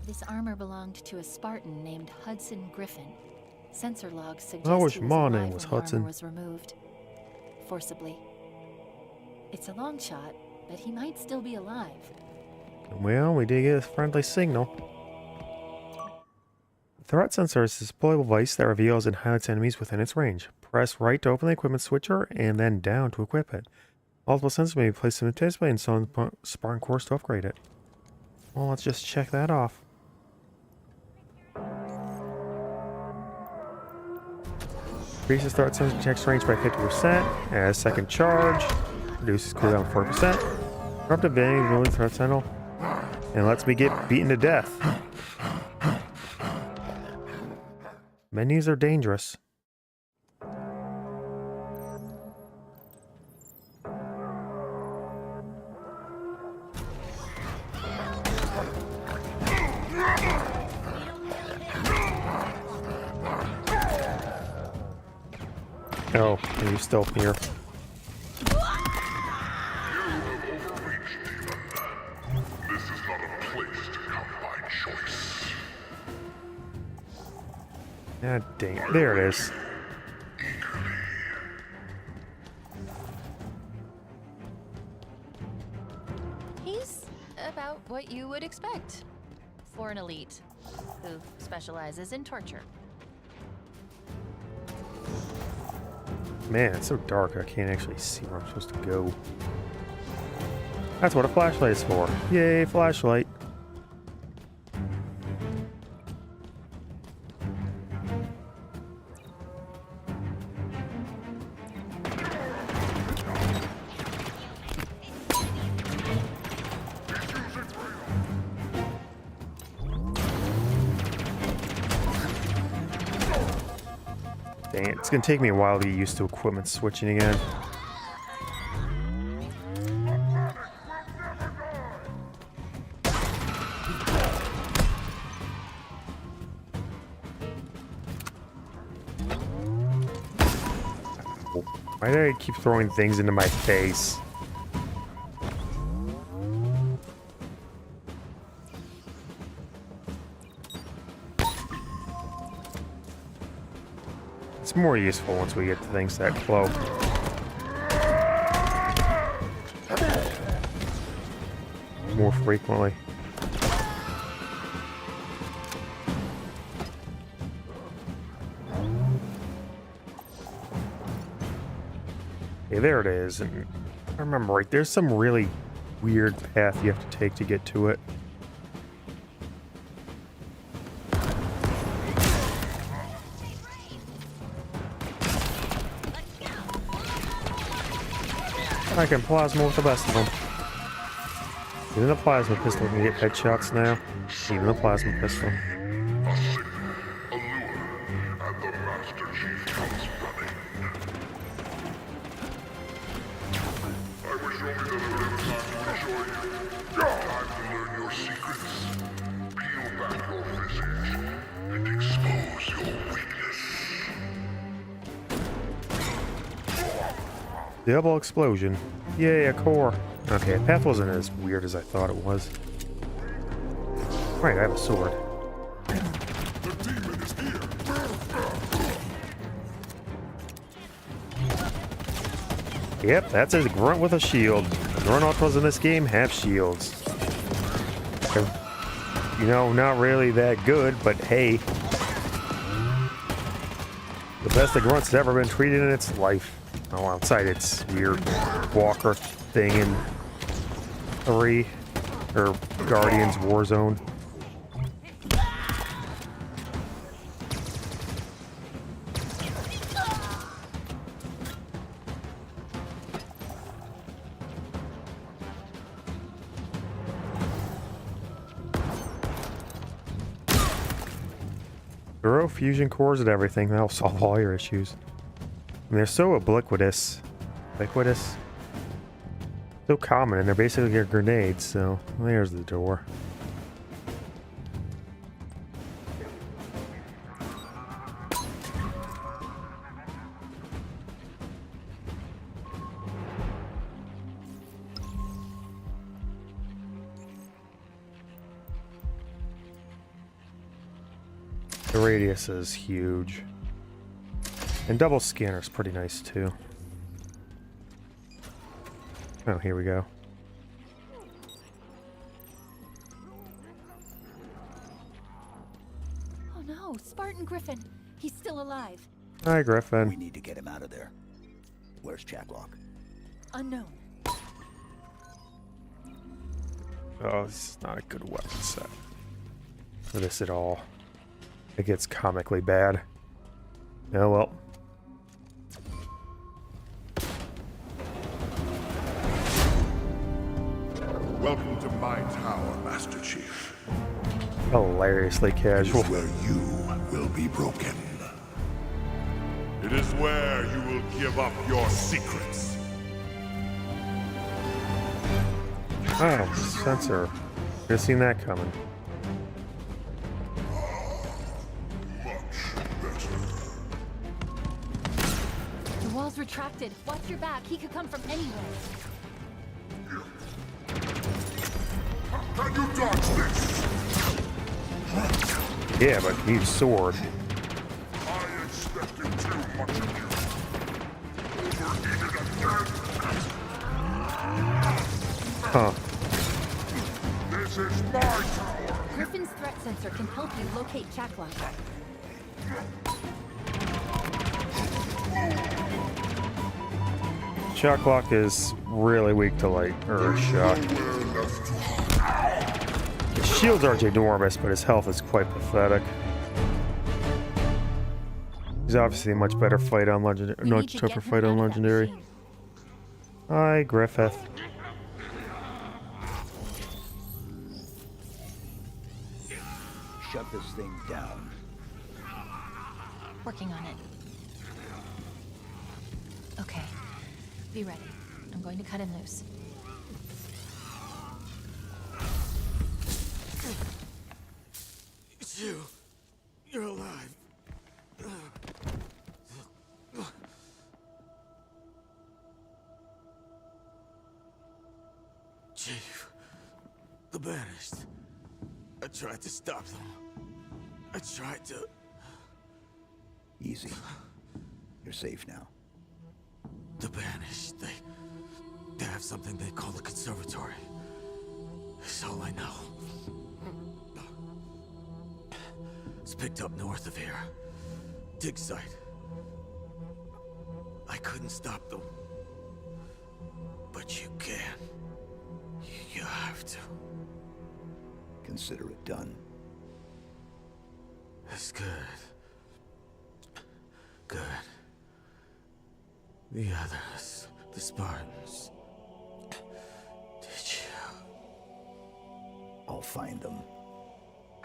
This armor belonged to a Spartan named Hudson Griffin. Sensor logs suggest I wish he was my alive name when was the Hudson. armor was removed. Forcibly. It's a long shot, but he might still be alive. Well, we did get a friendly signal. The threat sensor is a deployable device that reveals and highlights enemies within its range. Press right to open the equipment switcher and then down to equip it. Multiple sensors may be placed simultaneously in some Spartan cores to upgrade it. Well, let's just check that off. Increases threat sensor detects range by 50%. Adds second charge. Reduces cooldown 40%. Corrupt advantage ruling threat sentinel. And lets me get beaten to death. Menus are dangerous. Oh, are you still here? This is not a place to come by choice. God dang it. There it is. He's about what you would expect for an elite who specializes in torture. Man, it's so dark I can't actually see where I'm supposed to go. That's what a flashlight is for. Yay, flashlight. Dang it, it's gonna take me a while to get used to equipment switching again. Why did I keep throwing things into my face? It's more useful once we get to things that cloak. More frequently. Okay, there it is. And if I remember right, there's some really weird path you have to take to get to it. I can plasma with the best of them. Even the plasma pistol can get headshots now. Even the plasma pistol. A signal, a lure, and the Master Chief comes running. I wish only that I would have time to enjoy you. Time to learn your secrets, peel back your visage, and expose your weakness. Double explosion. Yay, a core. Okay, path wasn't as weird as I thought it was. Right, I have a sword. The demon is here. Yep, that's a grunt with a shield. Grunt ultras in this game have shields. You know, not really that good, but hey. The best a grunt's ever been treated in its life. Oh, outside its weird walker thing in 3, or Guardians Warzone. Throw fusion cores at everything, that'll solve all your issues. And they're so ubiquitous. Ubiquitous? So common, and they're basically grenades, so there's the door. The radius is huge. And double scanner's pretty nice too. Oh, here we go. Oh no, Spartan Griffin. He's still alive. Hi, We Griffin. need to get him out of there. Where's Chak? Unknown. Oh, this is not a good weapon set for this at all. It gets comically bad. Oh well. Welcome to my tower, Master Chief. Hilariously It casual. is where you will be broken. It is where you will give up your secrets. Oh, sensor. Could have seen that coming. The wall's retracted. Watch your back. He could come from anywhere. Can you dodge this? Yeah, but you need a sword. I expected too much of you. Overeaten again. Huh. This is my tower. Griffin's threat sensor can help you locate Chak. Shock is really weak to light or shock. Nowhere left to hide. His shields aren't enormous, but his health is quite pathetic. He's obviously a much better fight on legendary. We No, need to tougher get him fight out on of that legendary. machine. Hi, Griffith. Shut this thing down. Working on it. Okay. Be ready. I'm going to cut him loose. It's you. You're alive. Chief, the Banished. I tried to stop them. I tried to... Easy. You're safe now. The Banished, they have something they call the Conservatory. That's all I know. It's picked up north of here. Dig site. I couldn't stop them. But you can. You have to. Consider it done. That's good. Good. The others, the Spartans. Did you? I'll find them.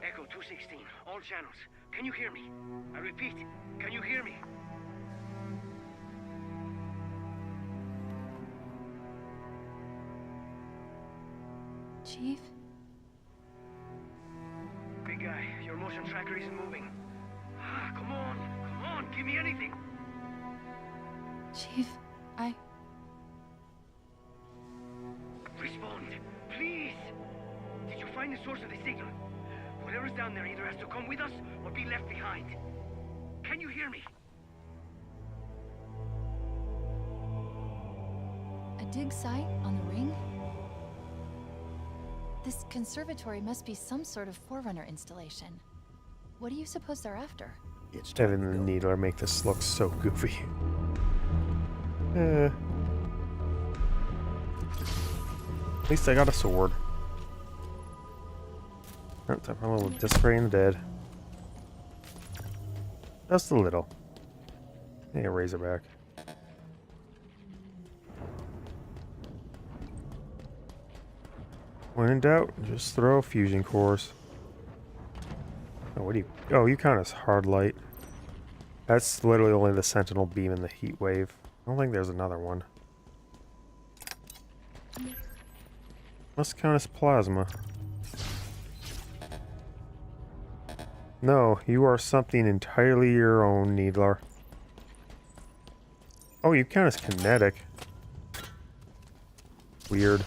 Echo 216, all channels. Can you hear me? I repeat, can you hear me? Chief? Big guy, your motion tracker isn't moving. Ah, come on, give me anything. Chief, Respond, please. Did you find the source of the signal? Whatever's down there either has to come with us or be left behind. Can you hear me? A dig site on the ring? This conservatory must be some sort of Forerunner installation. What do you suppose they're after? It's time Evan to and go. the Needler make this look so goofy. At least I got a sword. Oh, time for a little disarray in the dead. Just a little. Hey, a Razorback. When in doubt, just throw fusion cores. Oh, what do you... Oh, you count as hard light. That's literally only the Sentinel beam and the heat wave. I don't think there's another one. Must count as plasma. No, you are something entirely your own, Needler. Oh, you count as kinetic. Weird.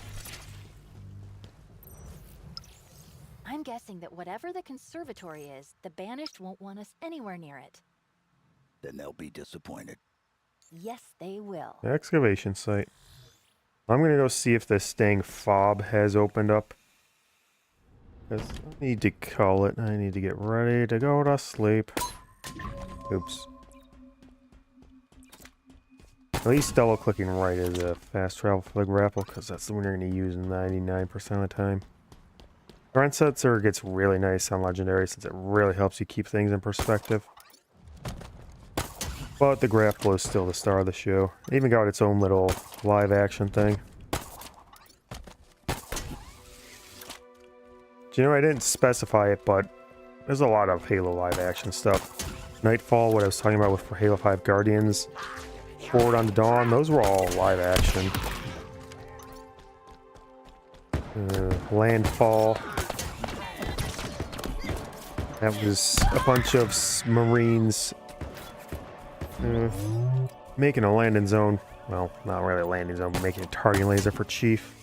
I'm guessing that whatever the conservatory is, the Banished won't want us anywhere near it. Then they'll be disappointed. Yes, they will. Excavation site. I'm gonna go see if this dang FOB has opened up. 'Cause I need to call it. I need to get ready to go to sleep. Oops. At least double clicking right is a fast travel for the grapple, because that's the one you're going to use 99% of the time. Grunt Setzer gets really nice on Legendary since it really helps you keep things in perspective. But the grapple is still the star of the show. It even got its own little live action thing. Do you know, I didn't specify it, but there's a lot of Halo live action stuff. Nightfall, what I was talking about with for Halo 5 Guardians, Forward on the Dawn, those were all live action. Landfall. That was a bunch of Marines making a landing zone. Well, not really a landing zone, but making a targeting laser for Chief.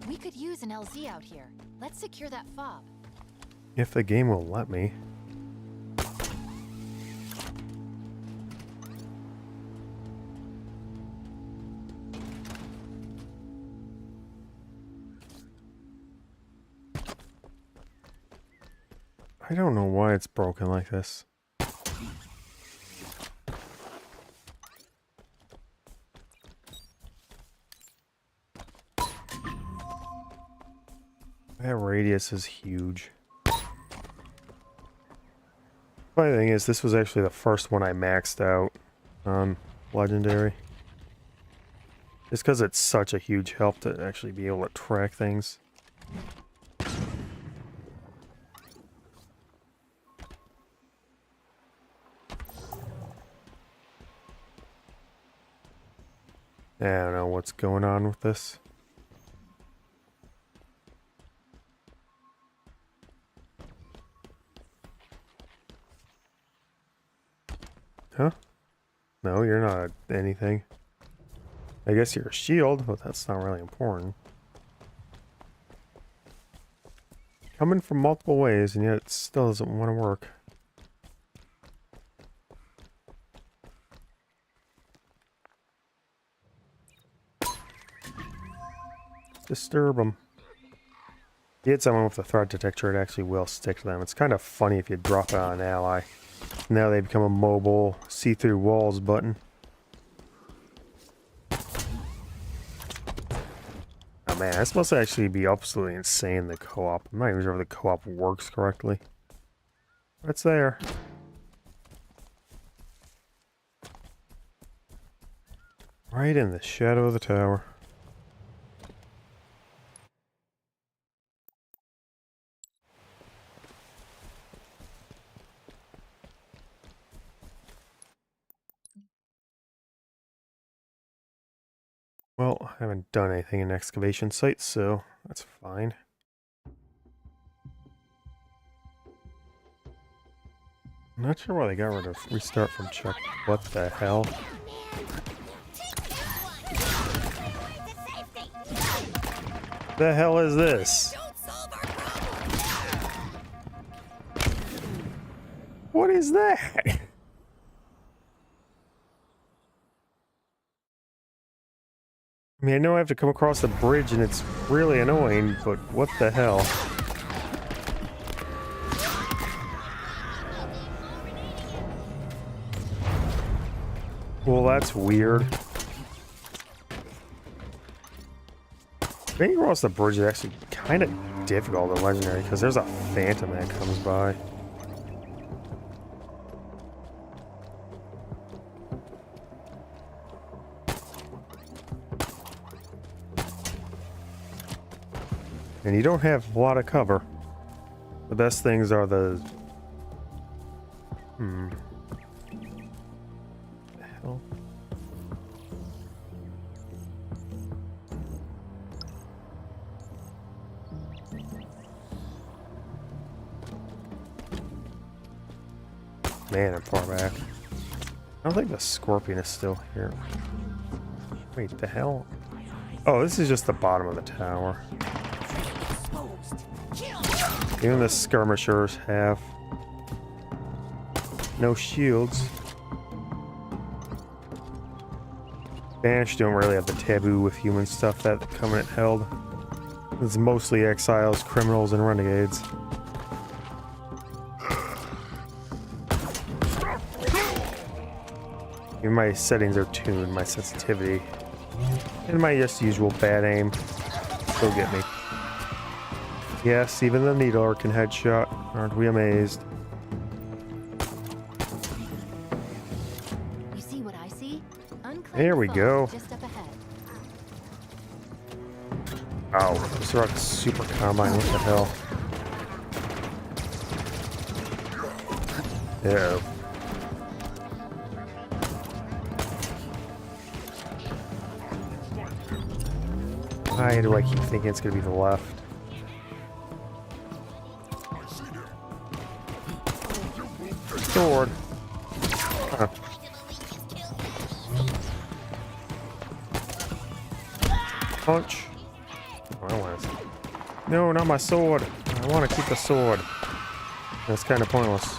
We could use an LZ out here. Let's secure that FOB. If the game will let me. I don't know why it's broken like this. That radius is huge. Funny thing is, this was actually the first one I maxed out on Legendary. Just because it's such a huge help to actually be able to track things. I don't know what's going on with this. Huh? No, you're not anything. I guess you're a shield, but that's not really important. Coming from multiple ways, and yet it still doesn't want to work. Disturb them. If you hit someone with a threat detector, it actually will stick to them. It's kind of funny if you drop it on an ally. Now they become a mobile, see-through walls button. Oh man, this must actually be absolutely insane, the co-op. I'm not even sure if the co-op works correctly. But it's there. Right in the shadow of the tower. Well, I haven't done anything in excavation sites, so that's fine. I'm not sure why they got rid of restart from Chak. What the hell? The hell is this? What is that? I mean, I know I have to come across the bridge and it's really annoying, but what the hell? Well, that's weird. Getting across the bridge is actually kind of difficult in Legendary, because there's a phantom that comes by. And you don't have a lot of cover. The best things are the... The hell? Man, I'm far back. I don't think the scorpion is still here. Wait, the hell? Oh, this is just the bottom of the tower. Even the skirmishers have no shields. Banished don't really have the taboo with human stuff that the Covenant held. It's mostly exiles, criminals, and renegades. Even my settings are tuned, my sensitivity, and my just usual bad aim still get me. Yes, even the needler can headshot. Aren't we amazed? You see what I see? There we go. Just up ahead. Oh, this rock's super combine. What the hell? Uh-oh. Why do I keep thinking it's gonna be the left? Sword. Huh. Punch. Oh, I want it. No, not my sword. I want to keep the sword. That's kind of pointless.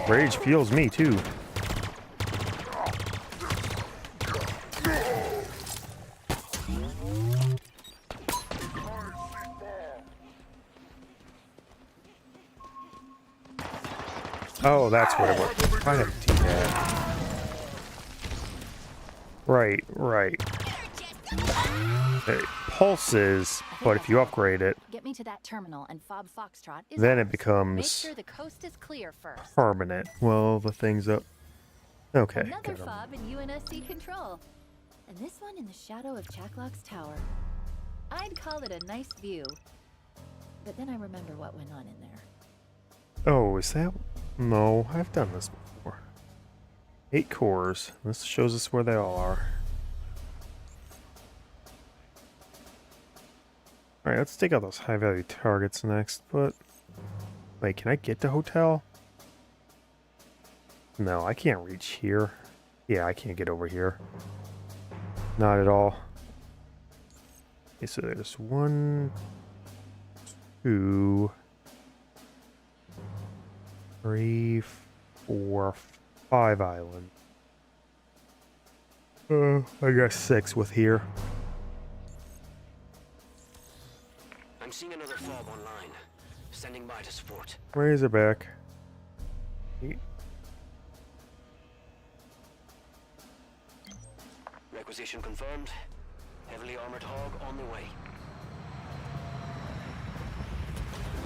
Rage fuels me too. Oh, that's what it was. I have to do that. Right, right. It pulses, but if you upgrade it, Get me to that terminal and FOB Foxtrot is then it ours. Make becomes sure the coast is clear first. permanent. Well, the thing's up. Okay. Another got 'em. FOB in UNSC control. And this one in the shadow of Chaklock's tower. I'd call it a nice view. But then I remember what went on in there. Oh, is that... No, I've done this before. 8 cores. This shows us where they all are. Alright, let's take out those high-value targets next, but... Wait, can I get to hotel? No, I can't reach here. Yeah, I can't get over here. Not at all. Okay, so there's 1, 2, 3, 4, 5 islands. I guess 6 with here. I'm seeing another FOB online. Standing by to support. Razorback. Requisition confirmed. Heavily armored hog on the way.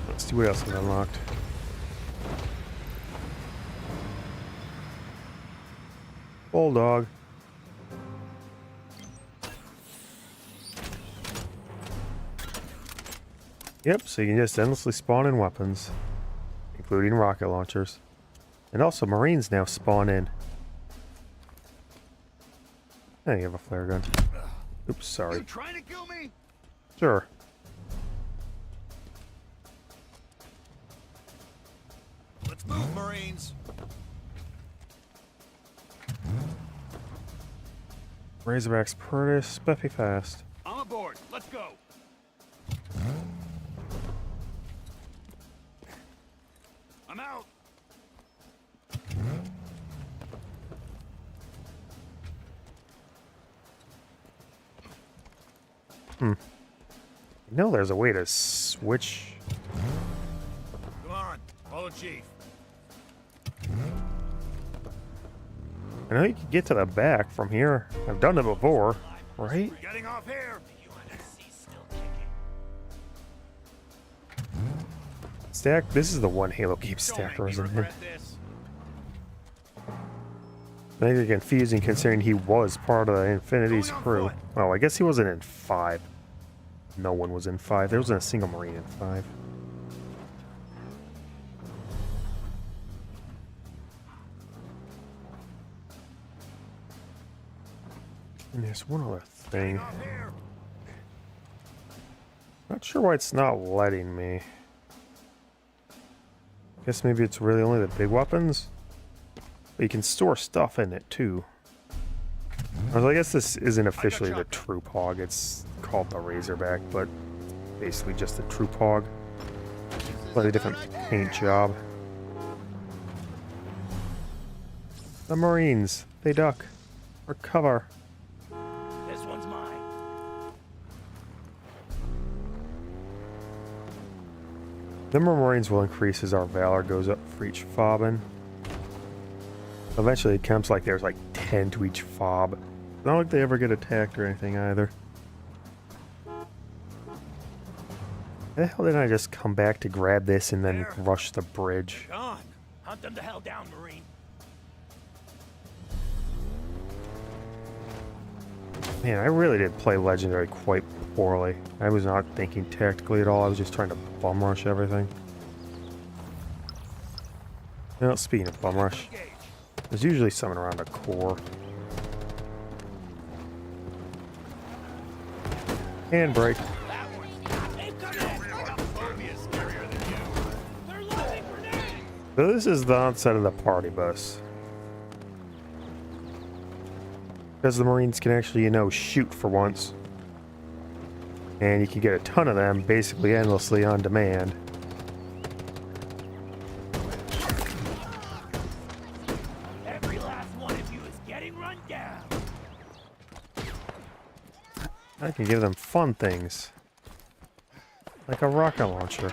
Let's see what else is unlocked. Bulldog. Yep, so you can just endlessly spawn in weapons, including rocket launchers. And also Marines now spawn in. Hey, you have a flare gun. Oops, sorry. You trying to kill me? Sure. Let's move, Marines. Razorback's pretty spiffy fast. I'm aboard. Let's go. I'm out. You know there's a way to switch. Come on, follow Chief. I know you can get to the back from here. I've done it before, right? We're getting off here. Stack. This is the one Halo keeps stacker, isn't it? I think it's confusing considering he was part of the Infinity's crew. Well, I guess he wasn't in 5. No one was in 5. There wasn't a single Marine in 5. And there's one other thing. Not sure why it's not letting me. Guess maybe it's really only the big weapons? But you can store stuff in it too. Well, I guess this isn't officially the Troop Hog, it's called the Razorback, but basically just the Troop Hog. Slightly different paint job. The Marines, they duck. Or cover. This one's mine. The number of Marines will increase as our Valor goes up for each FOB. Eventually it comes like there's like 10 to each FOB. It's not like they ever get attacked or anything either. Why the hell didn't I just come back to grab this and then rush the bridge? Gone. Hunt them the hell down, Marine. Man, I really did play Legendary quite poorly. I was not thinking tactically at all. I was just trying to bum rush everything. Well, speaking of bum rush, there's usually someone around a core. Handbrake. So this is the onset of the party bus. Because the Marines can actually, you know, shoot for once. And you can get a ton of them basically endlessly on demand. Every last one of you is getting run down. I can give them fun things. Like a rocket launcher.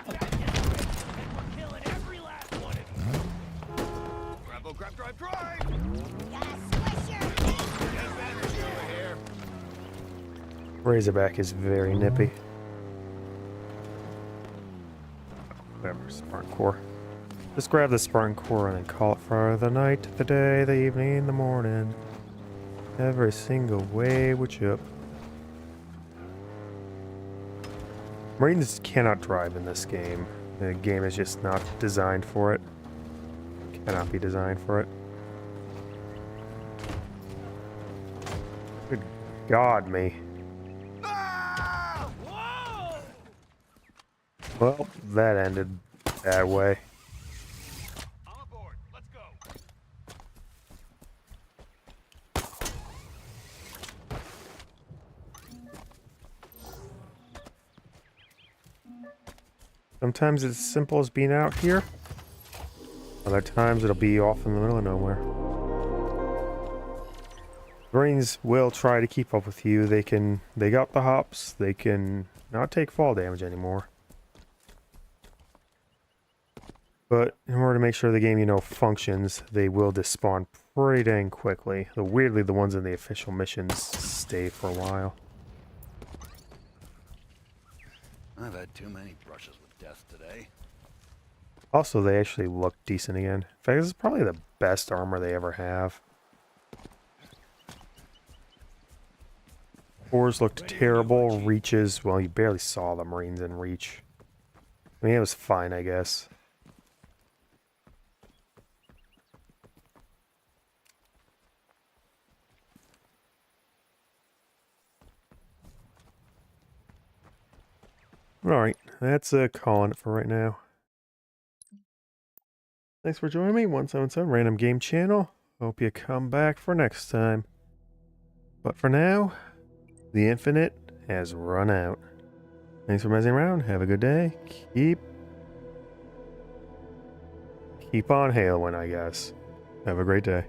Killing every last one of you. Grab, grab, drive, drive. Razorback is very nippy. Whatever, Spartan core. Just grab the Spartan core and then call it for the night, the day, the evening, the morning. Every single way which up. Marines cannot drive in this game. The game is just not designed for it. Cannot be designed for it. Good God, me. Well, that ended that way. I'm aboard. Let's go. Sometimes it's as simple as being out here. Other times it'll be off in the middle of nowhere. Marines will try to keep up with you. They got the hops. They can not take fall damage anymore. But in order to make sure the game, functions, they will despawn pretty dang quickly. Though weirdly, the ones in the official missions stay for a while. I've had too many brushes with death today. Also, they actually look decent again. In fact, this is probably the best armor they ever have. Cores looked terrible. Reaches, well, you barely saw the Marines in reach. I mean, it was fine, I guess. Alright, that's calling it for right now. Thanks for joining me, 177 Random Game Channel. Hope you come back for next time. But for now, the infinite has run out. Thanks for messing around. Have a good day. Keep on haloing, I guess. Have a great day.